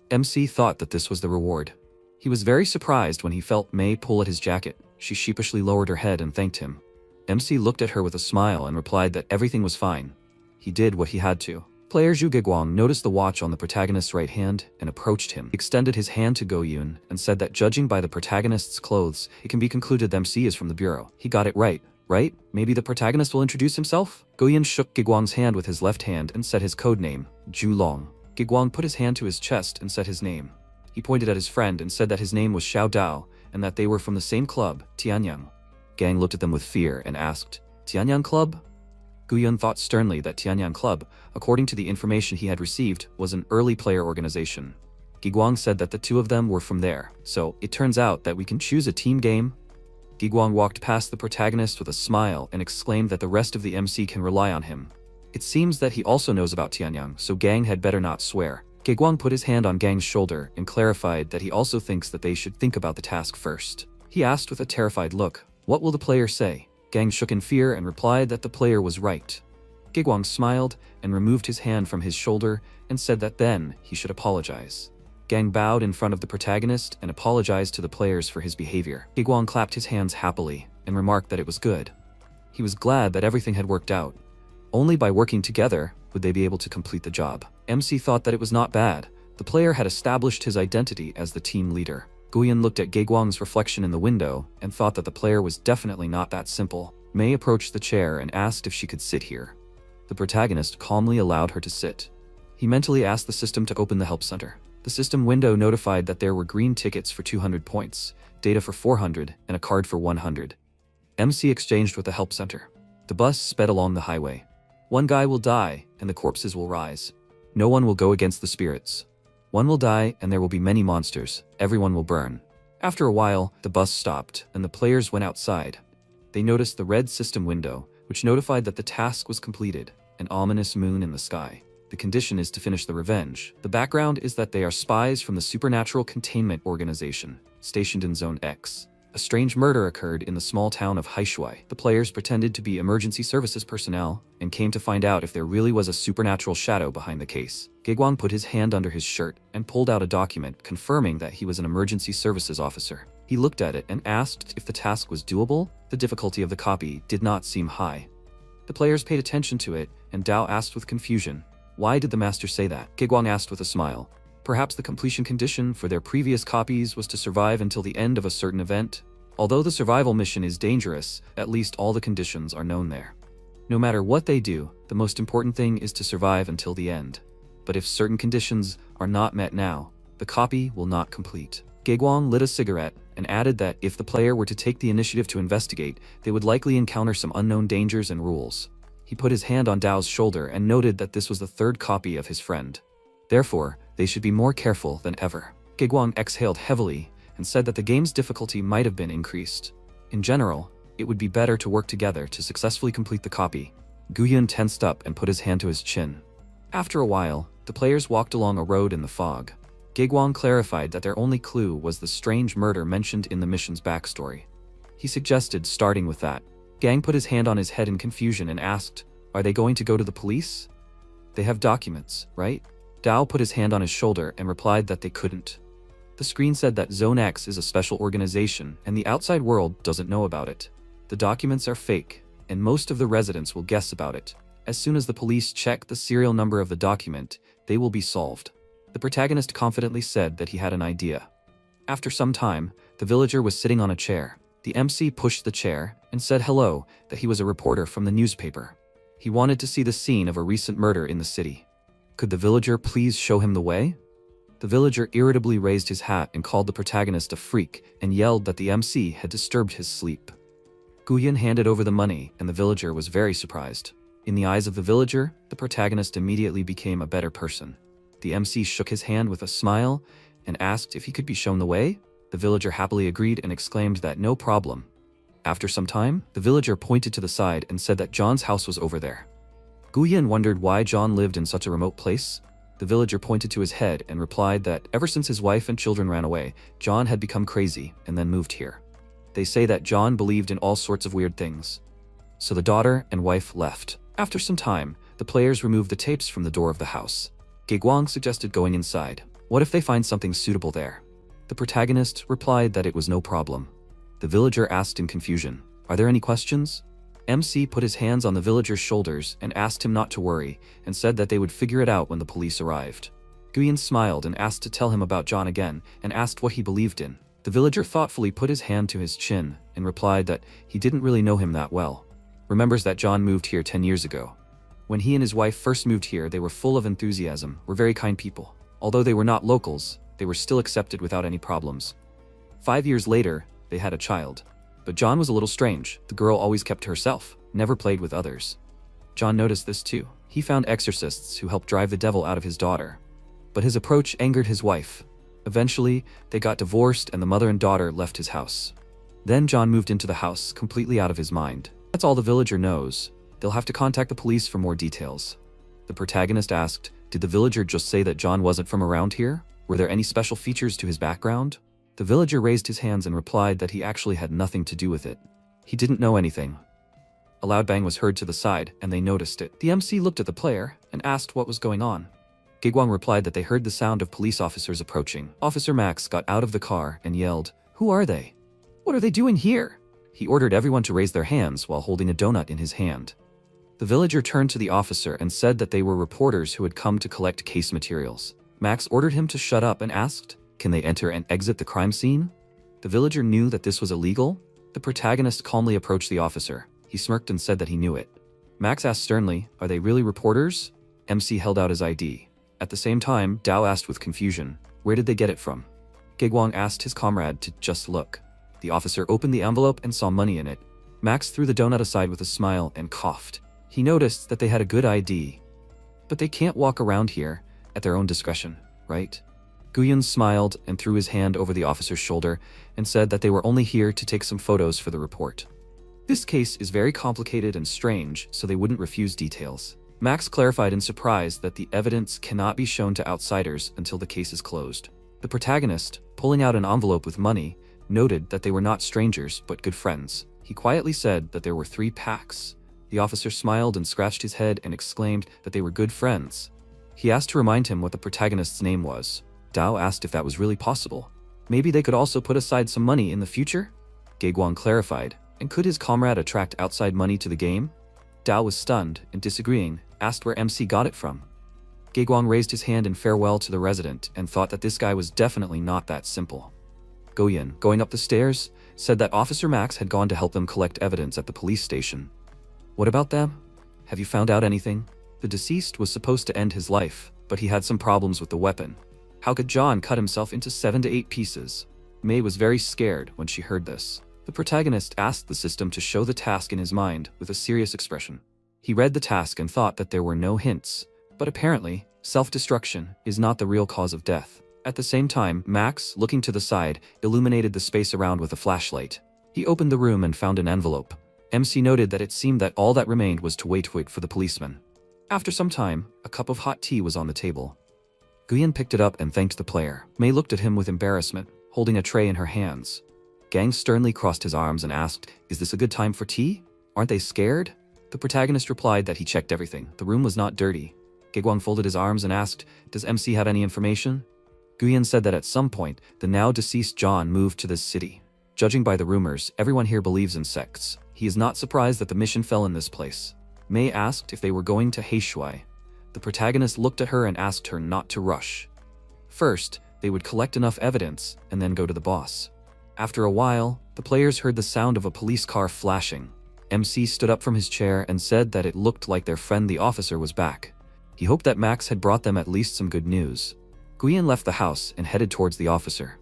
MC thought that this was the reward. He was very surprised when he felt May pull at his jacket. She sheepishly lowered her head and thanked him. MC looked at her with a smile and replied that everything was fine. He did what he had to. Player Zhu Giguang noticed the watch on the protagonist's right hand and approached him. He extended his hand to Goyun and said that judging by the protagonist's clothes, it can be concluded that MC is from the bureau. He got it right. Right? Maybe the protagonist will introduce himself? Goyun shook Giguang's hand with his left hand and said his code name, Long. Giguang put his hand to his chest and said his name. He pointed at his friend and said that his name was Xiao Dao and that they were from the same club, Tianyang. Gang looked at them with fear and asked, Tianyang Club? Guyun thought sternly that Tianyang Club, according to the information he had received, was an early player organization. Giguang said that the two of them were from there, so it turns out that we can choose a team game. Giguang walked past the protagonist with a smile and exclaimed that the rest of the MC can rely on him. It seems that he also knows about Tianyang, so Gang had better not swear. Giguang put his hand on Gang's shoulder and clarified that he also thinks that they should think about the task first. He asked with a terrified look, what will the player say? Gang shook in fear and replied that the player was right. Giguang smiled and removed his hand from his shoulder and said that then he should apologize. Gang bowed in front of the protagonist and apologized to the players for his behavior. Giguang clapped his hands happily and remarked that it was good. He was glad that everything had worked out. Only by working together would they be able to complete the job. MC thought that it was not bad. The player had established his identity as the team leader. Guyun looked at Giguang's reflection in the window and thought that the player was definitely not that simple. May approached the chair and asked if she could sit here. The protagonist calmly allowed her to sit. He mentally asked the system to open the help center. The system window notified that there were green tickets for 200 points, data for 400, and a card for 100. MC exchanged with the help center. The bus sped along the highway. One guy will die, and the corpses will rise. No one will go against the spirits. One will die, and there will be many monsters. Everyone will burn. After a while, the bus stopped, and the players went outside. They noticed the red system window, which notified that the task was completed, an ominous moon in the sky. The condition is to finish the revenge. The background is that they are spies from the Supernatural Containment Organization, stationed in Zone X. A strange murder occurred in the small town of Haishuai. The players pretended to be emergency services personnel and came to find out if there really was a supernatural shadow behind the case. Giguang put his hand under his shirt and pulled out a document confirming that he was an emergency services officer. He looked at it and asked if the task was doable. The difficulty of the copy did not seem high. The players paid attention to it, and Dao asked with confusion, why did the master say that? Giguang asked with a smile. Perhaps the completion condition for their previous copies was to survive until the end of a certain event. Although the survival mission is dangerous, at least all the conditions are known there. No matter what they do, the most important thing is to survive until the end. But if certain conditions are not met now, the copy will not complete. Giguang lit a cigarette and added that if the player were to take the initiative to investigate, they would likely encounter some unknown dangers and rules. He put his hand on Dao's shoulder and noted that this was the third copy of his friend. Therefore, they should be more careful than ever. Giguang exhaled heavily and said that the game's difficulty might have been increased. In general, it would be better to work together to successfully complete the copy. Guyun tensed up and put his hand to his chin. After a while, the players walked along a road in the fog. Giguang clarified that their only clue was the strange murder mentioned in the mission's backstory. He suggested starting with that. Gang put his hand on his head in confusion and asked, "Are they going to go to the police? They have documents, right?" Dao put his hand on his shoulder and replied that they couldn't. The screen said that Zone X is a special organization and the outside world doesn't know about it. The documents are fake, and most of the residents will guess about it. As soon as the police check the serial number of the document, they will be solved. The protagonist confidently said that he had an idea. After some time, the villager was sitting on a chair. The MC pushed the chair and said hello, that he was a reporter from the newspaper. He wanted to see the scene of a recent murder in the city. Could the villager please show him the way? The villager irritably raised his hat and called the protagonist a freak and yelled that the MC had disturbed his sleep. Guyan handed over the money and the villager was very surprised. In the eyes of the villager, the protagonist immediately became a better person. The MC shook his hand with a smile and asked if he could be shown the way. The villager happily agreed and exclaimed that no problem. After some time, the villager pointed to the side and said that John's house was over there. Guyan wondered why John lived in such a remote place. The villager pointed to his head and replied that ever since his wife and children ran away, John had become crazy and then moved here. They say that John believed in all sorts of weird things. So the daughter and wife left. After some time, the players removed the tapes from the door of the house. Guang suggested going inside. What if they find something suitable there? The protagonist replied that it was no problem. The villager asked in confusion, "Are there any questions?" MC put his hands on the villager's shoulders and asked him not to worry and said that they would figure it out when the police arrived. Guyan smiled and asked to tell him about John again and asked what he believed in. The villager thoughtfully put his hand to his chin and replied that he didn't really know him that well. Remembers that John moved here 10 years ago. When he and his wife first moved here, they were full of enthusiasm, were very kind people. Although they were not locals, they were still accepted without any problems. 5 years later, they had a child. But John was a little strange. The girl always kept to herself, never played with others. John noticed this too. He found exorcists who helped drive the devil out of his daughter. But his approach angered his wife. Eventually, they got divorced and the mother and daughter left his house. Then John moved into the house, completely out of his mind. That's all the villager knows. They'll have to contact the police for more details. The protagonist asked, did the villager just say that John wasn't from around here? Were there any special features to his background? The villager raised his hands and replied that he actually had nothing to do with it. He didn't know anything. A loud bang was heard to the side, and they noticed it. The MC looked at the player and asked what was going on. Guang replied that they heard the sound of police officers approaching. Officer Max got out of the car and yelled, "Who are they? What are they doing here?" He ordered everyone to raise their hands while holding a donut in his hand. The villager turned to the officer and said that they were reporters who had come to collect case materials. Max ordered him to shut up and asked, "Can they enter and exit the crime scene?" The villager knew that this was illegal. The protagonist calmly approached the officer. He smirked and said that he knew it. Max asked sternly, "Are they really reporters?" MC held out his ID. At the same time, Dao asked with confusion, "Where did they get it from?" Guang asked his comrade to just look. The officer opened the envelope and saw money in it. Max threw the donut aside with a smile and coughed. He noticed that they had a good ID. But they can't walk around here at their own discretion, right? Guyan smiled and threw his hand over the officer's shoulder and said that they were only here to take some photos for the report. This case is very complicated and strange, so they wouldn't refuse details. Max clarified in surprise that the evidence cannot be shown to outsiders until the case is closed. The protagonist, pulling out an envelope with money, noted that they were not strangers but good friends. He quietly said that there were 3 packs. The officer smiled and scratched his head and exclaimed that they were good friends. He asked to remind him what the protagonist's name was. Dao asked if that was really possible. Maybe they could also put aside some money in the future? Guang clarified, and could his comrade attract outside money to the game? Dao was stunned and disagreeing, asked where MC got it from. Guang raised his hand in farewell to the resident and thought that this guy was definitely not that simple. Guyan, going up the stairs, said that Officer Max had gone to help them collect evidence at the police station. What about them? Have you found out anything? The deceased was supposed to end his life, but he had some problems with the weapon. How could John cut himself into 7 to 8 pieces? May was very scared when she heard this. The protagonist asked the system to show the task in his mind with a serious expression. He read the task and thought that there were no hints, but apparently, self-destruction is not the real cause of death. At the same time, Max, looking to the side, illuminated the space around with a flashlight. He opened the room and found an envelope. MC noted that it seemed that all that remained was to wait for the policeman. After some time, a cup of hot tea was on the table. Guyan picked it up and thanked the player. May looked at him with embarrassment, holding a tray in her hands. Gang sternly crossed his arms and asked, "Is this a good time for tea?" Aren't they scared? The protagonist replied that he checked everything. The room was not dirty. Gaegwang folded his arms and asked, "Does MC have any information?" Guyan said that at some point, the now deceased John moved to this city. Judging by the rumors, everyone here believes in sects. He is not surprised that the mission fell in this place. Mei asked if they were going to Heishui. The protagonist looked at her and asked her not to rush. First, they would collect enough evidence and then go to the boss. After a while, the players heard the sound of a police car flashing. MC stood up from his chair and said that it looked like their friend the officer was back. He hoped that Max had brought them at least some good news. Guyan left the house and headed towards the officer.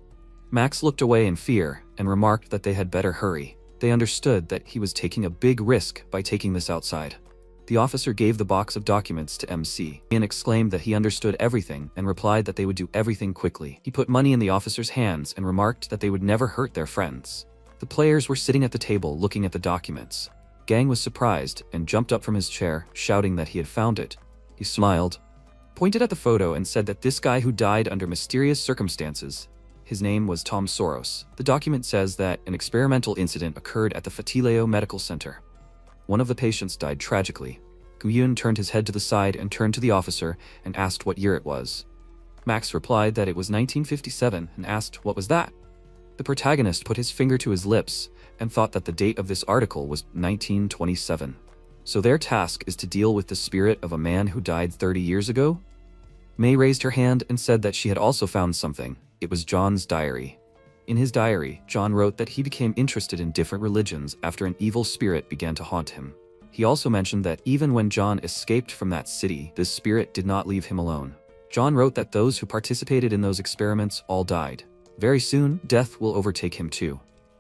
Max looked away in fear and remarked that they had better hurry. They understood that he was taking a big risk by taking this outside. The officer gave the box of documents to MC. Guyan exclaimed that he understood everything and replied that they would do everything quickly. He put money in the officer's hands and remarked that they would never hurt their friends. The players were sitting at the table looking at the documents. Gang was surprised and jumped up from his chair, shouting that he had found it. He smiled, pointed at the photo and said that this guy who died under mysterious circumstances, his name was Tom Soros. The document says that an experimental incident occurred at the Fatileo Medical Center. One of the patients died tragically. Guyun turned his head to the side and turned to the officer and asked what year it was. Max replied that it was 1957 and asked what was that. The protagonist put his finger to his lips and thought that the date of this article was 1927. So their task is to deal with the spirit of a man who died 30 years ago? Mei raised her hand and said that she had also found something. It was John's diary. In his diary, John wrote that he became interested in different religions after an evil spirit began to haunt him. He also mentioned that even when John escaped from that city, this spirit did not leave him alone. John wrote that those who participated in those experiments all died. Very soon, death will overtake him too.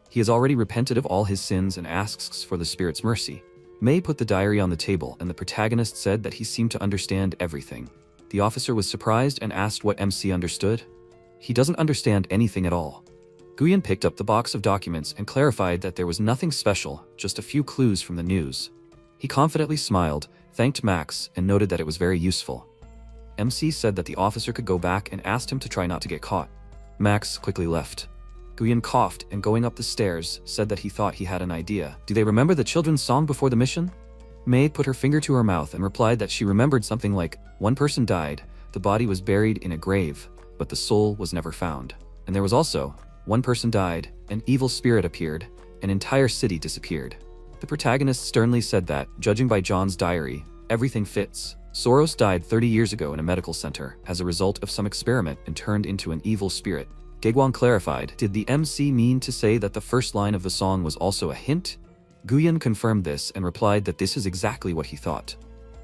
He has already repented of all his sins and asks for the spirit's mercy. Mei put the diary on the table and the protagonist said that he seemed to understand everything. The officer was surprised and asked what MC understood. He doesn't understand anything at all. Guyan picked up the box of documents and clarified that there was nothing special, just a few clues from the news. He confidently smiled, thanked Max, and noted that it was very useful. MC said that the officer could go back and asked him to try not to get caught. Max quickly left. Guyan coughed and going up the stairs, said that he thought he had an idea. Do they remember the children's song before the mission? Mei put her finger to her mouth and replied that she remembered something like, one person died, the body was buried in a grave, but the soul was never found. And there was also, one person died, an evil spirit appeared, an entire city disappeared. The protagonist sternly said that, judging by John's diary, everything fits. Soros died 30 years ago in a medical center as a result of some experiment and turned into an evil spirit. Gaegwang clarified, did the MC mean to say that the first line of the song was also a hint? Guyan confirmed this and replied that this is exactly what he thought.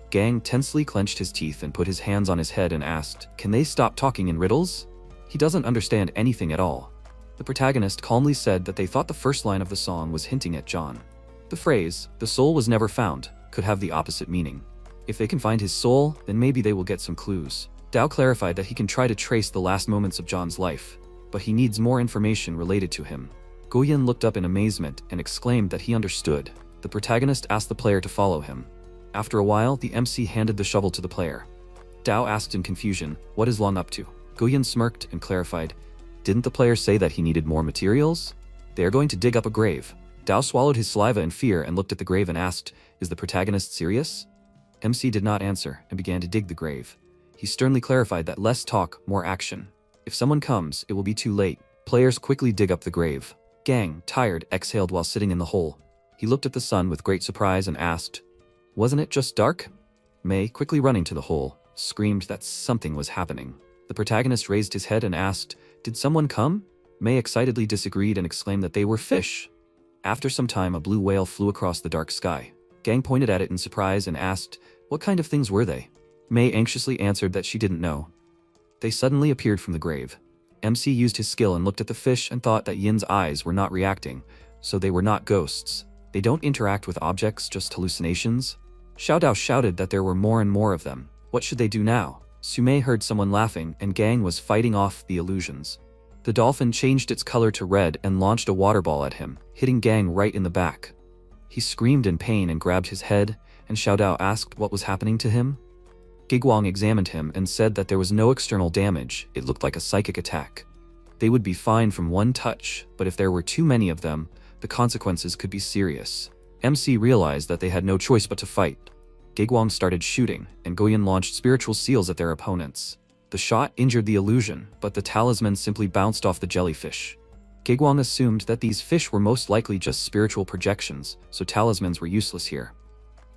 Gang tensely clenched his teeth and put his hands on his head and asked, can they stop talking in riddles? He doesn't understand anything at all. The protagonist calmly said that they thought the first line of the song was hinting at John. The phrase, the soul was never found, could have the opposite meaning. If they can find his soul, then maybe they will get some clues. Dao clarified that he can try to trace the last moments of John's life, but he needs more information related to him. Guyan looked up in amazement and exclaimed that he understood. The protagonist asked the player to follow him. After a while, the MC handed the shovel to the player. Dao asked in confusion, what is Long up to? Guyan smirked and clarified, didn't the player say that he needed more materials? They are going to dig up a grave. Dao swallowed his saliva in fear and looked at the grave and asked, is the protagonist serious? MC did not answer and began to dig the grave. He sternly clarified that less talk, more action. If someone comes, it will be too late. Players quickly dig up the grave. Gang, tired, exhaled while sitting in the hole. He looked at the sun with great surprise and asked, wasn't it just dark? Mei, quickly running to the hole, screamed that something was happening. The protagonist raised his head and asked, did someone come? Mei excitedly disagreed and exclaimed that they were fish. After some time, a blue whale flew across the dark sky. Gang pointed at it in surprise and asked, what kind of things were they? Mei anxiously answered that she didn't know. They suddenly appeared from the grave. MC used his skill and looked at the fish and thought that Yin's eyes were not reacting, so they were not ghosts. They don't interact with objects, just hallucinations. Xiaodao shouted that there were more and more of them. What should they do now? Sumei heard someone laughing and Gang was fighting off the illusions. The dolphin changed its color to red and launched a water ball at him, hitting Gang right in the back. He screamed in pain and grabbed his head, and Xiaodao asked what was happening to him. Gaegwang examined him and said that there was no external damage, it looked like a psychic attack. They would be fine from one touch, but if there were too many of them, the consequences could be serious. MC realized that they had no choice but to fight. Gegwang started shooting, and Goyin launched spiritual seals at their opponents. The shot injured the illusion, but the talisman simply bounced off the jellyfish. Gegwang assumed that these fish were most likely just spiritual projections, so talismans were useless here.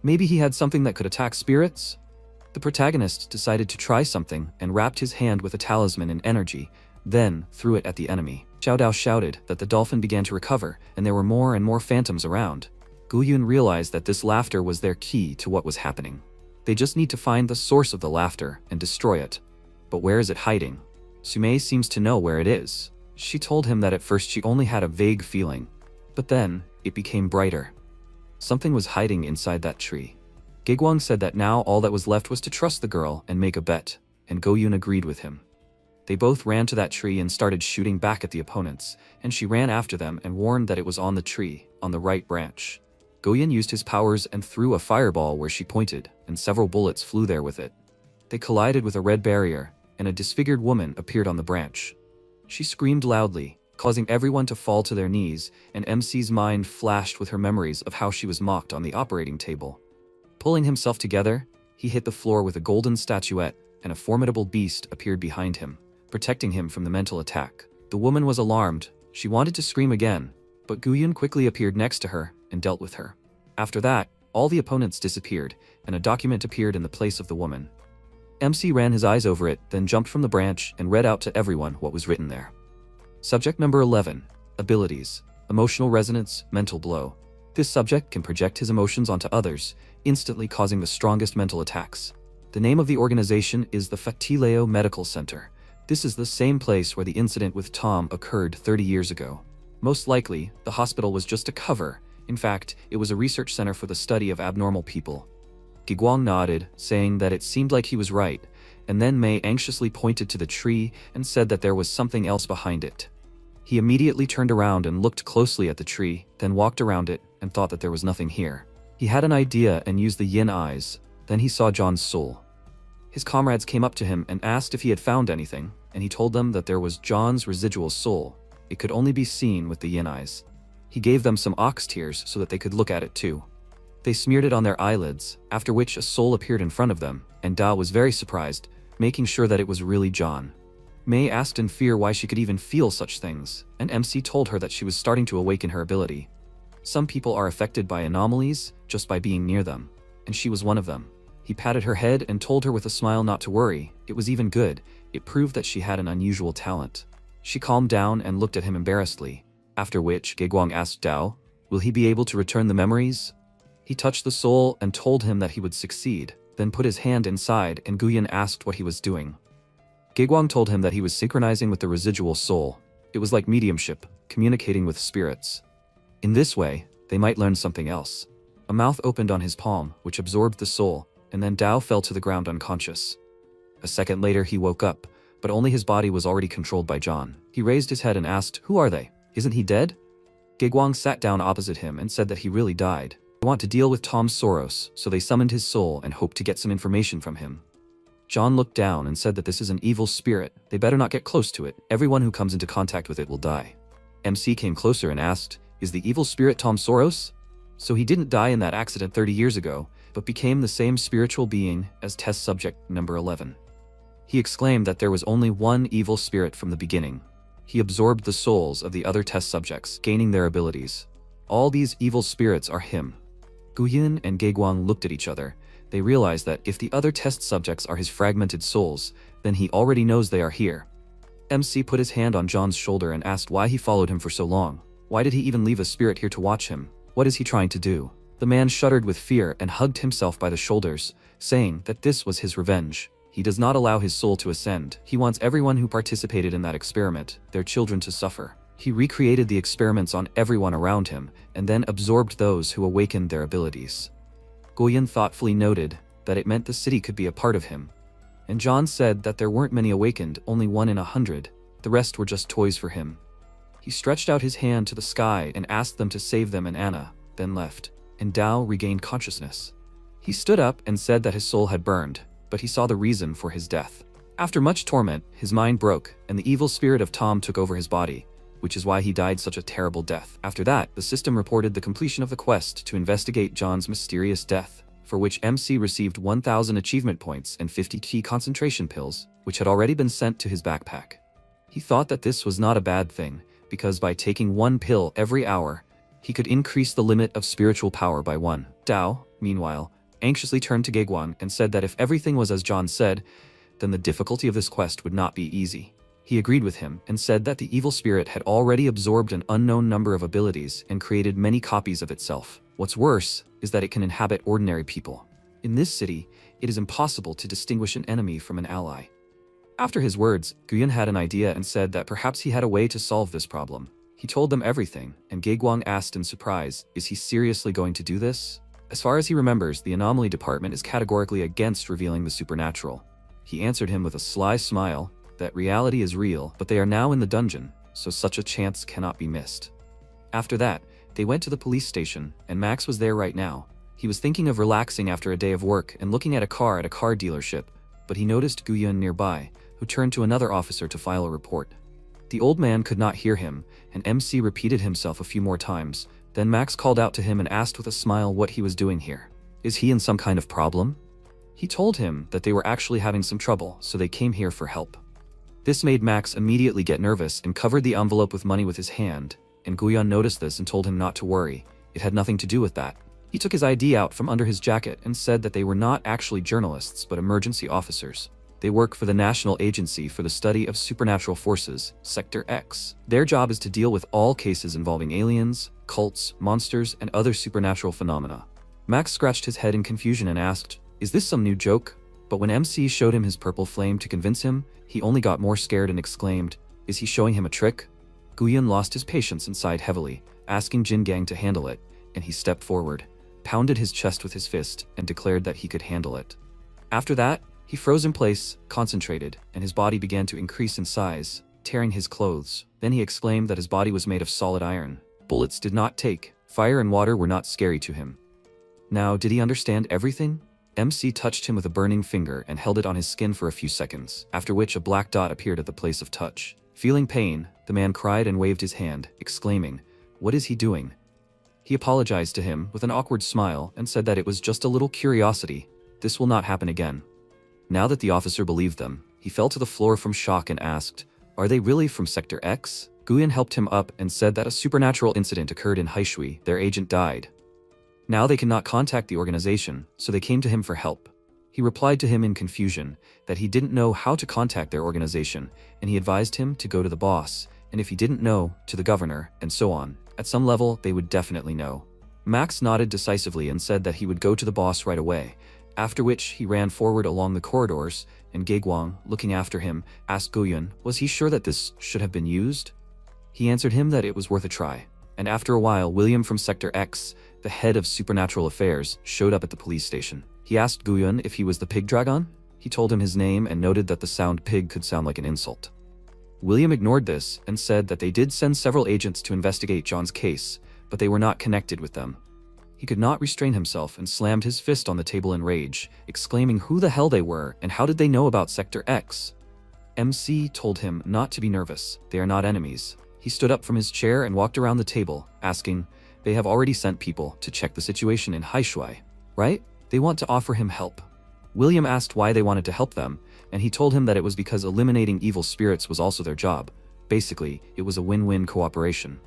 Maybe he had something that could attack spirits? The protagonist decided to try something and wrapped his hand with a talisman in energy, then threw it at the enemy. Xiaodao shouted that the dolphin began to recover, and there were more and more phantoms around. Guyun realized that this laughter was their key to what was happening. They just need to find the source of the laughter and destroy it. But where is it hiding? Sumei seems to know where it is. She told him that at first she only had a vague feeling, but then it became brighter. Something was hiding inside that tree. Gegwang said that now all that was left was to trust the girl and make a bet, and Goyun agreed with him. They both ran to that tree and started shooting back at the opponents, and she ran after them and warned that it was on the tree, on the right branch. Goyun used his powers and threw a fireball where she pointed, and several bullets flew there with it. They collided with a red barrier, and a disfigured woman appeared on the branch. She screamed loudly, causing everyone to fall to their knees, and MC's mind flashed with her memories of how she was mocked on the operating table. Pulling himself together, he hit the floor with a golden statuette, and a formidable beast appeared behind him, protecting him from the mental attack. The woman was alarmed. She wanted to scream again, but Guyun quickly appeared next to her and dealt with her. After that, all the opponents disappeared, and a document appeared in the place of the woman. MC ran his eyes over it, then jumped from the branch and read out to everyone what was written there. Subject number 11. Abilities. Emotional resonance, mental blow. This subject can project his emotions onto others, instantly causing the strongest mental attacks. The name of the organization is the Fatileo Medical Center. This is the same place where the incident with Tom occurred 30 years ago. Most likely, the hospital was just a cover. In fact, it was a research center for the study of abnormal people. Gegwang nodded, saying that it seemed like he was right, and then Mei anxiously pointed to the tree and said that there was something else behind it. He immediately turned around and looked closely at the tree, then walked around it and thought that there was nothing here. He had an idea and used the yin eyes. Then he saw John's soul. His comrades came up to him and asked if he had found anything, and he told them that there was John's residual soul. It could only be seen with the yin eyes. He gave them some ox tears so that they could look at it too. They smeared it on their eyelids, after which a soul appeared in front of them, and Dao was very surprised, making sure that it was really John. Mei asked in fear why she could even feel such things, and MC told her that she was starting to awaken her ability. Some people are affected by anomalies just by being near them, and she was one of them. He patted her head and told her with a smile not to worry. It was even good. It proved that she had an unusual talent. She calmed down and looked at him embarrassedly, after which Gegwang asked Dao, "Will he be able to return the memories?" He touched the soul and told him that he would succeed, then put his hand inside and Guyun asked what he was doing. Gegwang told him that he was synchronizing with the residual soul. It was like mediumship, communicating with spirits. In this way, they might learn something else. A mouth opened on his palm, which absorbed the soul, and then Dao fell to the ground unconscious. A second later he woke up, but only his body was already controlled by John. He raised his head and asked, "Who are they? Isn't he dead?" Gegwang sat down opposite him and said that he really died. They want to deal with Tom's Soros, so they summoned his soul and hoped to get some information from him. John looked down and said that this is an evil spirit. They better not get close to it. Everyone who comes into contact with it will die. MC came closer and asked, "Is the evil spirit Tom Soros?" So he didn't die in that accident 30 years ago, but became the same spiritual being as test subject number 11. He exclaimed that there was only one evil spirit from the beginning. He absorbed the souls of the other test subjects, gaining their abilities. All these evil spirits are him. Guyun and Gegwang looked at each other. They realized that if the other test subjects are his fragmented souls, then he already knows they are here. MC put his hand on John's shoulder and asked why he followed him for so long. Why did he even leave a spirit here to watch him? What is he trying to do? The man shuddered with fear and hugged himself by the shoulders, saying that this was his revenge. He does not allow his soul to ascend. He wants everyone who participated in that experiment, their children, to suffer. He recreated the experiments on everyone around him, and then absorbed those who awakened their abilities. Goyin thoughtfully noted that it meant the city could be a part of him. And John said that there weren't many awakened, only 1 in 100. The rest were just toys for him. He stretched out his hand to the sky and asked them to save them and Anna, then left, and Dao regained consciousness. He stood up and said that his soul had burned, but he saw the reason for his death. After much torment, his mind broke, and the evil spirit of Tom took over his body. which is why he died such a terrible death. After that, the system reported the completion of the quest to investigate John's mysterious death, for which MC received 1,000 achievement points and 50 key concentration pills, which had already been sent to his backpack. He thought that this was not a bad thing, because by taking one pill every hour, he could increase the limit of spiritual power by 1. Dao, meanwhile, anxiously turned to Gegwang and said that if everything was as John said, then the difficulty of this quest would not be easy. He agreed with him and said that the evil spirit had already absorbed an unknown number of abilities and created many copies of itself. What's worse is that it can inhabit ordinary people. In this city, it is impossible to distinguish an enemy from an ally. After his words, Guyan had an idea and said that perhaps he had a way to solve this problem. He told them everything, and Gegwang asked in surprise, is he seriously going to do this? As far as he remembers, the anomaly department is categorically against revealing the supernatural. He answered him with a sly smile that reality is real, but they are now in the dungeon, so such a chance cannot be missed. After that, they went to the police station, and Max was there right now. He was thinking of relaxing after a day of work and looking at a car dealership, but he noticed Guyan nearby, who turned to another officer to file a report. The old man could not hear him, and MC repeated himself a few more times. Then Max called out to him and asked with a smile what he was doing here. Is he in some kind of problem? He told him that they were actually having some trouble, so they came here for help. This made Max immediately get nervous and covered the envelope with money with his hand, and Guyan noticed this and told him not to worry. It had nothing to do with that. He took his ID out from under his jacket and said that they were not actually journalists but emergency officers. They work for the National Agency for the Study of Supernatural Forces, Sector X. Their job is to deal with all cases involving aliens, cults, monsters, and other supernatural phenomena. Max scratched his head in confusion and asked, is this some new joke? But when MC showed him his purple flame to convince him, he only got more scared and exclaimed, is he showing him a trick? Guyan lost his patience and sighed heavily, asking Jin Gang to handle it, and he stepped forward, pounded his chest with his fist, and declared that he could handle it. After that, he froze in place, concentrated, and his body began to increase in size, tearing his clothes. Then he exclaimed that his body was made of solid iron. Bullets did not take, fire and water were not scary to him. Now, did he understand everything? MC touched him with a burning finger and held it on his skin for a few seconds, after which a black dot appeared at the place of touch. Feeling pain, the man cried and waved his hand, exclaiming, what is he doing? He apologized to him with an awkward smile and said that it was just a little curiosity. This will not happen again. Now that the officer believed them, he fell to the floor from shock and asked, are they really from Sector X? Guyan helped him up and said that a supernatural incident occurred in Haishui. Their agent died. Now they cannot contact the organization, so they came to him for help. He replied to him in confusion that he didn't know how to contact their organization, and he advised him to go to the boss, and if he didn't know, to the governor, and so on. At some level, they would definitely know. Max nodded decisively and said that he would go to the boss right away, after which he ran forward along the corridors, and Gegwang, looking after him, asked Guyan, was he sure that this should have been used? He answered him that it was worth a try, and after a while William from Sector X, the head of supernatural affairs, showed up at the police station. He asked Guyan if he was the pig dragon. He told him his name and noted that the sound pig could sound like an insult. William ignored this and said that they did send several agents to investigate John's case, but they were not connected with them. He could not restrain himself and slammed his fist on the table in rage, exclaiming who the hell they were and how did they know about Sector X. MC told him not to be nervous, they are not enemies. He stood up from his chair and walked around the table, asking, they have already sent people to check the situation in Haishui, right? They want to offer him help. William asked why they wanted to help them, and he told him that it was because eliminating evil spirits was also their job. Basically, it was a win-win cooperation.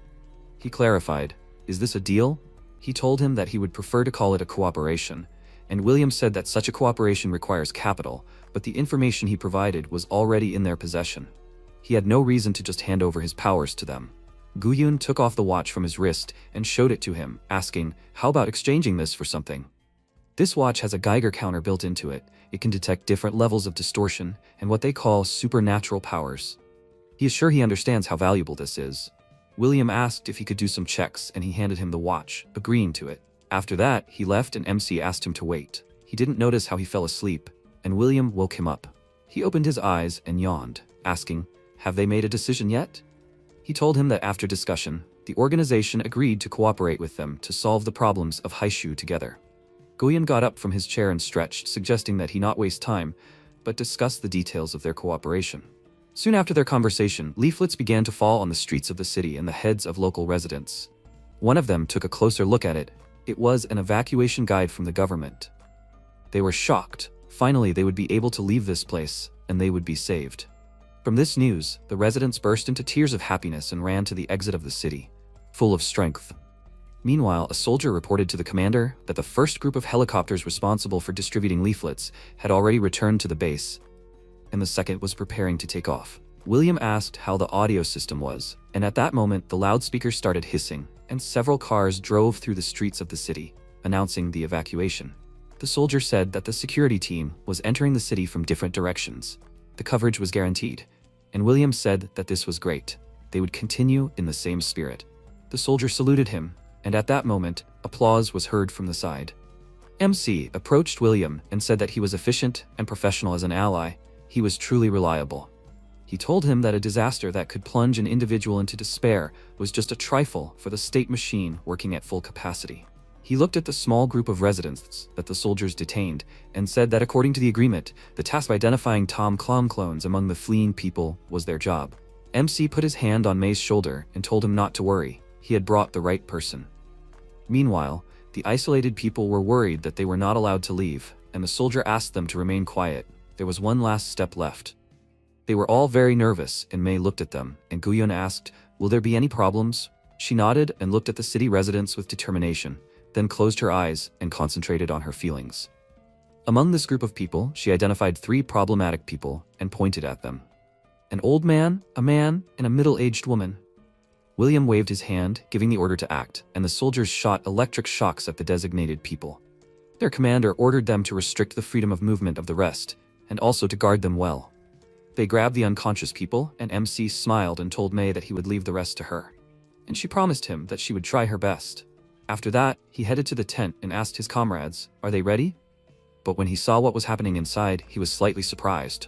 He clarified, is this a deal? He told him that he would prefer to call it a cooperation, and William said that such a cooperation requires capital, but the information he provided was already in their possession. He had no reason to just hand over his powers to them. Guyan took off the watch from his wrist and showed it to him, asking, how about exchanging this for something? This watch has a Geiger counter built into it. It can detect different levels of distortion and what they call supernatural powers. He is sure he understands how valuable this is. William asked if he could do some checks and he handed him the watch, agreeing to it. After that, he left and MC asked him to wait. He didn't notice how he fell asleep, and William woke him up. He opened his eyes and yawned, asking, have they made a decision yet? He told him that after discussion, the organization agreed to cooperate with them to solve the problems of Haishu together. Guyan got up from his chair and stretched, suggesting that he not waste time, but discuss the details of their cooperation. Soon after their conversation, leaflets began to fall on the streets of the city and the heads of local residents. One of them took a closer look at it. It was an evacuation guide from the government. They were shocked. Finally, they would be able to leave this place, and they would be saved. From this news, the residents burst into tears of happiness and ran to the exit of the city, full of strength. Meanwhile, a soldier reported to the commander that the first group of helicopters responsible for distributing leaflets had already returned to the base, and the second was preparing to take off. William asked how the audio system was, and at that moment the loudspeakers started hissing, and several cars drove through the streets of the city, announcing the evacuation. The soldier said that the security team was entering the city from different directions. The coverage was guaranteed, and William said that this was great. They would continue in the same spirit. The soldier saluted him, and at that moment, applause was heard from the side. MC approached William and said that he was efficient and professional as an ally. He was truly reliable. He told him that a disaster that could plunge an individual into despair was just a trifle for the state machine working at full capacity. He looked at the small group of residents that the soldiers detained and said that according to the agreement, the task of identifying Tom Clom clones among the fleeing people was their job. MC put his hand on May's shoulder and told him not to worry. He had brought the right person. Meanwhile, the isolated people were worried that they were not allowed to leave, and the soldier asked them to remain quiet. There was one last step left. They were all very nervous, and May looked at them, and Guyun asked, "Will there be any problems?" She nodded and looked at the city residents with determination, then closed her eyes and concentrated on her feelings. Among this group of people, she identified 3 problematic people and pointed at them. An old man, a man, and a middle-aged woman. William waved his hand, giving the order to act, and the soldiers shot electric shocks at the designated people. Their commander ordered them to restrict the freedom of movement of the rest, and also to guard them well. They grabbed the unconscious people, and MC smiled and told May that he would leave the rest to her. And she promised him that she would try her best. After that, he headed to the tent and asked his comrades, "Are they ready?" But when he saw what was happening inside, he was slightly surprised.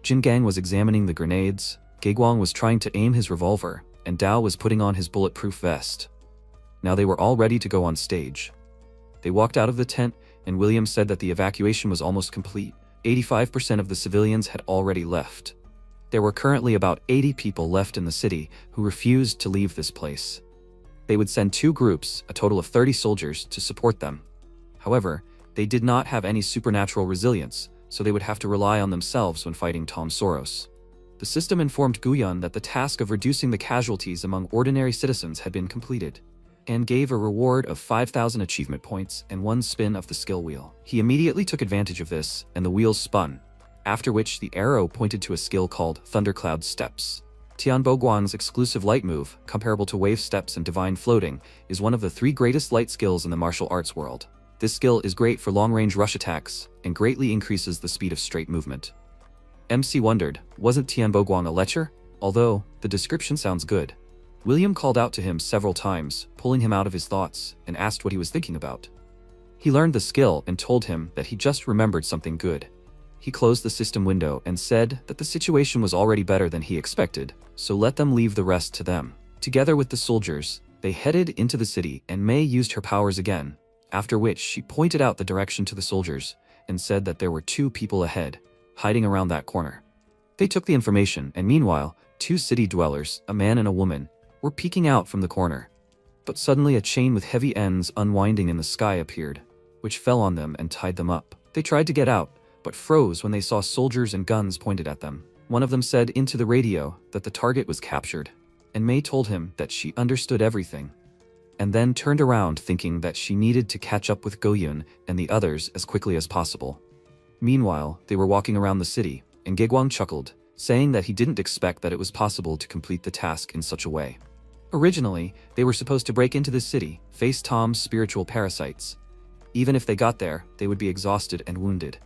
Jin Gang was examining the grenades, Gaeguang was trying to aim his revolver, and Dao was putting on his bulletproof vest. Now they were all ready to go on stage. They walked out of the tent, and William said that the evacuation was almost complete. 85% of the civilians had already left. There were currently about 80 people left in the city who refused to leave this place. They would send 2 groups, a total of 30 soldiers, to support them. However, they did not have any supernatural resilience, so they would have to rely on themselves when fighting Tom Soros. The system informed Guyun that the task of reducing the casualties among ordinary citizens had been completed, and gave a reward of 5,000 achievement points and 1 spin of the skill wheel. He immediately took advantage of this, and the wheel spun, after which the arrow pointed to a skill called Thundercloud Steps. Tianbo Guang's exclusive light move, comparable to Wave Steps and Divine Floating, is one of the 3 greatest light skills in the martial arts world. This skill is great for long-range rush attacks, and greatly increases the speed of straight movement. MC wondered, wasn't Tianbo Guang a lecher? Although, the description sounds good. William called out to him several times, pulling him out of his thoughts, and asked what he was thinking about. He learned the skill and told him that he just remembered something good. He closed the system window and said that the situation was already better than he expected, so let them leave the rest to them. Together with the soldiers, they headed into the city, and May used her powers again, after which she pointed out the direction to the soldiers and said that there were 2 people ahead, hiding around that corner. They took the information, and meanwhile, 2 city dwellers, a man and a woman, were peeking out from the corner. But suddenly a chain with heavy ends unwinding in the sky appeared, which fell on them and tied them up. They tried to get out, but froze when they saw soldiers and guns pointed at them. One of them said into the radio that the target was captured, and May told him that she understood everything, and then turned around thinking that she needed to catch up with Goyun and the others as quickly as possible. Meanwhile, they were walking around the city, and Gaeguang chuckled, saying that he didn't expect that it was possible to complete the task in such a way. Originally, they were supposed to break into the city, face Tom's spiritual parasites. Even if they got there, they would be exhausted and wounded.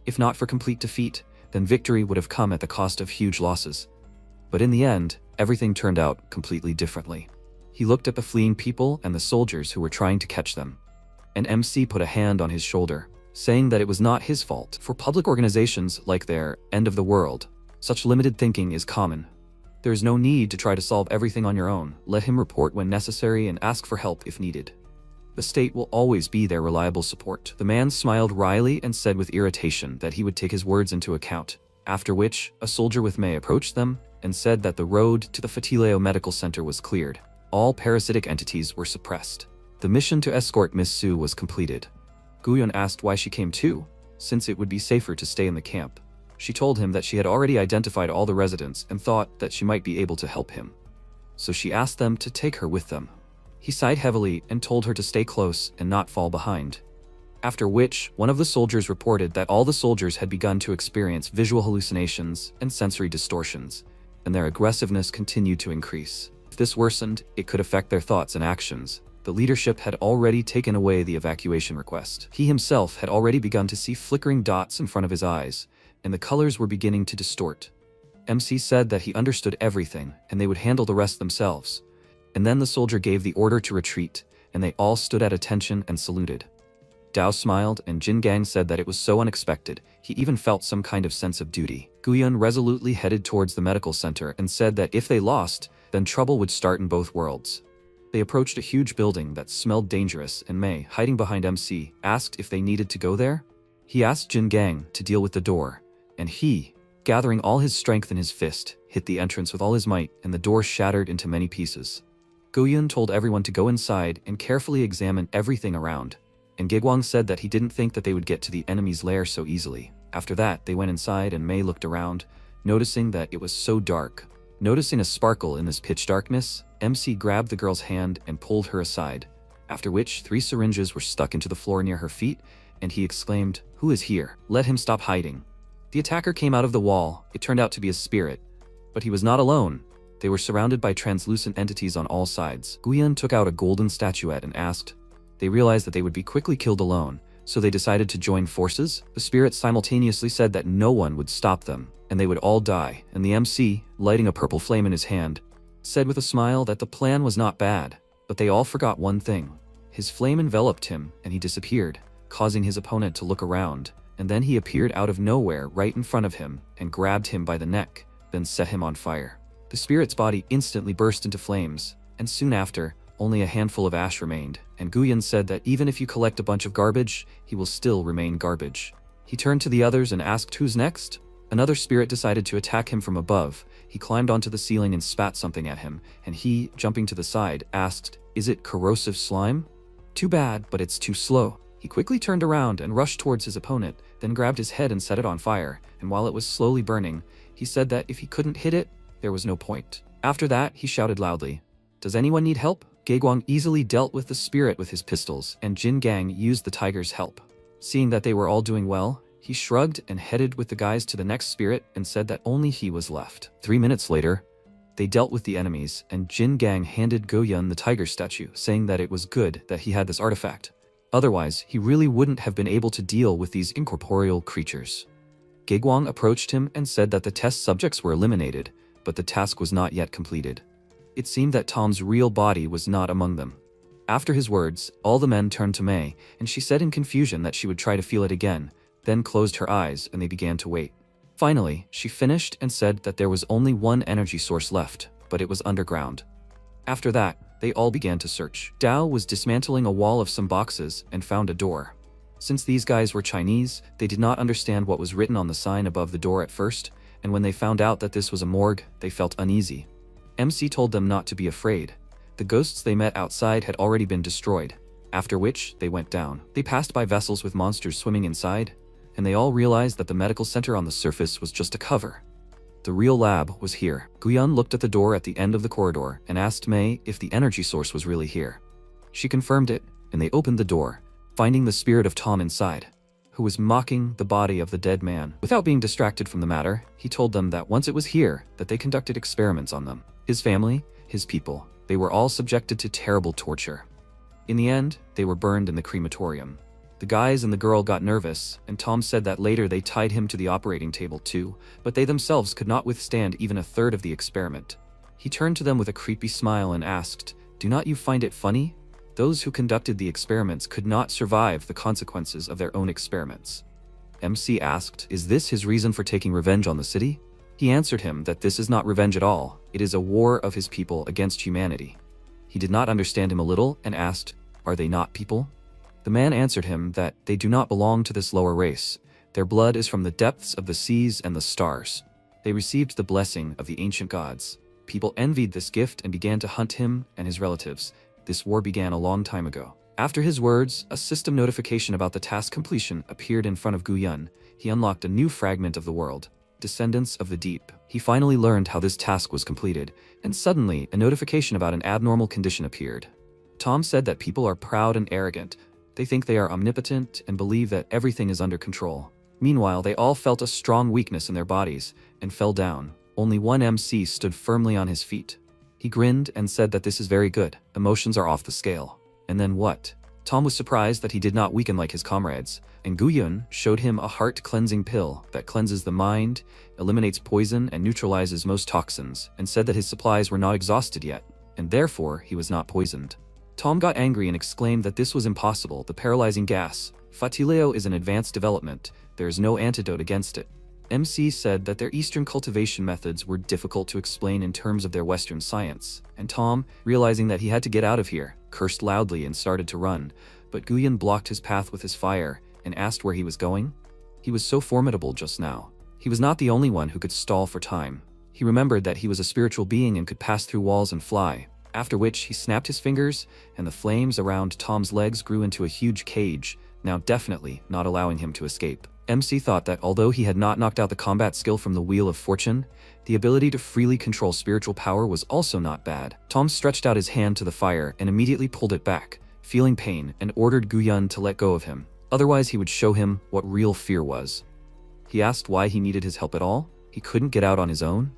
If not for complete defeat, then victory would have come at the cost of huge losses. But in the end, everything turned out completely differently. He looked at the fleeing people and the soldiers who were trying to catch them. And MC put a hand on his shoulder, saying that it was not his fault. For public organizations like their End of the World, such limited thinking is common. There is no need to try to solve everything on your own. Let him report when necessary and ask for help if needed. The state will always be their reliable support. The man smiled wryly and said with irritation that he would take his words into account. After which, a soldier with Mei approached them and said that the road to the Fatileo Medical Center was cleared. All parasitic entities were suppressed. The mission to escort Miss Su was completed. Guyon asked why she came too, since it would be safer to stay in the camp. She told him that she had already identified all the residents and thought that she might be able to help him. So she asked them to take her with them. He sighed heavily and told her to stay close and not fall behind. After which, one of the soldiers reported that all the soldiers had begun to experience visual hallucinations and sensory distortions, and their aggressiveness continued to increase. If this worsened, it could affect their thoughts and actions. The leadership had already taken away the evacuation request. He himself had already begun to see flickering dots in front of his eyes, and the colors were beginning to distort. MC said that he understood everything, and they would handle the rest themselves. And then the soldier gave the order to retreat, and they all stood at attention and saluted. Dao smiled, and Jin Gang said that it was so unexpected, he even felt some kind of sense of duty. Guyon resolutely headed towards the medical center and said that if they lost, then trouble would start in both worlds. They approached a huge building that smelled dangerous, and Mei, hiding behind MC, asked if they needed to go there. He asked Jin Gang to deal with the door, and he, gathering all his strength in his fist, hit the entrance with all his might, and the door shattered into many pieces. Guyon told everyone to go inside and carefully examine everything around, and Gigwang said that he didn't think that they would get to the enemy's lair so easily. After that, they went inside and Mei looked around, noticing that it was so dark. Noticing a sparkle in this pitch darkness, MC grabbed the girl's hand and pulled her aside, after which 3 syringes were stuck into the floor near her feet, and he exclaimed, "Who is here? Let him stop hiding." The attacker came out of the wall. It turned out to be a spirit, but he was not alone. They were surrounded by translucent entities on all sides. Guyon took out a golden statuette and asked. They realized that they would be quickly killed alone, so they decided to join forces. The spirits simultaneously said that no one would stop them, and they would all die, and the MC, lighting a purple flame in his hand, said with a smile that the plan was not bad, but they all forgot one thing. His flame enveloped him, and he disappeared, causing his opponent to look around, and then he appeared out of nowhere right in front of him and grabbed him by the neck, then set him on fire. The spirit's body instantly burst into flames, and soon after, only a handful of ash remained, and Guyon said that even if you collect a bunch of garbage, he will still remain garbage. He turned to the others and asked who's next? Another spirit decided to attack him from above. He climbed onto the ceiling and spat something at him, and he, jumping to the side, asked, "Is it corrosive slime?" "Too bad, but it's too slow." He quickly turned around and rushed towards his opponent, then grabbed his head and set it on fire, and while it was slowly burning, he said that if he couldn't hit it, there was no point. After that, he shouted loudly, "Does anyone need help?" Gaegwang easily dealt with the spirit with his pistols, and Jin Gang used the tiger's help. Seeing that they were all doing well, he shrugged and headed with the guys to the next spirit and said that only he was left. 3 minutes later, they dealt with the enemies, and Jin Gang handed Goyun the tiger statue, saying that it was good that he had this artifact. Otherwise, he really wouldn't have been able to deal with these incorporeal creatures. Gaegwang approached him and said that the test subjects were eliminated, but the task was not yet completed. It seemed that Tom's real body was not among them. After his words, all the men turned to Mei, and she said in confusion that she would try to feel it again, then closed her eyes and they began to wait. Finally, she finished and said that there was only one energy source left, but it was underground. After that, they all began to search. Dao was dismantling a wall of some boxes and found a door. Since these guys were Chinese, they did not understand what was written on the sign above the door at first, and when they found out that this was a morgue, they felt uneasy. MC told them not to be afraid. The ghosts they met outside had already been destroyed, after which they went down. They passed by vessels with monsters swimming inside, and they all realized that the medical center on the surface was just a cover. The real lab was here. Guyan looked at the door at the end of the corridor and asked Mei if the energy source was really here. She confirmed it, and they opened the door, finding the spirit of Tom inside, who was mocking the body of the dead man. Without being distracted from the matter, he told them that once it was here, that they conducted experiments on them. His family, his people, they were all subjected to terrible torture. In the end, they were burned in the crematorium. The guys and the girl got nervous, and Tom said that later they tied him to the operating table too, but they themselves could not withstand even a third of the experiment. He turned to them with a creepy smile and asked, "Do not you find it funny? Those who conducted the experiments could not survive the consequences of their own experiments." MC asked, "Is this his reason for taking revenge on the city?" He answered him that this is not revenge at all, it is a war of his people against humanity. He did not understand him a little and asked, "Are they not people?" The man answered him that they do not belong to this lower race. Their blood is from the depths of the seas and the stars. They received the blessing of the ancient gods. People envied this gift and began to hunt him and his relatives. This war began a long time ago. After his words, a system notification about the task completion appeared in front of Guyun. He unlocked a new fragment of the world, Descendants of the Deep. He finally learned how this task was completed, and suddenly a notification about an abnormal condition appeared. Tom said that people are proud and arrogant. They think they are omnipotent and believe that everything is under control. Meanwhile, they all felt a strong weakness in their bodies and fell down. Only one MC stood firmly on his feet. He grinned and said that this is very good. Emotions are off the scale. And then what? Tom was surprised that he did not weaken like his comrades, and Guyun showed him a heart-cleansing pill that cleanses the mind, eliminates poison, and neutralizes most toxins, and said that his supplies were not exhausted yet, and therefore he was not poisoned. Tom got angry and exclaimed that this was impossible. The paralyzing gas, Fatileo, is an advanced development. There is no antidote against it. MC said that their Eastern cultivation methods were difficult to explain in terms of their Western science, and Tom, realizing that he had to get out of here, cursed loudly and started to run, but Guyun blocked his path with his fire and asked where he was going. He was so formidable just now. He was not the only one who could stall for time. He remembered that he was a spiritual being and could pass through walls and fly, after which he snapped his fingers, and the flames around Tom's legs grew into a huge cage, now definitely not allowing him to escape. MC thought that although he had not knocked out the combat skill from the Wheel of Fortune, the ability to freely control spiritual power was also not bad. Tom stretched out his hand to the fire and immediately pulled it back, feeling pain, and ordered Guyun to let go of him. Otherwise, he would show him what real fear was. He asked why he needed his help at all. He couldn't get out on his own.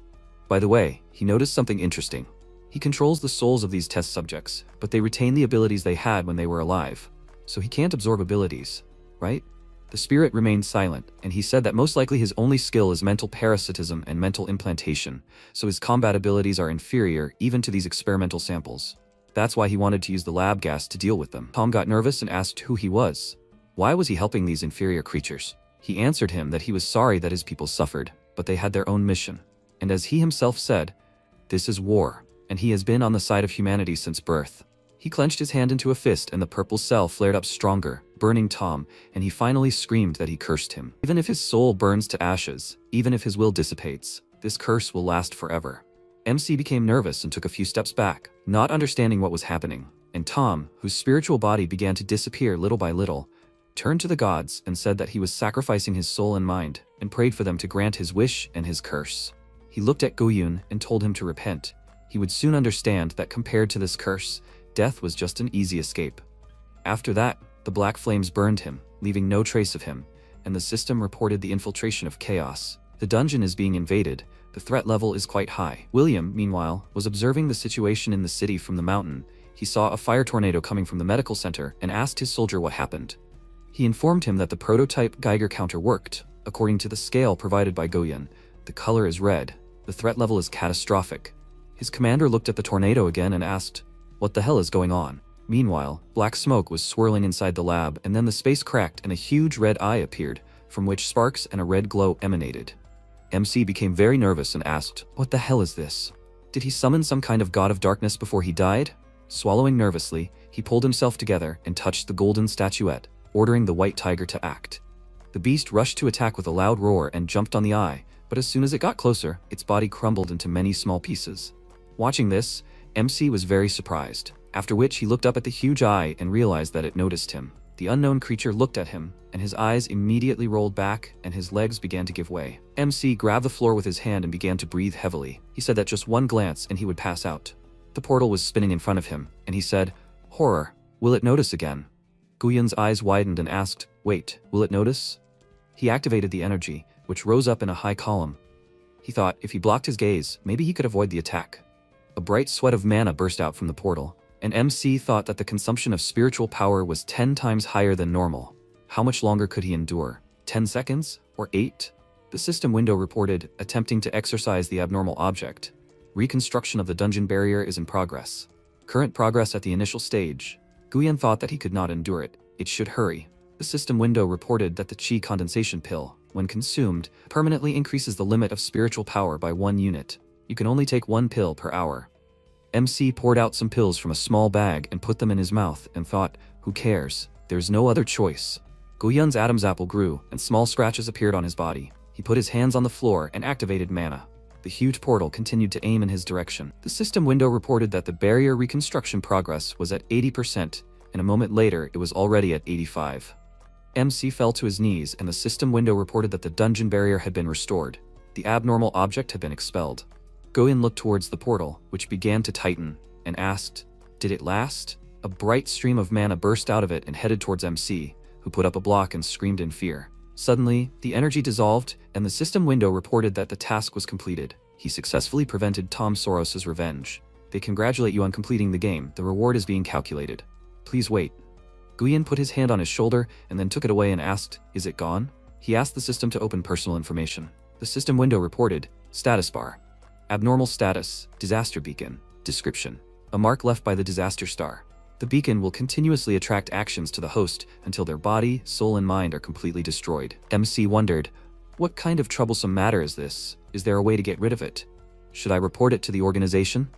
By the way, he noticed something interesting. He controls the souls of these test subjects, but they retain the abilities they had when they were alive. So he can't absorb abilities, right? The spirit remained silent, and he said that most likely his only skill is mental parasitism and mental implantation, so his combat abilities are inferior even to these experimental samples. That's why he wanted to use the lab gas to deal with them. Tom got nervous and asked who he was. Why was he helping these inferior creatures? He answered him that he was sorry that his people suffered, but they had their own mission. And as he himself said, this is war, and he has been on the side of humanity since birth. He clenched his hand into a fist and the purple cell flared up stronger, burning Tom, and he finally screamed that he cursed him. Even if his soul burns to ashes, even if his will dissipates, this curse will last forever. MC became nervous and took a few steps back, not understanding what was happening, and Tom, whose spiritual body began to disappear little by little, turned to the gods and said that he was sacrificing his soul and mind, and prayed for them to grant his wish and his curse. He looked at Guyun and told him to repent. He would soon understand that compared to this curse, death was just an easy escape. After that, the black flames burned him, leaving no trace of him, and the system reported the infiltration of chaos. The dungeon is being invaded. The threat level is quite high. William, meanwhile, was observing the situation in the city from the mountain. He saw a fire tornado coming from the medical center and asked his soldier what happened. He informed him that the prototype Geiger counter worked. According to the scale provided by Guyun, the color is red. The threat level is catastrophic. His commander looked at the tornado again and asked, "What the hell is going on?" Meanwhile, black smoke was swirling inside the lab, and then the space cracked and a huge red eye appeared, from which sparks and a red glow emanated. MC became very nervous and asked, "What the hell is this? Did he summon some kind of god of darkness before he died?" Swallowing nervously, he pulled himself together and touched the golden statuette, ordering the white tiger to act. The beast rushed to attack with a loud roar and jumped on the eye, but as soon as it got closer, its body crumbled into many small pieces. Watching this, MC was very surprised, after which he looked up at the huge eye and realized that it noticed him. The unknown creature looked at him, and his eyes immediately rolled back and his legs began to give way. MC grabbed the floor with his hand and began to breathe heavily. He said that just one glance and he would pass out. The portal was spinning in front of him, and he said, "Horror, will it notice again?" Guyun's eyes widened and asked, "Wait, will it notice?" He activated the energy, which rose up in a high column. He thought if he blocked his gaze, maybe he could avoid the attack. A bright sweat of mana burst out from the portal, and MC thought that the consumption of spiritual power was 10 times higher than normal. How much longer could he endure? 10 seconds? Or 8? The system window reported, attempting to exorcise the abnormal object. Reconstruction of the dungeon barrier is in progress. Current progress at the initial stage. Guyun thought that he could not endure it. It should hurry. The system window reported that the chi condensation pill, when consumed, permanently increases the limit of spiritual power by 1 unit. You can only take 1 pill per hour. MC poured out some pills from a small bag and put them in his mouth and thought, who cares? There's no other choice. Goyun's Adam's apple grew, and small scratches appeared on his body. He put his hands on the floor and activated mana. The huge portal continued to aim in his direction. The system window reported that the barrier reconstruction progress was at 80%, and a moment later it was already at 85%. MC fell to his knees, and the system window reported that the dungeon barrier had been restored. The abnormal object had been expelled. Goyun looked towards the portal, which began to tighten, and asked, "Did it last?" A bright stream of mana burst out of it and headed towards MC, who put up a block and screamed in fear. Suddenly, the energy dissolved, and the system window reported that the task was completed. He successfully prevented Tom Soros's revenge. They congratulate you on completing the game. The reward is being calculated. Please wait. Goyun put his hand on his shoulder and then took it away and asked, "Is it gone?" He asked the system to open personal information. The system window reported, status bar. Abnormal status, disaster beacon. Description: a mark left by the disaster star. The beacon will continuously attract actions to the host until their body, soul, and mind are completely destroyed. MC wondered, what kind of troublesome matter is this? Is there a way to get rid of it? Should I report it to the organization?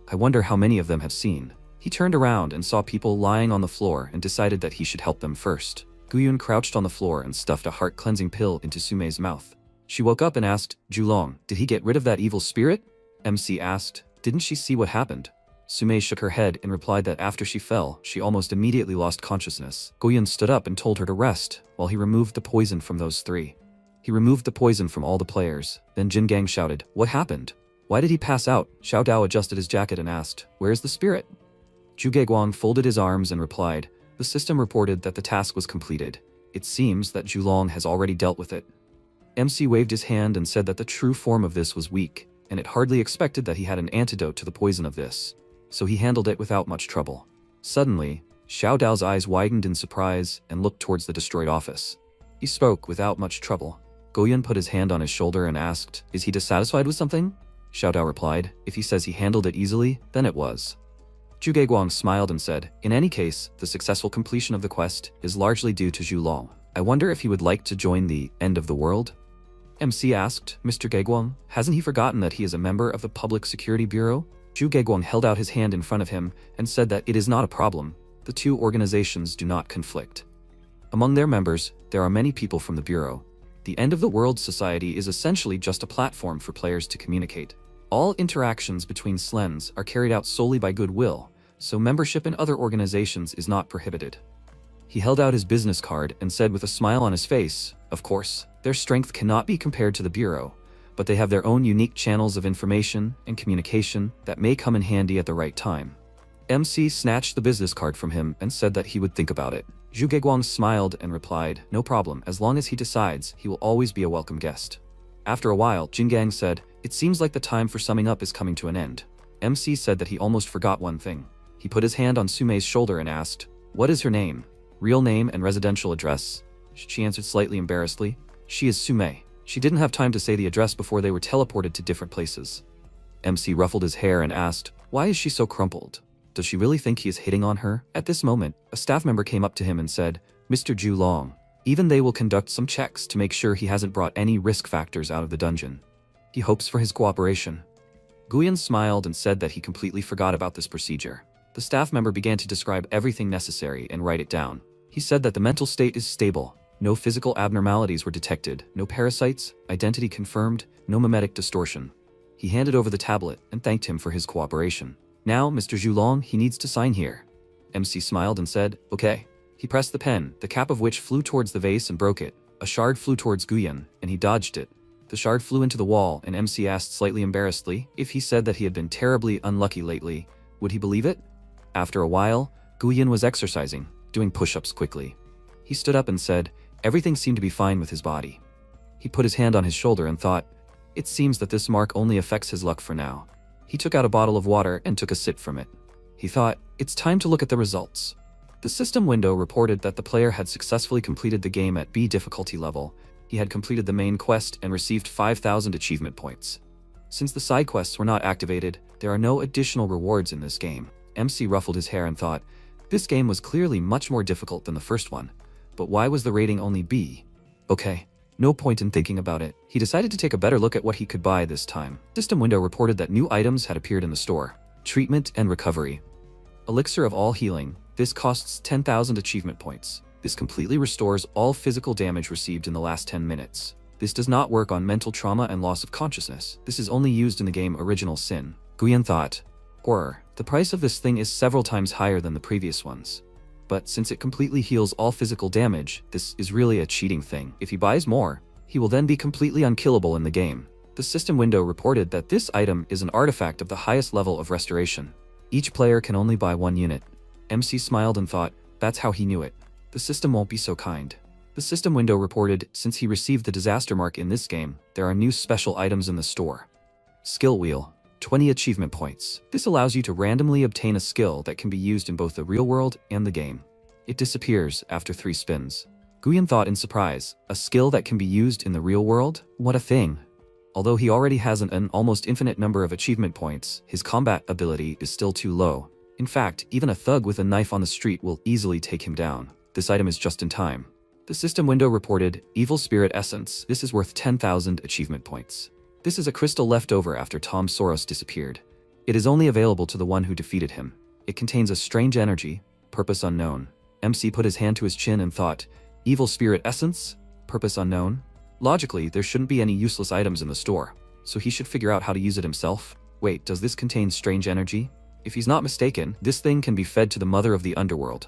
I wonder how many of them have seen. He turned around and saw people lying on the floor and decided that he should help them first. Goyun crouched on the floor and stuffed a heart-cleansing pill into Sumei's mouth. She woke up and asked, "Julong, did he get rid of that evil spirit?" MC asked, "Didn't she see what happened?" Sumei shook her head and replied that after she fell, she almost immediately lost consciousness. Goyun stood up and told her to rest, while he removed the poison from those three. He removed the poison from all the players. Then Jin Gang shouted, "What happened? Why did he pass out?" Xiao Dao adjusted his jacket and asked, "Where is the spirit?" Zhu Geguang folded his arms and replied, "The system reported that the task was completed. It seems that Julong has already dealt with it." MC waved his hand and said that the true form of this was weak, and it hardly expected that he had an antidote to the poison of this. So he handled it without much trouble. Suddenly, Xiao Dao's eyes widened in surprise and looked towards the destroyed office. He spoke without much trouble. Goyun put his hand on his shoulder and asked, "Is he dissatisfied with something?" Xiao Dao replied, "If he says he handled it easily, then it was." Zhu Geguang smiled and said, "In any case, the successful completion of the quest is largely due to Julong. I wonder if he would like to join the end of the world?" MC asked, "Mr. Geguang, hasn't he forgotten that he is a member of the Public Security Bureau?" Zhu Geguang held out his hand in front of him and said that it is not a problem. The two organizations do not conflict. Among their members, there are many people from the Bureau. The End of the World Society is essentially just a platform for players to communicate. All interactions between Slens are carried out solely by goodwill, so membership in other organizations is not prohibited. He held out his business card and said with a smile on his face, "Of course, their strength cannot be compared to the Bureau, but they have their own unique channels of information and communication that may come in handy at the right time." MC snatched the business card from him and said that he would think about it. Zhu Geguang smiled and replied, "No problem, as long as he decides, he will always be a welcome guest." After a while, Jin Gang said, "It seems like the time for summing up is coming to an end." MC said that he almost forgot one thing. He put his hand on Sumei's shoulder and asked, "What is her name? Real name and residential address?" She answered slightly embarrassedly, "She is Sumei." She didn't have time to say the address before they were teleported to different places. MC ruffled his hair and asked, "Why is she so crumpled? Does she really think he is hitting on her?" At this moment, a staff member came up to him and said, "Mr. Julong, even they will conduct some checks to make sure he hasn't brought any risk factors out of the dungeon. He hopes for his cooperation." Goyun smiled and said that he completely forgot about this procedure. The staff member began to describe everything necessary and write it down. He said that the mental state is stable. No physical abnormalities were detected, no parasites, identity confirmed, no mimetic distortion. He handed over the tablet and thanked him for his cooperation. "Now, Mr. Julong, he needs to sign here." MC smiled and said, "Okay." He pressed the pen, the cap of which flew towards the vase and broke it. A shard flew towards Goyun, and he dodged it. The shard flew into the wall, and MC asked slightly embarrassedly, if he said that he had been terribly unlucky lately, would he believe it? After a while, Goyun was exercising, doing push-ups quickly. He stood up and said, everything seemed to be fine with his body. He put his hand on his shoulder and thought, it seems that this mark only affects his luck for now. He took out a bottle of water and took a sip from it. He thought, it's time to look at the results. The system window reported that the player had successfully completed the game at B difficulty level. He had completed the main quest and received 5,000 achievement points. Since the side quests were not activated, there are no additional rewards in this game. MC ruffled his hair and thought, this game was clearly much more difficult than the first one. But why was the rating only B? Okay, no point in thinking about it. He decided to take a better look at what he could buy this time. System window reported that new items had appeared in the store. Treatment and recovery. Elixir of all healing. This costs 10,000 achievement points. This completely restores all physical damage received in the last 10 minutes. This does not work on mental trauma and loss of consciousness. This is only used in the game Original Sin. Guyan thought, horror. The price of this thing is several times higher than the previous ones. But since it completely heals all physical damage, this is really a cheating thing. If he buys more, he will then be completely unkillable in the game. The system window reported that this item is an artifact of the highest level of restoration. Each player can only buy 1 unit. MC smiled and thought, that's how he knew it. The system won't be so kind. The system window reported, since he received the disaster mark in this game, there are new special items in the store. Skill Wheel. 20 achievement points. This allows you to randomly obtain a skill that can be used in both the real world and the game. It disappears after 3 spins. Guyan thought in surprise, a skill that can be used in the real world? What a thing. Although he already has an almost infinite number of achievement points, his combat ability is still too low. In fact, even a thug with a knife on the street will easily take him down. This item is just in time. The system window reported, Evil Spirit Essence. This is worth 10,000 achievement points. This is a crystal left over after Tom Soros disappeared. It is only available to the one who defeated him. It contains a strange energy, purpose unknown. MC put his hand to his chin and thought, Evil Spirit Essence? Purpose unknown? Logically, there shouldn't be any useless items in the store, so he should figure out how to use it himself. Wait, does this contain strange energy? If he's not mistaken, this thing can be fed to the mother of the underworld.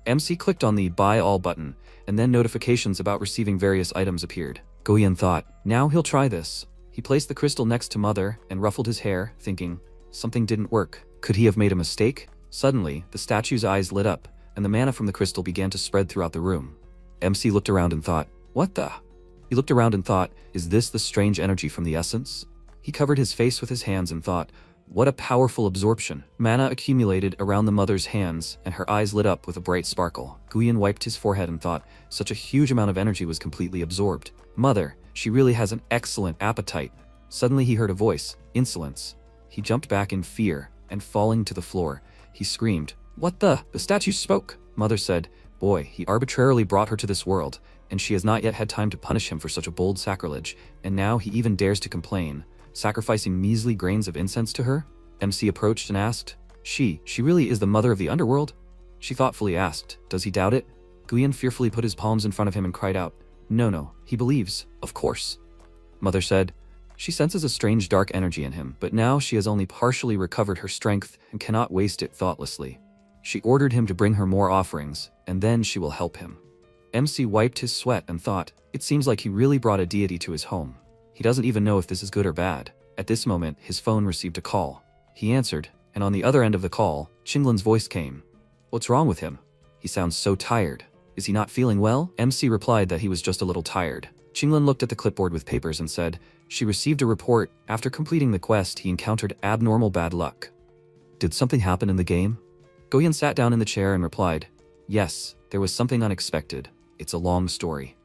MC clicked on the Buy All button, and then notifications about receiving various items appeared. Guyan thought, now he'll try this. He placed the crystal next to Mother and ruffled his hair, thinking, something didn't work. Could he have made a mistake? Suddenly, the statue's eyes lit up, and the mana from the crystal began to spread throughout the room. MC looked around and thought, what the? He looked around and thought, is this the strange energy from the essence? He covered his face with his hands and thought, what a powerful absorption. Mana accumulated around the mother's hands, and her eyes lit up with a bright sparkle. Guyan wiped his forehead and thought, such a huge amount of energy was completely absorbed. Mother, she really has an excellent appetite. Suddenly he heard a voice, insolence. He jumped back in fear, and falling to the floor, he screamed, what the? The statue spoke. Mother said, boy, he arbitrarily brought her to this world, and she has not yet had time to punish him for such a bold sacrilege, and now he even dares to complain, sacrificing measly grains of incense to her? MC approached and asked, she really is the mother of the underworld? She thoughtfully asked, does he doubt it? Guyan fearfully put his palms in front of him and cried out, no, he believes, of course. Mother said, she senses a strange dark energy in him, but now she has only partially recovered her strength and cannot waste it thoughtlessly. She ordered him to bring her more offerings, and then she will help him. MC wiped his sweat and thought, it seems like he really brought a deity to his home. He doesn't even know if this is good or bad. At this moment, his phone received a call. He answered, and on the other end of the call, Qinglin's voice came. What's wrong with him? He sounds so tired. Is he not feeling well? MC replied that he was just a little tired. Qinglin looked at the clipboard with papers and said, she received a report. After completing the quest, he encountered abnormal bad luck. Did something happen in the game? Guyan sat down in the chair and replied, yes, there was something unexpected. It's a long story.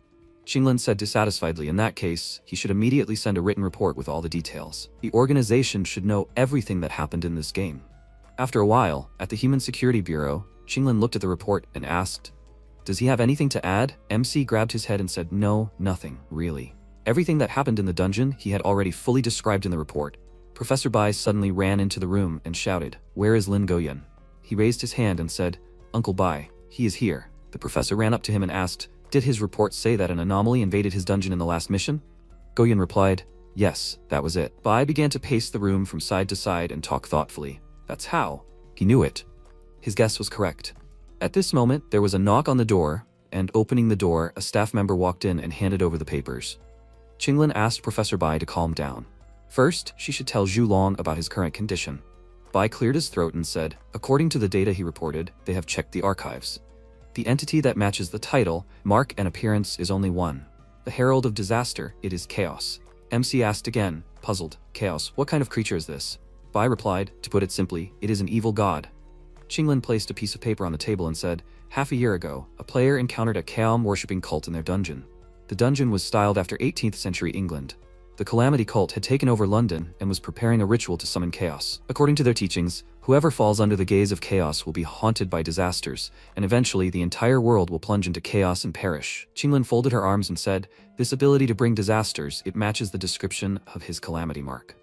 Qinglin said dissatisfiedly, in that case, he should immediately send a written report with all the details. The organization should know everything that happened in this game. After a while, at the Human Security Bureau, Qinglin looked at the report and asked, does he have anything to add? MC grabbed his head and said, no, nothing, really. Everything that happened in the dungeon he had already fully described in the report. Professor Bai suddenly ran into the room and shouted, where is Lin Goyan? He raised his hand and said, Uncle Bai, he is here. The professor ran up to him and asked, did his report say that an anomaly invaded his dungeon in the last mission? Goyan replied, yes, that was it. Bai began to pace the room from side to side and talk thoughtfully. That's how. He knew it. His guess was correct. At this moment, there was a knock on the door, and opening the door, a staff member walked in and handed over the papers. Qinglin asked Professor Bai to calm down. First, she should tell Zhu Long about his current condition. Bai cleared his throat and said, according to the data he reported, they have checked the archives. The entity that matches the title, mark, and appearance is only one. The Herald of Disaster, it is Chaos. MC asked again, puzzled, Chaos, what kind of creature is this? Bai replied, to put it simply, it is an evil god. Qinglin placed a piece of paper on the table and said, half a year ago, a player encountered a Kaom-worshipping cult in their dungeon. The dungeon was styled after 18th century England. The Calamity cult had taken over London and was preparing a ritual to summon chaos. According to their teachings, whoever falls under the gaze of chaos will be haunted by disasters, and eventually the entire world will plunge into chaos and perish. Qinglin folded her arms and said, this ability to bring disasters, it matches the description of his calamity mark.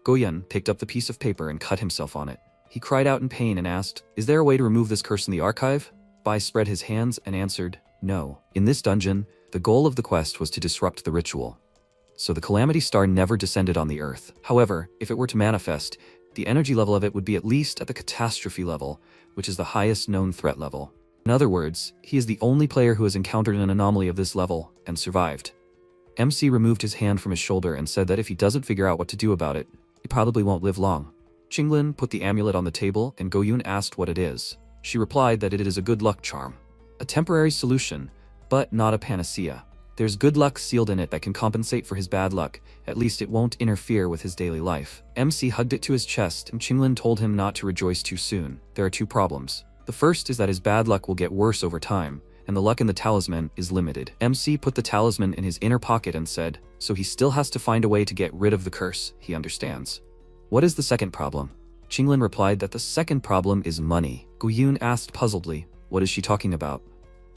Goyan picked up the piece of paper and cut himself on it. He cried out in pain and asked, is there a way to remove this curse in the archive? Bai spread his hands and answered, No. In this dungeon, the goal of the quest was to disrupt the ritual. So the Calamity Star never descended on the Earth. However, if it were to manifest, the energy level of it would be at least at the catastrophe level, which is the highest known threat level. In other words, he is the only player who has encountered an anomaly of this level and survived. MC removed his hand from his shoulder and said that if he doesn't figure out what to do about it, he probably won't live long. Qinglin put the amulet on the table and Goyun asked what it is. She replied that it is a good luck charm. A temporary solution, but not a panacea. There's good luck sealed in it that can compensate for his bad luck, at least it won't interfere with his daily life. MC hugged it to his chest and Qinglin told him not to rejoice too soon. There are two problems. The first is that his bad luck will get worse over time, and the luck in the talisman is limited. MC put the talisman in his inner pocket and said, so he still has to find a way to get rid of the curse, he understands. What is the second problem? Qinglin replied that the second problem is money. Goyun asked puzzledly, what is she talking about?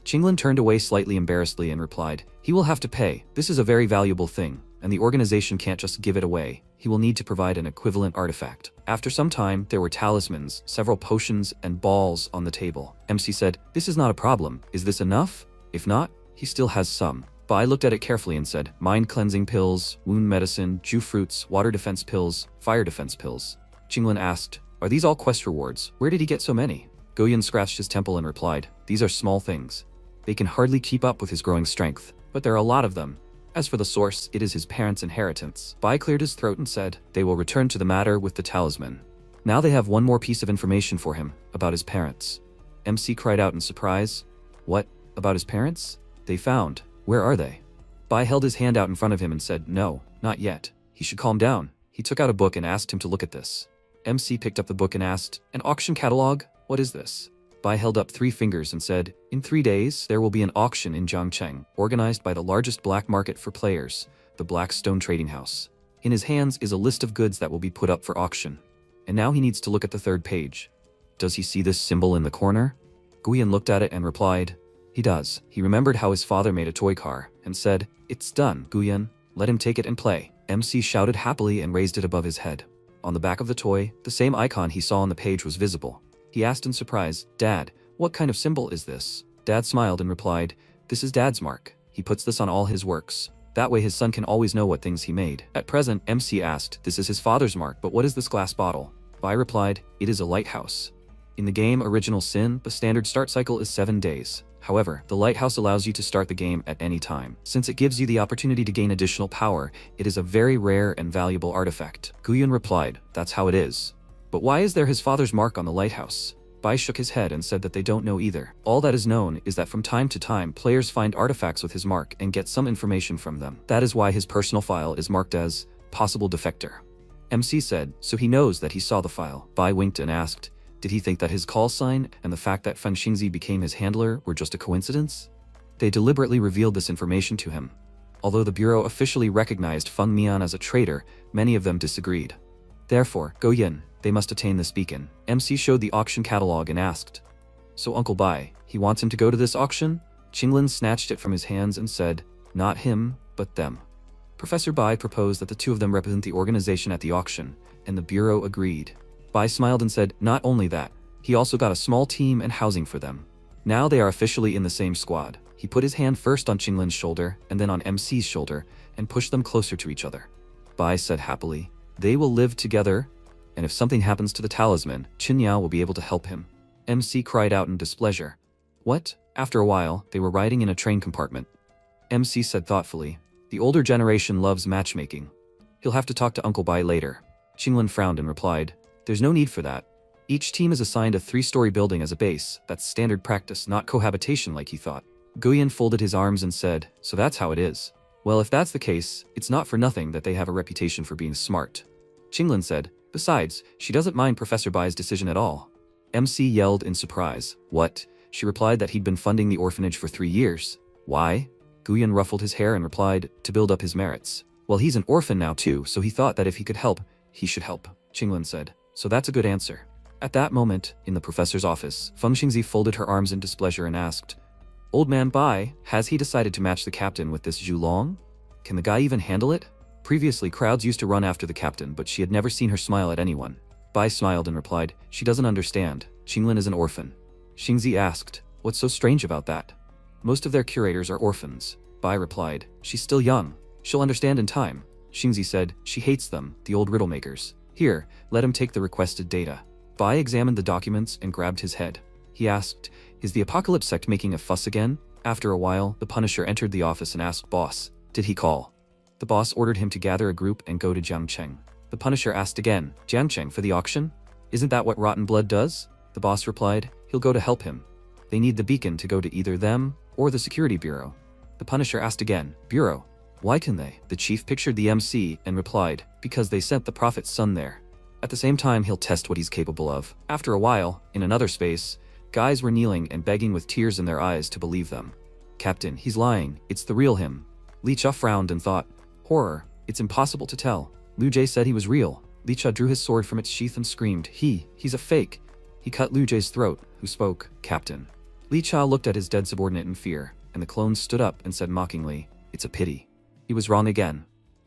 Qinglin turned away slightly embarrassedly and replied, he will have to pay. This is a very valuable thing, and the organization can't just give it away. He will need to provide an equivalent artifact. After some time, there were talismans, several potions, and balls on the table. MC said, this is not a problem. Is this enough? If not, he still has some. Bai looked at it carefully and said, mind cleansing pills, wound medicine, Ju fruits, water defense pills, fire defense pills. Qinglin asked, are these all quest rewards? Where did he get so many? Goyun scratched his temple and replied, these are small things. They can hardly keep up with his growing strength, but there are a lot of them. As for the source, it is his parents' inheritance. Bai cleared his throat and said, they will return to the matter with the talisman. Now they have one more piece of information for him, about his parents. MC cried out in surprise. What? About his parents? They found. Where are they? Bai held his hand out in front of him and said, no, not yet. He should calm down. He took out a book and asked him to look at this. MC picked up the book and asked, an auction catalog? What is this? Bai held up 3 fingers and said, in 3 days, there will be an auction in Jiangcheng, organized by the largest black market for players, the Blackstone Trading House. In his hands is a list of goods that will be put up for auction. And now he needs to look at the 3rd page. Does he see this symbol in the corner? Goyun looked at it and replied, he does. He remembered how his father made a toy car, and said, it's done, Goyun. Let him take it and play. MC shouted happily and raised it above his head. On the back of the toy, the same icon he saw on the page was visible. He asked in surprise, Dad, what kind of symbol is this? Dad smiled and replied, this is Dad's mark. He puts this on all his works. That way his son can always know what things he made. At present, MC asked, this is his father's mark, but what is this glass bottle? Bai replied, it is a lighthouse. In the game Original Sin, the standard start cycle is 7 days. However, the lighthouse allows you to start the game at any time. Since it gives you the opportunity to gain additional power, it is a very rare and valuable artifact. Goyun replied, that's how it is. But why is there his father's mark on the lighthouse? Bai shook his head and said that they don't know either. All that is known is that from time to time, players find artifacts with his mark and get some information from them. That is why his personal file is marked as possible defector. MC said, so he knows that he saw the file. Bai winked and asked, did he think that his call sign and the fact that Fan Xingzi became his handler were just a coincidence? They deliberately revealed this information to him. Although the Bureau officially recognized Feng Mian as a traitor, many of them disagreed. Therefore, Goyun, they must attain this beacon. MC showed the auction catalog and asked, so Uncle Bai, he wants him to go to this auction? Qinglin snatched it from his hands and said, not him, but them. Professor Bai proposed that the 2 of them represent the organization at the auction, and the Bureau agreed. Bai smiled and said, not only that, he also got a small team and housing for them. Now they are officially in the same squad. He put his hand first on Qinglin's shoulder and then on MC's shoulder and pushed them closer to each other. Bai said happily, they will live together, and if something happens to the talisman, Qin Yao will be able to help him. MC cried out in displeasure. What? After a while, they were riding in a train compartment. MC said thoughtfully, the older generation loves matchmaking. He'll have to talk to Uncle Bai later. Qinglin frowned and replied, there's no need for that. Each team is assigned a 3-story building as a base. That's standard practice, not cohabitation like he thought. Goyun folded his arms and said, so that's how it is. Well, if that's the case, it's not for nothing that they have a reputation for being smart. Qinglin said, besides, she doesn't mind Professor Bai's decision at all. MC yelled in surprise. What? She replied that he'd been funding the orphanage for 3 years. Why? Goyun ruffled his hair and replied, to build up his merits. Well, he's an orphan now too, so he thought that if he could help, he should help. Qinglin said, so that's a good answer. At that moment, in the professor's office, Feng Xingzi folded her arms in displeasure and asked, Old man Bai, has he decided to match the captain with this Zhu Long? Can the guy even handle it? Previously, crowds used to run after the captain, but she had never seen her smile at anyone. Bai smiled and replied, she doesn't understand. Qinglin is an orphan. Xingzi asked, what's so strange about that? Most of their curators are orphans. Bai replied, she's still young. She'll understand in time. Xingzi said, she hates them, the old riddle makers. Here, let him take the requested data. Bai examined the documents and grabbed his head. He asked, is the Apocalypse sect making a fuss again? After a while, the Punisher entered the office and asked, boss, did he call? The boss ordered him to gather a group and go to Jiangcheng. The Punisher asked again, Jiangcheng for the auction? Isn't that what Rotten Blood does? The boss replied, he'll go to help him. They need the beacon to go to either them or the security bureau. The Punisher asked again, bureau? Why can they? The chief pictured the MC and replied, because they sent the Prophet's son there. At the same time, he'll test what he's capable of. After a while, in another space, guys were kneeling and begging with tears in their eyes to believe them. Captain, he's lying. It's the real him. Li Cha frowned and thought, horror, it's impossible to tell. Liu Jie said he was real. Li Cha drew his sword from its sheath and screamed, he's a fake. He cut Liu Jie's throat, who spoke, Captain. Li Cha looked at his dead subordinate in fear, and the clone stood up and said mockingly, it's a pity. He was wrong again.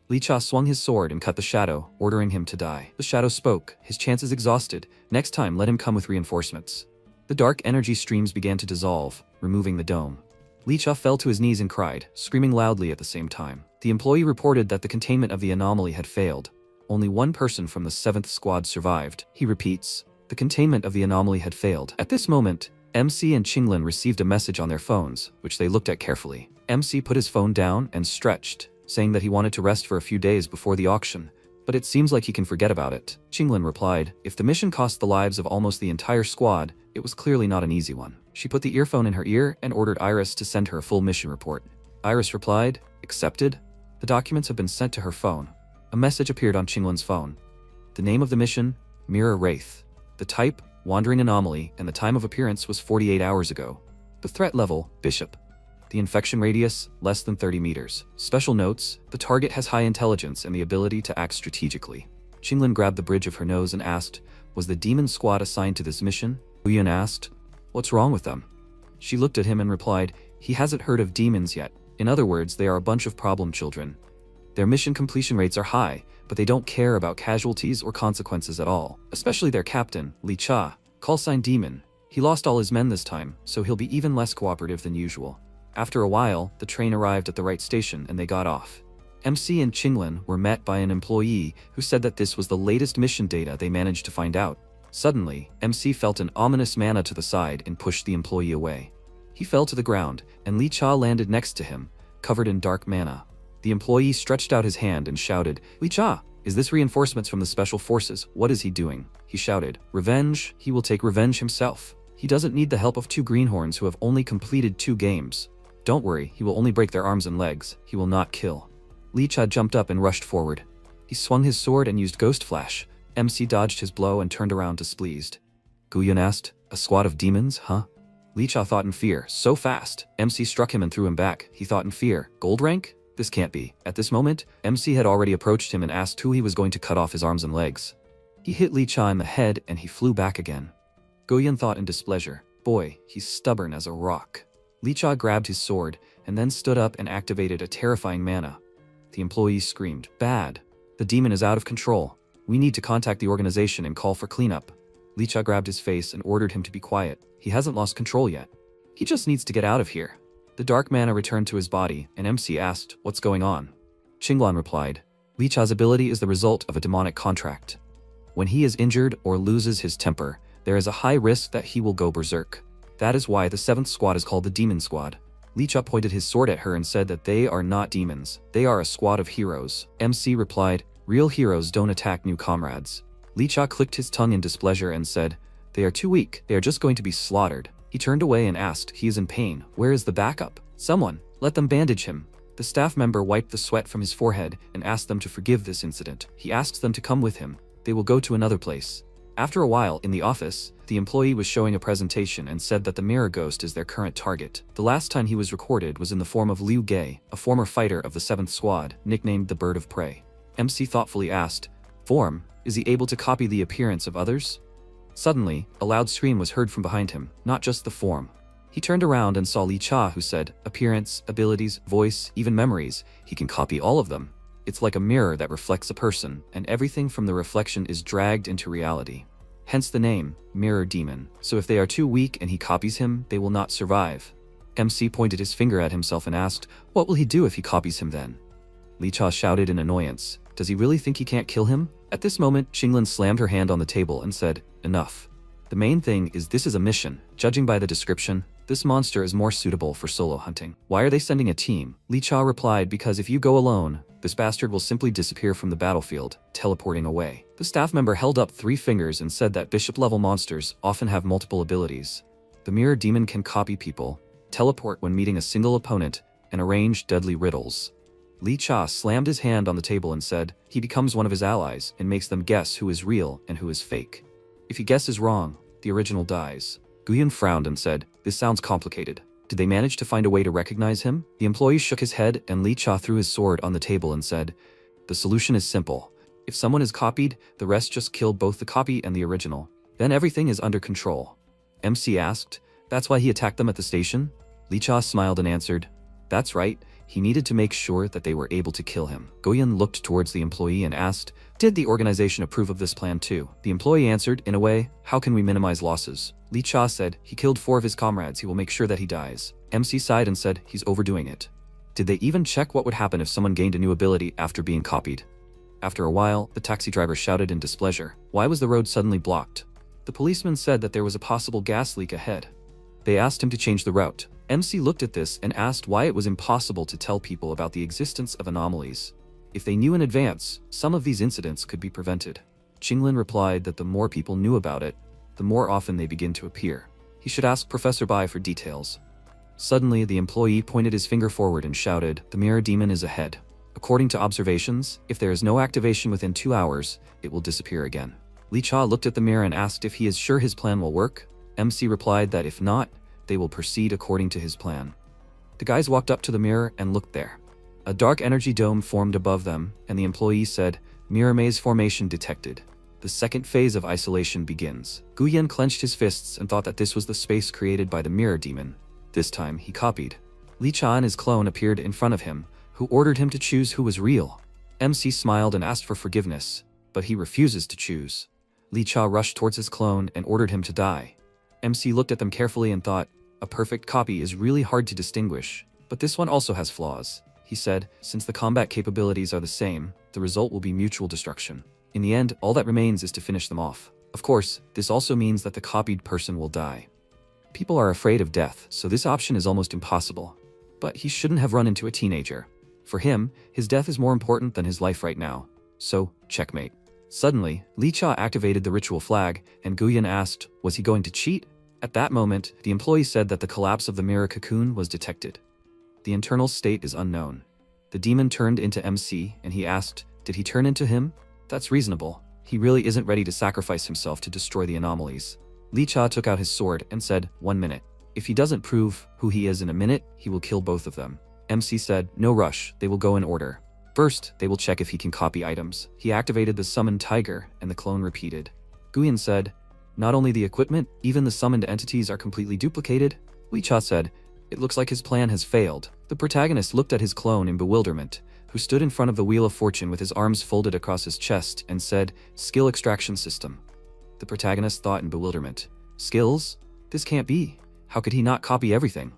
Li Cha swung his sword and cut the shadow, ordering him to die. The shadow spoke, his chances exhausted. Next time let him come with reinforcements. The dark energy streams began to dissolve, removing the dome. Li Cha fell to his knees and cried, screaming loudly at the same time. The employee reported that the containment of the anomaly had failed. Only one person from the 7th squad survived. He repeats, the containment of the anomaly had failed. At this moment, MC and Qinglin received a message on their phones, which they looked at carefully. MC put his phone down and stretched, saying that he wanted to rest for a few days before the auction, but it seems like he can forget about it. Qinglin replied, if the mission cost the lives of almost the entire squad, it was clearly not an easy one. She put the earphone in her ear and ordered Iris to send her a full mission report. Iris replied, accepted. The documents have been sent to her phone. A message appeared on Qinglin's phone. The name of the mission, Mirror Wraith. The type, Wandering Anomaly, and the time of appearance was 48 hours ago. The threat level, Bishop. The infection radius, less than 30 meters. Special notes, the target has high intelligence and the ability to act strategically. Qinglin grabbed the bridge of her nose and asked, was the demon squad assigned to this mission? Huyan asked, what's wrong with them? She looked at him and replied, he hasn't heard of demons yet. In other words, they are a bunch of problem children. Their mission completion rates are high, but they don't care about casualties or consequences at all. Especially their captain, Li Cha, call sign Demon. He lost all his men this time, so he'll be even less cooperative than usual. After a while, the train arrived at the right station and they got off. MC and Qinglin were met by an employee who said that this was the latest mission data they managed to find out. Suddenly, MC felt an ominous mana to the side and pushed the employee away. He fell to the ground, and Li Cha landed next to him, covered in dark mana. The employee stretched out his hand and shouted, Li Cha, is this reinforcements from the special forces? What is he doing? He shouted, revenge, he will take revenge himself. He doesn't need the help of 2 greenhorns who have only completed 2 games. Don't worry, he will only break their arms and legs. He will not kill. Li Cha jumped up and rushed forward. He swung his sword and used Ghost Flash. MC dodged his blow and turned around displeased. Guyan asked, a squad of demons, huh? Li Cha thought in fear, so fast. MC struck him and threw him back. He thought in fear, gold rank? This can't be. At this moment, MC had already approached him and asked who he was going to cut off his arms and legs. He hit Li Cha in the head and he flew back again. Guyan thought in displeasure, boy, he's stubborn as a rock. Li Cha grabbed his sword and then stood up and activated a terrifying mana. The employee screamed, bad. The demon is out of control. We need to contact the organization and call for cleanup. Li Cha grabbed his face and ordered him to be quiet. He hasn't lost control yet. He just needs to get out of here. The dark mana returned to his body, and MC asked, what's going on? Qinglin replied, Li Cha's ability is the result of a demonic contract. When he is injured or loses his temper, there is a high risk that he will go berserk. That is why the 7th squad is called the Demon Squad. Li Cha pointed his sword at her and said that they are not demons. They are a squad of heroes. MC replied, real heroes don't attack new comrades. Li Cha clicked his tongue in displeasure and said, they are too weak. They are just going to be slaughtered. He turned away and asked, he is in pain. Where is the backup? Someone, let them bandage him. The staff member wiped the sweat from his forehead and asked them to forgive this incident. He asks them to come with him. They will go to another place. After a while, in the office, the employee was showing a presentation and said that the Mirror Ghost is their current target. The last time he was recorded was in the form of Liu Gei, a former fighter of the 7th Squad, nicknamed the Bird of Prey. MC thoughtfully asked, form, is he able to copy the appearance of others? Suddenly, a loud scream was heard from behind him, not just the form. He turned around and saw Li Cha, who said, appearance, abilities, voice, even memories, he can copy all of them. It's like a mirror that reflects a person, and everything from the reflection is dragged into reality. Hence the name, Mirror Demon. So if they are too weak and he copies him, they will not survive. MC pointed his finger at himself and asked, what will he do if he copies him then? Li Cha shouted in annoyance. Does he really think he can't kill him? At this moment, Xinglin slammed her hand on the table and said, enough. The main thing is this is a mission. Judging by the description, this monster is more suitable for solo hunting. Why are they sending a team? Li Cha replied, because if you go alone, this bastard will simply disappear from the battlefield, teleporting away. The staff member held up 3 fingers and said that bishop-level monsters often have multiple abilities. The mirror demon can copy people, teleport when meeting a single opponent, and arrange deadly riddles. Li Cha slammed his hand on the table and said, he becomes one of his allies and makes them guess who is real and who is fake. If he guesses wrong, the original dies. Guyan frowned and said, this sounds complicated. Did they manage to find a way to recognize him? The employee shook his head and Li Cha threw his sword on the table and said, the solution is simple. If someone is copied, the rest just kill both the copy and the original. Then everything is under control. MC asked, that's why he attacked them at the station? Li Cha smiled and answered, that's right. He needed to make sure that they were able to kill him. Goyan looked towards the employee and asked, did the organization approve of this plan too? The employee answered, in a way, how can we minimize losses? Li Cha said, he killed 4 of his comrades, he will make sure that he dies. MC sighed and said, he's overdoing it. Did they even check what would happen if someone gained a new ability after being copied? After a while, the taxi driver shouted in displeasure. Why was the road suddenly blocked? The policeman said that there was a possible gas leak ahead. They asked him to change the route. MC looked at this and asked why it was impossible to tell people about the existence of anomalies. If they knew in advance, some of these incidents could be prevented. Qinglin replied that the more people knew about it, the more often they begin to appear. He should ask Professor Bai for details. Suddenly, the employee pointed his finger forward and shouted, the mirror demon is ahead. According to observations, if there is no activation within 2 hours, it will disappear again. Li Cha looked at the mirror and asked if he is sure his plan will work. MC replied that if not, they will proceed according to his plan. The guys walked up to the mirror and looked there. A dark energy dome formed above them, and the employee said, mirror maze formation detected. The second phase of isolation begins. Guyan clenched his fists and thought that this was the space created by the mirror demon. This time, he copied. Li Cha and his clone appeared in front of him, who ordered him to choose who was real. MC smiled and asked for forgiveness, but he refuses to choose. Li Cha rushed towards his clone and ordered him to die. MC looked at them carefully and thought, a perfect copy is really hard to distinguish, but this one also has flaws. He said, since the combat capabilities are the same, the result will be mutual destruction. In the end, all that remains is to finish them off. Of course, this also means that the copied person will die. People are afraid of death, so this option is almost impossible. But he shouldn't have run into a teenager. For him, his death is more important than his life right now. So, checkmate. Suddenly, Li Cha activated the ritual flag, and Guyan asked, was he going to cheat? At that moment, the employee said that the collapse of the mirror cocoon was detected. The internal state is unknown. The demon turned into MC, and he asked, did he turn into him? That's reasonable. He really isn't ready to sacrifice himself to destroy the anomalies. Li Cha took out his sword and said, 1 minute. If he doesn't prove who he is in a minute, he will kill both of them. MC said, no rush, they will go in order. First, they will check if he can copy items. He activated the summoned tiger, and the clone repeated. Guyan said, not only the equipment, even the summoned entities are completely duplicated. Li Cha said, it looks like his plan has failed. The protagonist looked at his clone in bewilderment, who stood in front of the Wheel of Fortune with his arms folded across his chest and said, skill extraction system. The protagonist thought in bewilderment. Skills? This can't be. How could he not copy everything?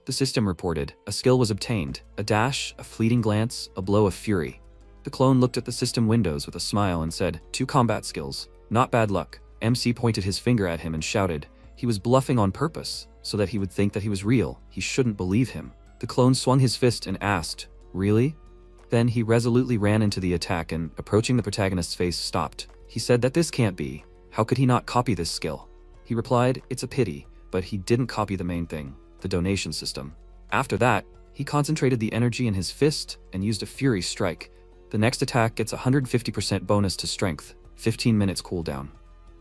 The system reported, a skill was obtained, a dash, a fleeting glance, a blow of fury. The clone looked at the system windows with a smile and said, 2 combat skills. Not bad luck. MC pointed his finger at him and shouted, he was bluffing on purpose, so that he would think that he was real. He shouldn't believe him. The clone swung his fist and asked, really? Then he resolutely ran into the attack and, approaching the protagonist's face, stopped. He said that this can't be. How could he not copy this skill? He replied, it's a pity, but he didn't copy the main thing, the donation system. After that, he concentrated the energy in his fist and used a fury strike. The next attack gets 150% bonus to strength, 15 minutes cooldown.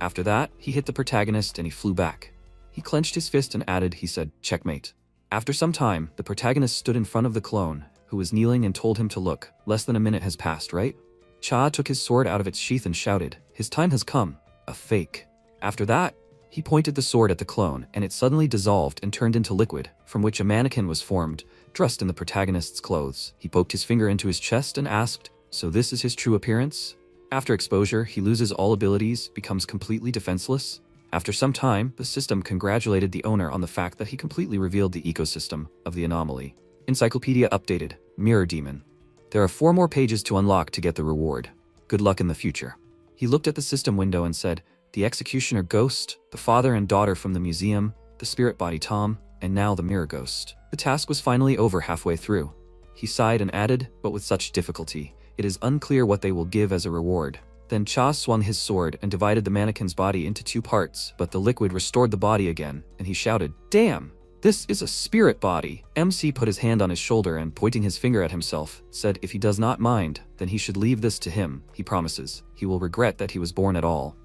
After that, he hit the protagonist and he flew back. He clenched his fist and added, he said, checkmate. After some time, the protagonist stood in front of the clone, who was kneeling and told him to look. Less than a minute has passed, right? Cha took his sword out of its sheath and shouted, his time has come. A fake. After that, he pointed the sword at the clone, and it suddenly dissolved and turned into liquid, from which a mannequin was formed, dressed in the protagonist's clothes. He poked his finger into his chest and asked, so this is his true appearance? After exposure, he loses all abilities, becomes completely defenseless? After some time, the system congratulated the owner on the fact that he completely revealed the ecosystem of the anomaly. Encyclopedia updated. Mirror Demon. There are 4 more pages to unlock to get the reward. Good luck in the future. He looked at the system window and said, the executioner ghost, the father and daughter from the museum, the spirit body Tom, and now the mirror ghost. The task was finally over halfway through. He sighed and added, but with such difficulty, it is unclear what they will give as a reward. Then Cha swung his sword and divided the mannequin's body into 2 parts, but the liquid restored the body again, and he shouted, damn! This is a spirit body. MC put his hand on his shoulder and, pointing his finger at himself, said if he does not mind, then he should leave this to him. He promises. He will regret that he was born at all.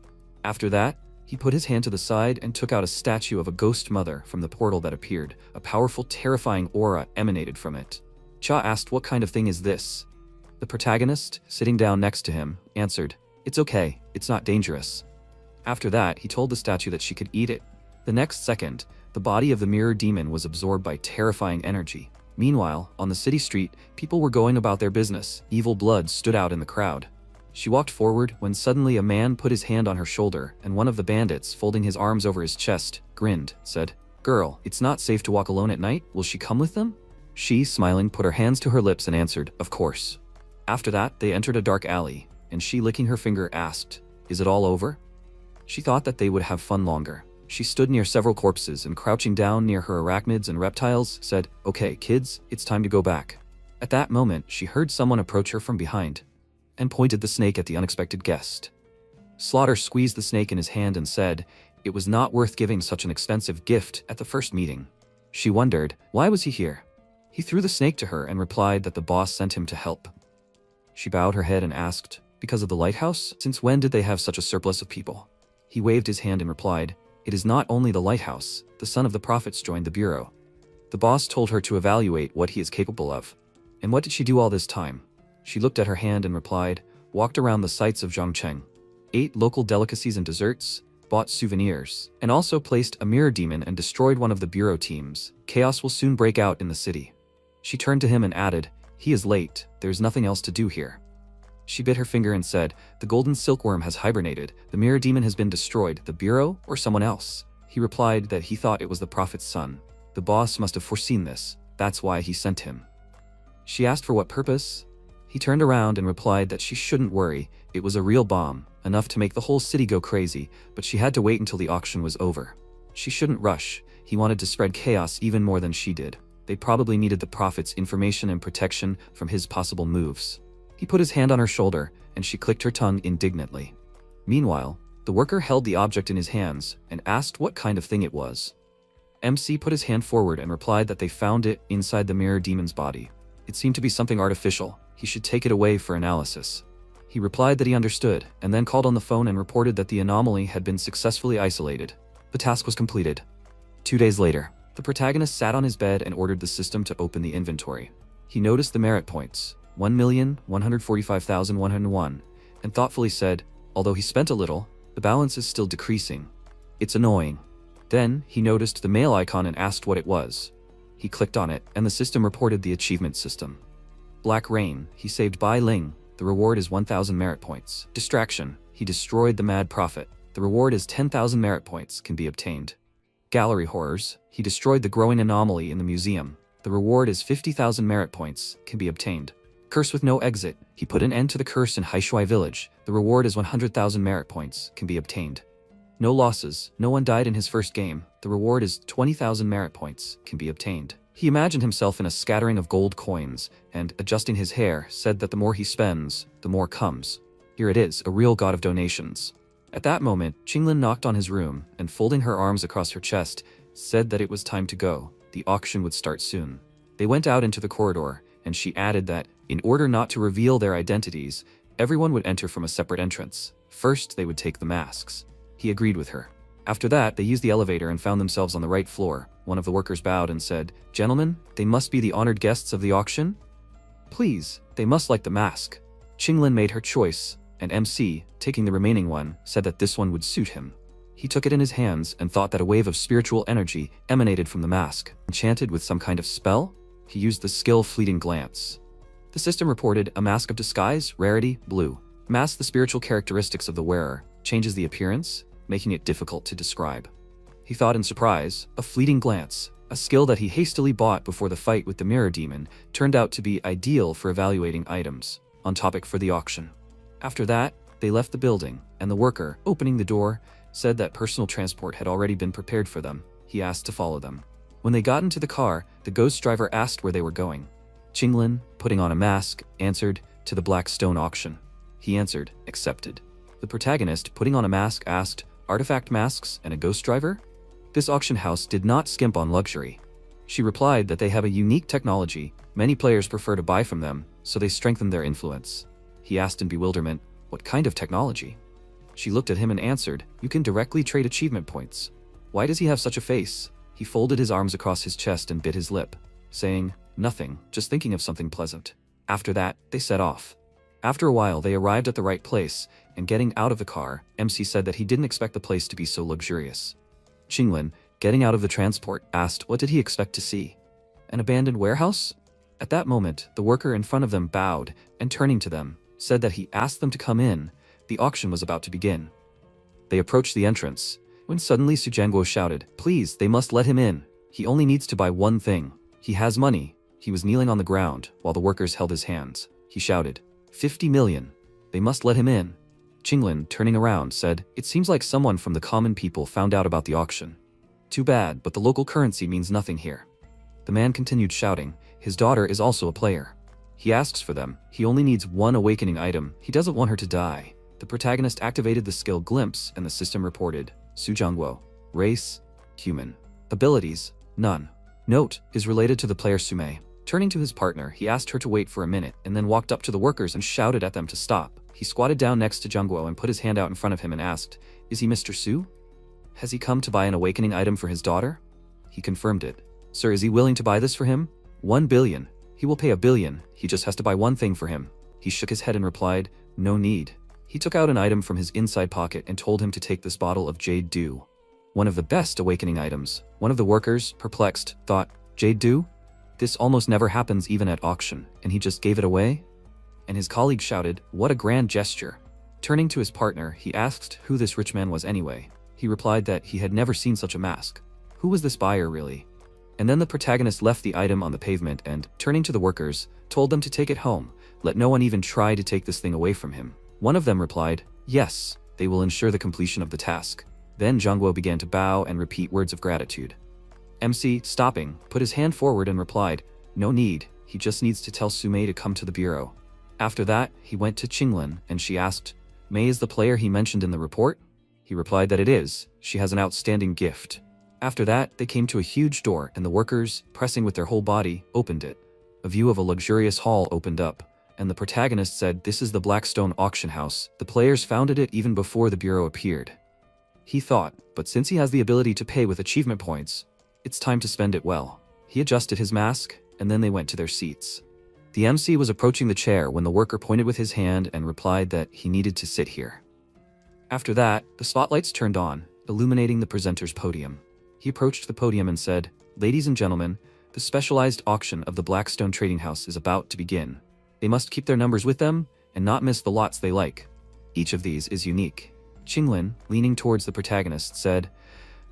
After that, he put his hand to the side and took out a statue of a ghost mother from the portal that appeared. A powerful, terrifying aura emanated from it. Cha asked, what kind of thing is this? The protagonist, sitting down next to him, answered, it's okay, it's not dangerous. After that, he told the statue that she could eat it. The next second, the body of the mirror demon was absorbed by terrifying energy. Meanwhile, on the city street, people were going about their business. Evil blood stood out in the crowd. She walked forward when suddenly a man put his hand on her shoulder, and one of the bandits, folding his arms over his chest, grinned, said, girl, it's not safe to walk alone at night. Will she come with them? She, smiling, put her hands to her lips and answered, of course. After that, they entered a dark alley, and she, licking her finger, asked, is it all over? She thought that they would have fun longer. She stood near several corpses and, crouching down near her arachnids and reptiles, said, okay, kids, it's time to go back. At that moment, she heard someone approach her from behind and pointed the snake at the unexpected guest. Slaughter squeezed the snake in his hand and said, it was not worth giving such an expensive gift at the first meeting. She wondered, why was he here? He threw the snake to her and replied that the boss sent him to help. She bowed her head and asked, because of the lighthouse? Since when did they have such a surplus of people? He waved his hand and replied, it is not only the lighthouse, the son of the prophets joined the bureau. The boss told her to evaluate what he is capable of. And what did she do all this time? She looked at her hand and replied, walked around the sites of Zhongcheng, ate local delicacies and desserts, bought souvenirs, and also placed a mirror demon and destroyed one of the bureau teams. Chaos will soon break out in the city. She turned to him and added, he is late, there's nothing else to do here. She bit her finger and said, the golden silkworm has hibernated, the mirror demon has been destroyed, the bureau or someone else? He replied that he thought it was the prophet's son. The boss must have foreseen this, that's why he sent him. She asked for what purpose? He turned around and replied that she shouldn't worry, it was a real bomb, enough to make the whole city go crazy, but she had to wait until the auction was over. She shouldn't rush, he wanted to spread chaos even more than she did. They probably needed the prophet's information and protection from his possible moves. He put his hand on her shoulder, and she clicked her tongue indignantly. Meanwhile, the worker held the object in his hands and asked what kind of thing it was. MC put his hand forward and replied that they found it inside the mirror demon's body. It seemed to be something artificial. He should take it away for analysis. He replied that he understood, and then called on the phone and reported that the anomaly had been successfully isolated. The task was completed. 2 days later, the protagonist sat on his bed and ordered the system to open the inventory. He noticed the merit points, 1,145,101, and thoughtfully said, although he spent a little, the balance is still decreasing. It's annoying. Then, he noticed the mail icon and asked what it was. He clicked on it, and the system reported the achievement system. Black Rain, he saved Bai Ling. The reward is 1,000 merit points. Distraction, he destroyed the Mad Prophet. The reward is 10,000 merit points can be obtained. Gallery Horrors, he destroyed the growing anomaly in the museum. The reward is 50,000 merit points can be obtained. Curse with no exit, he put an end to the curse in Haishui village. The reward is 100,000 merit points can be obtained. No losses, no one died in his first game. The reward is 20,000 merit points can be obtained. He imagined himself in a scattering of gold coins, and, adjusting his hair, said that the more he spends, the more comes. Here it is, a real god of donations. At that moment, Qinglin knocked on his room, and folding her arms across her chest, said that it was time to go. The auction would start soon. They went out into the corridor, and she added that, in order not to reveal their identities, everyone would enter from a separate entrance. First, they would take the masks. He agreed with her. After that, they used the elevator and found themselves on the right floor. One of the workers bowed and said, gentlemen, they must be the honored guests of the auction? Please, they must like the mask. Qinglin made her choice, and MC, taking the remaining one, said that this one would suit him. He took it in his hands and thought that a wave of spiritual energy emanated from the mask. Enchanted with some kind of spell? He used the skill Fleeting Glance. The system reported a mask of disguise, rarity, blue. Masks the spiritual characteristics of the wearer, changes the appearance, making it difficult to describe. He thought in surprise, a fleeting glance. A skill that he hastily bought before the fight with the mirror demon turned out to be ideal for evaluating items, on topic for the auction. After that, they left the building, and the worker, opening the door, said that personal transport had already been prepared for them. He asked to follow them. When they got into the car, the ghost driver asked where they were going. Qinglin, putting on a mask, answered, to the Black Stone auction. He answered, accepted. The protagonist, putting on a mask, asked, artifact masks and a ghost driver? This auction house did not skimp on luxury. She replied that they have a unique technology, many players prefer to buy from them, so they strengthen their influence. He asked in bewilderment, what kind of technology? She looked at him and answered, you can directly trade achievement points. Why does he have such a face? He folded his arms across his chest and bit his lip, saying, nothing, just thinking of something pleasant. After that, they set off. After a while they arrived at the right place, and getting out of the car, MC said that he didn't expect the place to be so luxurious. Qinglin, getting out of the transport, asked what did he expect to see? An abandoned warehouse? At that moment, the worker in front of them bowed, and turning to them, said that he asked them to come in. The auction was about to begin. They approached the entrance, when suddenly Su Jianguo shouted, please, they must let him in. He only needs to buy one thing. He has money. He was kneeling on the ground, while the workers held his hands. He shouted, 50 million. They must let him in. Qinglin, turning around, said, it seems like someone from the common people found out about the auction. Too bad, but the local currency means nothing here. The man continued shouting, his daughter is also a player. He asks for them, he only needs one awakening item, he doesn't want her to die. The protagonist activated the skill Glimpse and the system reported, Su Jianguo, race, human. Abilities, none. Note, is related to the player Sume. Turning to his partner, he asked her to wait for a minute and then walked up to the workers and shouted at them to stop. He squatted down next to Jianguo and put his hand out in front of him and asked, is he Mr. Su? Has he come to buy an awakening item for his daughter? He confirmed it. Sir, is he willing to buy this for him? 1 billion. He will pay 1 billion, he just has to buy one thing for him. He shook his head and replied, no need. He took out an item from his inside pocket and told him to take this bottle of Jade Dew. One of the best awakening items. One of the workers, perplexed, thought, Jade Dew? This almost never happens even at auction, and he just gave it away? And his colleague shouted, what a grand gesture. Turning to his partner, he asked who this rich man was anyway. He replied that he had never seen such a mask. Who was this buyer really? And then the protagonist left the item on the pavement and, turning to the workers, told them to take it home. Let no one even try to take this thing away from him. One of them replied, yes, they will ensure the completion of the task. Then Jianguo began to bow and repeat words of gratitude. MC, stopping, put his hand forward and replied, no need, he just needs to tell Sume to come to the bureau. After that, he went to Qinglin and she asked, Mei is the player he mentioned in the report? He replied that it is, she has an outstanding gift. After that, they came to a huge door and the workers, pressing with their whole body, opened it. A view of a luxurious hall opened up, and the protagonist said this is the Blackstone auction house, the players founded it even before the bureau appeared. He thought, but since he has the ability to pay with achievement points, it's time to spend it well. He adjusted his mask, and then they went to their seats. The MC was approaching the chair when the worker pointed with his hand and replied that he needed to sit here. After that, the spotlights turned on, illuminating the presenter's podium. He approached the podium and said, ladies and gentlemen, the specialized auction of the Blackstone Trading House is about to begin. They must keep their numbers with them and not miss the lots they like. Each of these is unique. Qinglin, leaning towards the protagonist, said,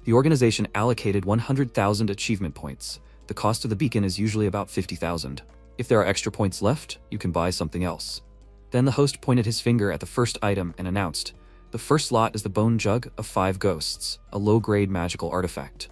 the organization allocated 100,000 achievement points. The cost of the beacon is usually about 50,000. If there are extra points left, you can buy something else. Then the host pointed his finger at the first item and announced, the first lot is the Bone Jug of 5 Ghosts, a low-grade magical artifact.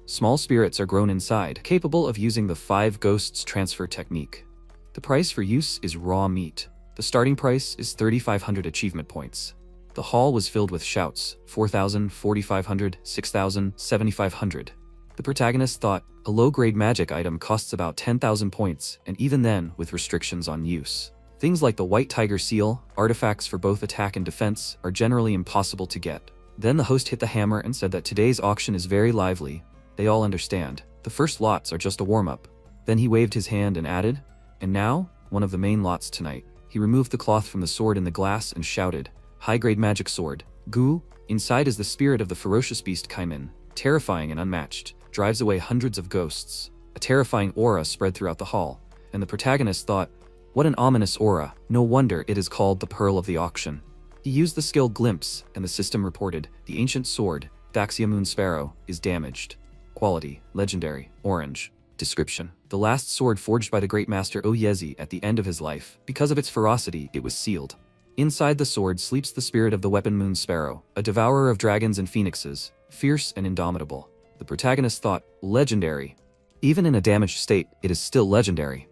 Small spirits are grown inside, capable of using the 5 Ghosts transfer technique. The price for use is raw meat. The starting price is 3,500 achievement points. The hall was filled with shouts, 4,000, 4,500, 6,000, 7,500. The protagonist thought, a low-grade magic item costs about 10,000 points, and even then, with restrictions on use. Things like the White Tiger Seal, artifacts for both attack and defense, are generally impossible to get. Then the host hit the hammer and said that today's auction is very lively. They all understand. The first lots are just a warm-up. Then he waved his hand and added, and now, one of the main lots tonight. He removed the cloth from the sword in the glass and shouted, high-grade magic sword, Gu. Inside is the spirit of the ferocious beast Kaimin, terrifying and unmatched, drives away hundreds of ghosts. A terrifying aura spread throughout the hall, and the protagonist thought, what an ominous aura, no wonder it is called the Pearl of the Auction. He used the skill Glimpse, and the system reported, the ancient sword, Daxia Moon Sparrow, is damaged. Quality, legendary, orange. Description: the last sword forged by the great master Oyezi at the end of his life. Because of its ferocity, it was sealed. Inside the sword sleeps the spirit of the weapon Moon Sparrow, a devourer of dragons and phoenixes, fierce and indomitable. The protagonist thought, legendary. Even in a damaged state, it is still legendary.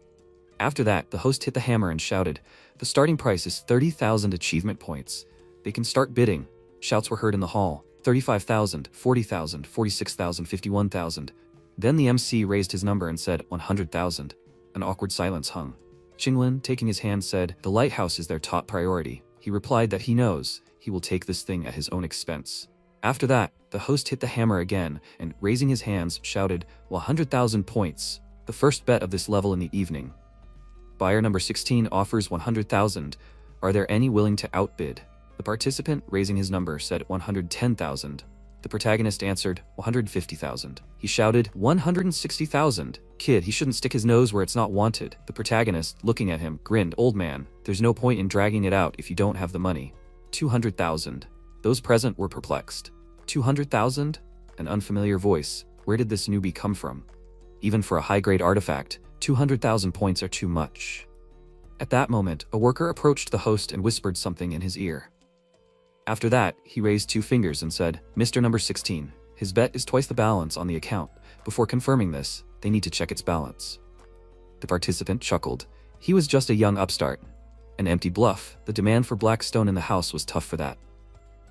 After that, the host hit the hammer and shouted, the starting price is 30,000 achievement points. They can start bidding. Shouts were heard in the hall. 35,000, 40,000, 46,000, 51,000. Then the MC raised his number and said 100,000. An awkward silence hung. Qinglin, taking his hand, said, the lighthouse is their top priority. He replied that he knows, he will take this thing at his own expense. After that, the host hit the hammer again and, raising his hands, shouted, 100,000 points. The first bet of this level in the evening. Buyer number 16 offers 100,000. Are there any willing to outbid? The participant, raising his number, said 110,000. The protagonist answered 150,000. He shouted 160,000. Kid, he shouldn't stick his nose where it's not wanted. The protagonist, looking at him, grinned, old man, there's no point in dragging it out if you don't have the money. 200,000. Those present were perplexed. 200,000? An unfamiliar voice. Where did this newbie come from? Even for a high-grade artifact, 200,000 points are too much. At that moment, a worker approached the host and whispered something in his ear. After that, he raised 2 fingers and said, Mr. Number 16, his bet is twice the balance on the account. Before confirming this, they need to check its balance. The participant chuckled. He was just a young upstart. An empty bluff. The demand for black stone in the house was tough for that.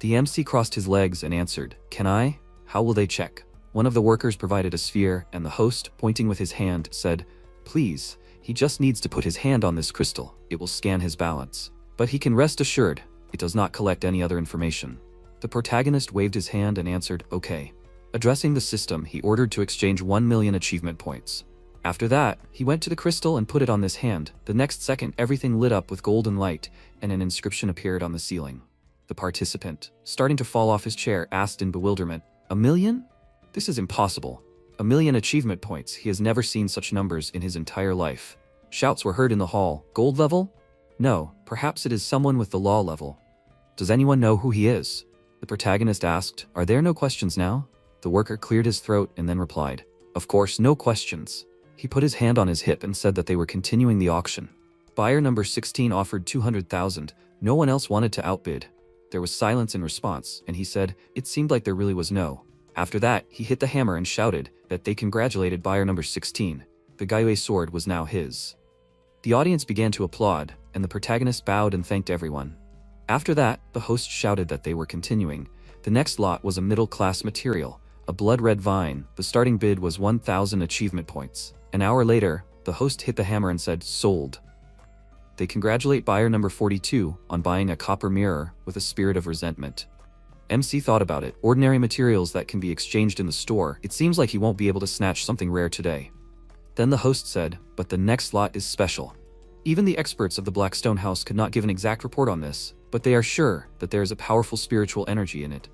The MC crossed his legs and answered, Can I? How will they check? One of the workers provided a sphere, and the host, pointing with his hand, said, Please, he just needs to put his hand on this crystal. It will scan his balance. But he can rest assured, it does not collect any other information. The protagonist waved his hand and answered, okay. Addressing the system, he ordered to exchange 1 million achievement points. After that, he went to the crystal and put it on this hand. The next second, everything lit up with golden light, and an inscription appeared on the ceiling. The participant, starting to fall off his chair, asked in bewilderment, 1 million? This is impossible. 1 million achievement points. He has never seen such numbers in his entire life. Shouts were heard in the hall. Gold level? No, perhaps it is someone with the law level. Does anyone know who he is? The protagonist asked, Are there no questions now? The worker cleared his throat and then replied, Of course, no questions. He put his hand on his hip and said that they were continuing the auction. Buyer number 16 offered 200,000. No one else wanted to outbid. There was silence in response, and he said, it seemed like there really was no. After that, he hit the hammer and shouted that they congratulated buyer number 16. The Gaiwei sword was now his. The audience began to applaud, and the protagonist bowed and thanked everyone. After that, the host shouted that they were continuing. The next lot was a middle-class material, a blood-red vine. The starting bid was 1,000 achievement points. An hour later, the host hit the hammer and said, sold. They congratulate buyer number 42 on buying a copper mirror with a spirit of resentment. MC thought about it. Ordinary materials that can be exchanged in the store. It seems like he won't be able to snatch something rare today. Then the host said, but the next lot is special. Even the experts of the Blackstone House could not give an exact report on this, but they are sure that there is a powerful spiritual energy in it.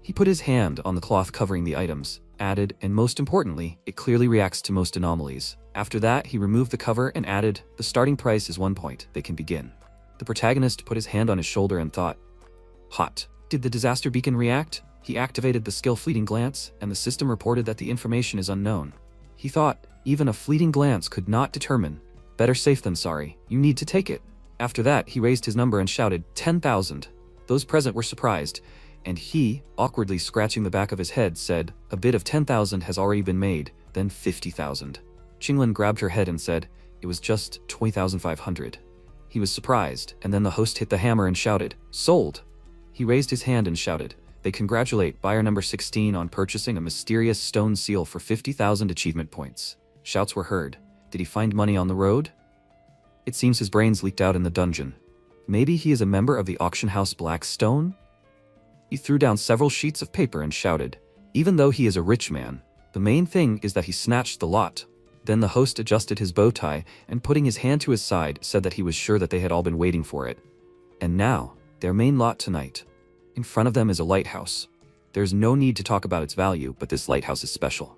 He put his hand on the cloth covering the items, added, and most importantly, it clearly reacts to most anomalies. After that, he removed the cover and added, the starting price is 1 point, they can begin. The protagonist put his hand on his shoulder and thought, hot. Did the disaster beacon react? He activated the skill fleeting glance, and the system reported that the information is unknown. He thought, even a fleeting glance could not determine. Better safe than sorry, you need to take it. After that, he raised his number and shouted, 10,000. Those present were surprised, and he, awkwardly scratching the back of his head, said, a bid of 10,000 has already been made, then 50,000. Qinglin grabbed her head and said, it was just 20,500. He was surprised, and then the host hit the hammer and shouted, sold. He raised his hand and shouted, they congratulate buyer number 16 on purchasing a mysterious stone seal for 50,000 achievement points. Shouts were heard. Did he find money on the road? It seems his brains leaked out in the dungeon. Maybe he is a member of the auction house Blackstone? He threw down several sheets of paper and shouted, even though he is a rich man, the main thing is that he snatched the lot. Then the host adjusted his bow tie and putting his hand to his side said that he was sure that they had all been waiting for it. And now, their main lot tonight. In front of them is a lighthouse. There's no need to talk about its value, but this lighthouse is special.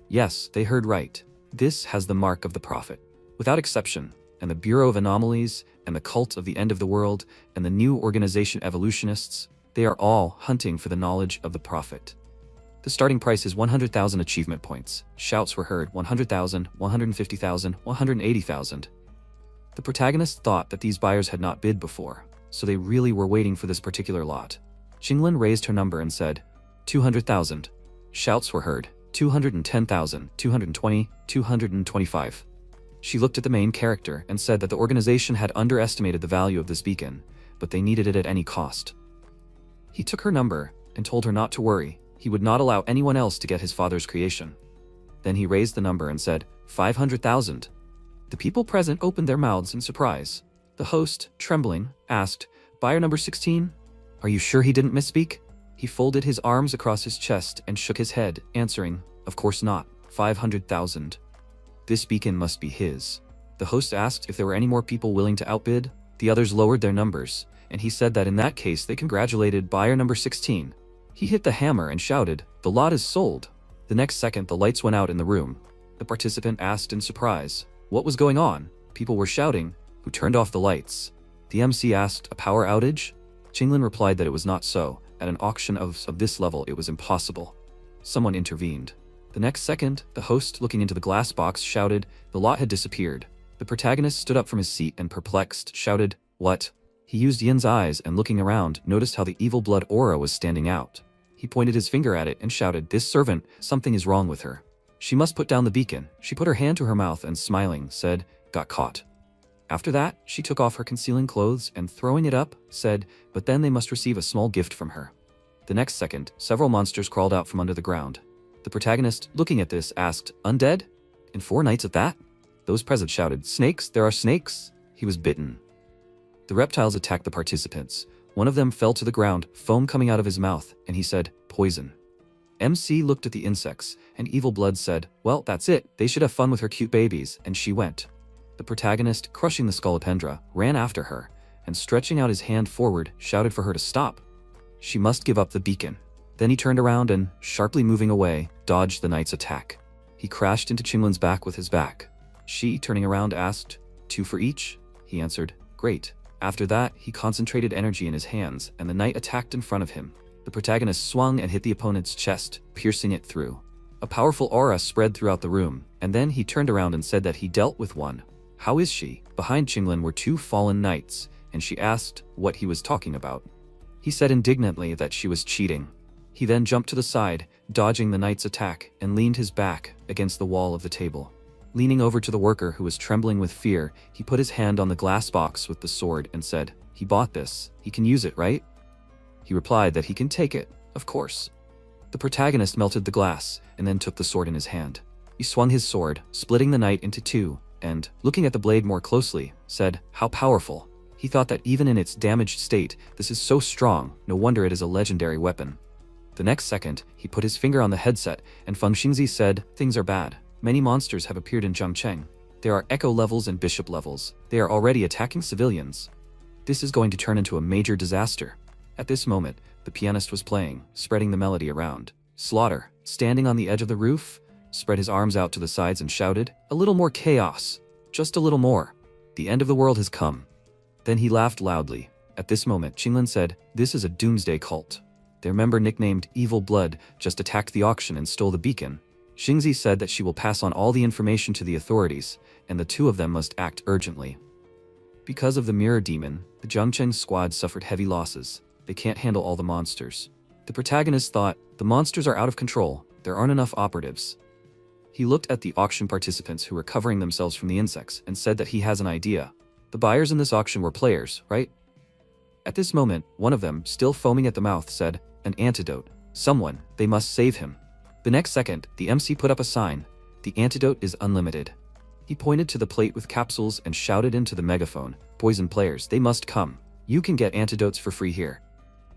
Yes, they heard right. This has the mark of the prophet. Without exception, and the Bureau of Anomalies, and the Cult of the End of the World, and the new organization Evolutionists, they are all hunting for the knowledge of the Prophet. The starting price is 100,000 achievement points. Shouts were heard, 100,000, 150,000, 180,000. The protagonist thought that these buyers had not bid before, so they really were waiting for this particular lot. Qinglin raised her number and said, 200,000. Shouts were heard, 210,000, 220, 225. She looked at the main character and said that the organization had underestimated the value of this beacon, but they needed it at any cost. He took her number and told her not to worry, he would not allow anyone else to get his father's creation. Then he raised the number and said, 500,000. The people present opened their mouths in surprise. The host, trembling, asked, Buyer number 16? Are you sure he didn't misspeak? He folded his arms across his chest and shook his head, answering, Of course not, 500,000. This beacon must be his. The host asked if there were any more people willing to outbid. The others lowered their numbers, and he said that in that case they congratulated buyer number 16. He hit the hammer and shouted, The lot is sold. The next second the lights went out in the room. The participant asked in surprise, What was going on? People were shouting, Who turned off the lights? The MC asked, A power outage? Qinglin replied that it was not so. At an auction of this level it was impossible. Someone intervened. The next second, the host, looking into the glass box, shouted, The lot had disappeared. The protagonist stood up from his seat and, perplexed, shouted, What? He used Yin's eyes and, looking around, noticed how the evil blood aura was standing out. He pointed his finger at it and shouted, This servant, something is wrong with her. She must put down the beacon. She put her hand to her mouth and, smiling, said, Got caught. After that, she took off her concealing clothes and, throwing it up, said, But then they must receive a small gift from her. The next second, several monsters crawled out from under the ground. The protagonist, looking at this, asked, Undead? In 4 nights at that? Those present shouted, Snakes? There are snakes? He was bitten. The reptiles attacked the participants. One of them fell to the ground, foam coming out of his mouth, and he said, Poison. MC looked at the insects, and Evil Blood said, Well, that's it. They should have fun with her cute babies, and she went. The protagonist, crushing the scolopendra, ran after her, and stretching out his hand forward, shouted for her to stop. She must give up the beacon. Then he turned around and, sharply moving away, dodged the knight's attack. He crashed into Qinglin's back with his back. She, turning around, asked, 2 for each? He answered, Great. After that, he concentrated energy in his hands, and the knight attacked in front of him. The protagonist swung and hit the opponent's chest, piercing it through. A powerful aura spread throughout the room, and then he turned around and said that he dealt with one. How is she? Behind Qinglin were 2 fallen knights, and she asked what he was talking about. He said indignantly that she was cheating. He then jumped to the side, dodging the knight's attack, and leaned his back against the wall of the table. Leaning over to the worker who was trembling with fear, he put his hand on the glass box with the sword and said, He bought this. He can use it, right? He replied that he can take it, of course. The protagonist melted the glass, and then took the sword in his hand. He swung his sword, splitting the knight into 2, and, looking at the blade more closely, said, How powerful. He thought that even in its damaged state, this is so strong, no wonder it is a legendary weapon. The next second, he put his finger on the headset, and Feng Xingzi said, Things are bad. Many monsters have appeared in Zhangcheng. There are echo levels and bishop levels. They are already attacking civilians. This is going to turn into a major disaster. At this moment, the pianist was playing, spreading the melody around. Slaughter, standing on the edge of the roof, spread his arms out to the sides and shouted, A little more chaos. Just a little more. The end of the world has come. Then he laughed loudly. At this moment, Qinglin said, This is a doomsday cult. Their member nicknamed Evil Blood just attacked the auction and stole the beacon. Xingzi said that she will pass on all the information to the authorities, and the 2 of them must act urgently. Because of the mirror demon, the Zhangcheng squad suffered heavy losses. They can't handle all the monsters. The protagonist thought, The monsters are out of control. There aren't enough operatives. He looked at the auction participants who were covering themselves from the insects and said that he has an idea. The buyers in this auction were players, right? At this moment, one of them, still foaming at the mouth, said, An antidote. Someone, they must save him. The next second, the MC put up a sign. The antidote is unlimited. He pointed to the plate with capsules and shouted into the megaphone, Poison players, they must come. You can get antidotes for free here.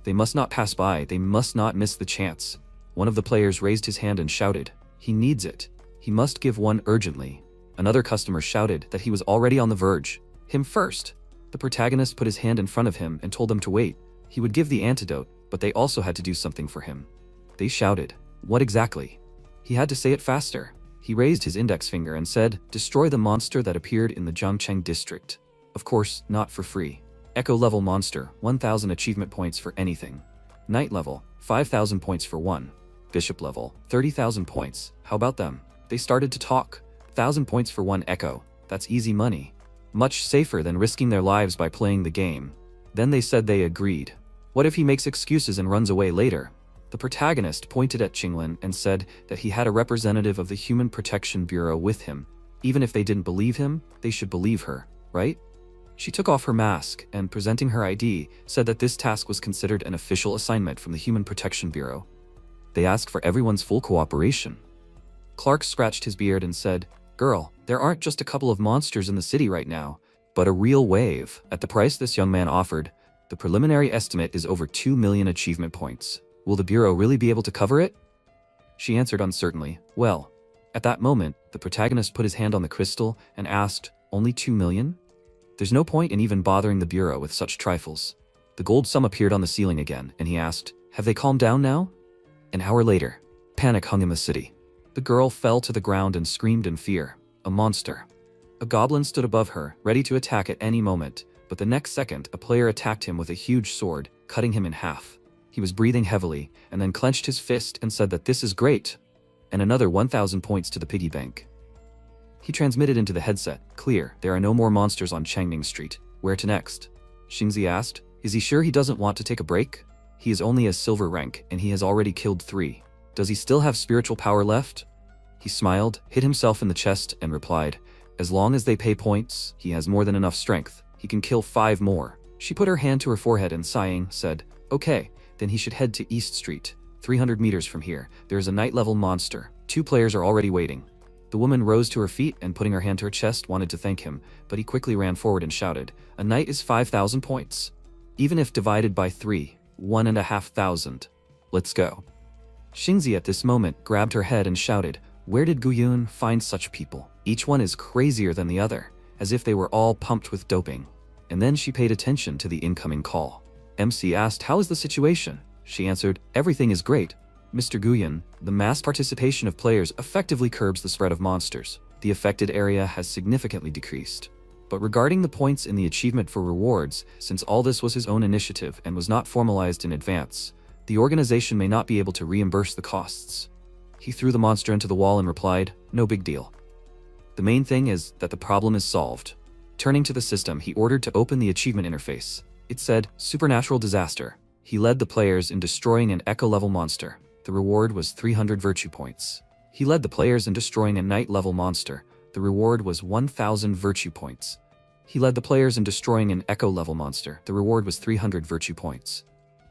They must not pass by, they must not miss the chance. One of the players raised his hand and shouted, He needs it. He must give one urgently. Another customer shouted that he was already on the verge. Him first. The protagonist put his hand in front of him and told them to wait. He would give the antidote, but they also had to do something for him. They shouted, What exactly? He had to say it faster. He raised his index finger and said, "Destroy the monster that appeared in the Jiangcheng district." Of course, not for free. Echo level monster, 1000 achievement points for anything. Knight level, 5000 points for one. Bishop level, 30,000 points. How about them? They started to talk. 1000 points for one echo. That's easy money. Much safer than risking their lives by playing the game. Then they said they agreed. What if he makes excuses and runs away later? The protagonist pointed at Qinglin and said that he had a representative of the Human Protection Bureau with him. Even if they didn't believe him, they should believe her, right? She took off her mask and, presenting her ID, said that this task was considered an official assignment from the Human Protection Bureau. They asked for everyone's full cooperation. Clark scratched his beard and said, "Girl, there aren't just a couple of monsters in the city right now, but a real wave." At the price this young man offered, the preliminary estimate is over 2 million achievement points. Will the Bureau really be able to cover it? She answered uncertainly, "Well." At that moment, the protagonist put his hand on the crystal and asked, "Only 2 million? There's no point in even bothering the Bureau with such trifles." The gold sum appeared on the ceiling again, and he asked, "Have they calmed down now?" An hour later, panic hung in the city. The girl fell to the ground and screamed in fear. A monster. A goblin stood above her, ready to attack at any moment, but the next second a player attacked him with a huge sword, cutting him in half. He was breathing heavily, and then clenched his fist and said that this is great, and another 1000 points to the piggy bank. He transmitted into the headset, "Clear, there are no more monsters on Changning Street. Where to next?" Xingzi asked, "Is he sure he doesn't want to take a break? He is only a silver rank, and he has already killed 3. Does he still have spiritual power left?" He smiled, hit himself in the chest, and replied, "As long as they pay points, he has more than enough strength. He can kill 5 more. She put her hand to her forehead and, sighing, said, "Okay, then he should head to East Street. 300 meters from here, there is a night-level monster. 2 players are already waiting." The woman rose to her feet and, putting her hand to her chest, wanted to thank him, but he quickly ran forward and shouted, "A knight is 5000 points. Even if divided by 3, 1,500. Let's go." Xingzi at this moment grabbed her head and shouted, "Where did Guyun find such people? Each one is crazier than the other, as if they were all pumped with doping." And then she paid attention to the incoming call. MC asked, "How is the situation?" She answered, "Everything is great. Mr. Guyun, the mass participation of players effectively curbs the spread of monsters. The affected area has significantly decreased. But regarding the points in the achievement for rewards, since all this was his own initiative and was not formalized in advance, the organization may not be able to reimburse the costs." He threw the monster into the wall and replied, "No big deal. The main thing is that the problem is solved." Turning to the system, he ordered to open the achievement interface. It said, "Supernatural Disaster." He led the players in destroying an echo-level monster. The reward was 300 virtue points. He led the players in destroying a night-level monster. The reward was 1000 virtue points. He led the players in destroying an echo-level monster. The reward was 300 virtue points.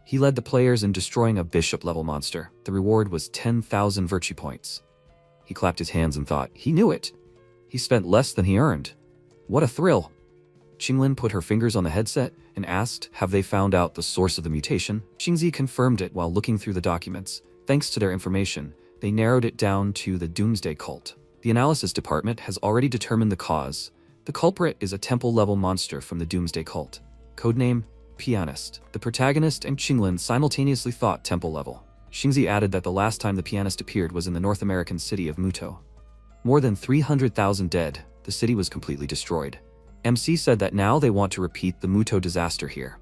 He led the players in destroying a bishop-level monster. The reward was 10,000 virtue points. He clapped his hands and thought, he knew it. He spent less than he earned. What a thrill. Qinglin put her fingers on the headset and asked, "Have they found out the source of the mutation?" Xingzi confirmed it while looking through the documents. Thanks to their information, they narrowed it down to the Doomsday Cult. The analysis department has already determined the cause. The culprit is a temple-level monster from the Doomsday Cult. Codename, Pianist. The protagonist and Qinglin simultaneously thought temple-level. Xingzi added that the last time the pianist appeared was in the North American city of Muto. More than 300,000 dead. The city was completely destroyed. MC said that now they want to repeat the Muto disaster here.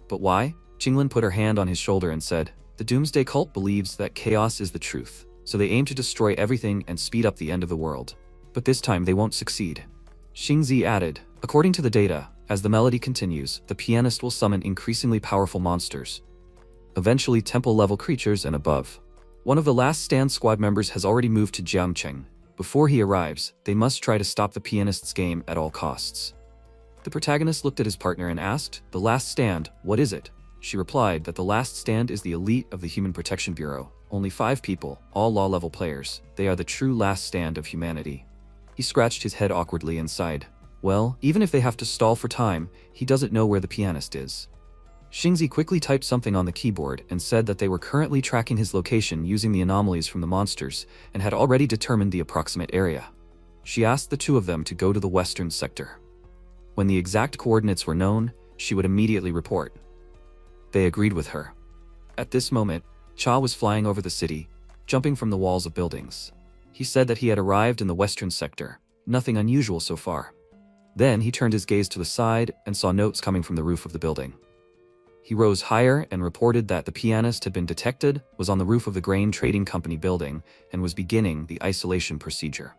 But why? Qinglin put her hand on his shoulder and said, "The Doomsday Cult believes that chaos is the truth, so they aim to destroy everything and speed up the end of the world. But this time they won't succeed." Xingzi added, "According to the data, as the melody continues, the pianist will summon increasingly powerful monsters, eventually temple-level creatures and above. One of the last stand squad members has already moved to Jiangcheng. Before he arrives, they must try to stop the pianist's game at all costs." The protagonist looked at his partner and asked, "The last stand, what is it?" She replied that the last stand is the elite of the Human Protection Bureau. Only 5 people, all law-level players. They are the true last stand of humanity. He scratched his head awkwardly and sighed. Well, even if they have to stall for time, he doesn't know where the pianist is. Xingzi quickly typed something on the keyboard and said that they were currently tracking his location using the anomalies from the monsters and had already determined the approximate area. She asked the 2 of them to go to the western sector. When the exact coordinates were known, she would immediately report. They agreed with her. At this moment, Cha was flying over the city, jumping from the walls of buildings. He said that he had arrived in the western sector, nothing unusual so far. Then he turned his gaze to the side and saw notes coming from the roof of the building. He rose higher and reported that the pianist had been detected, was on the roof of the grain trading company building, and was beginning the isolation procedure.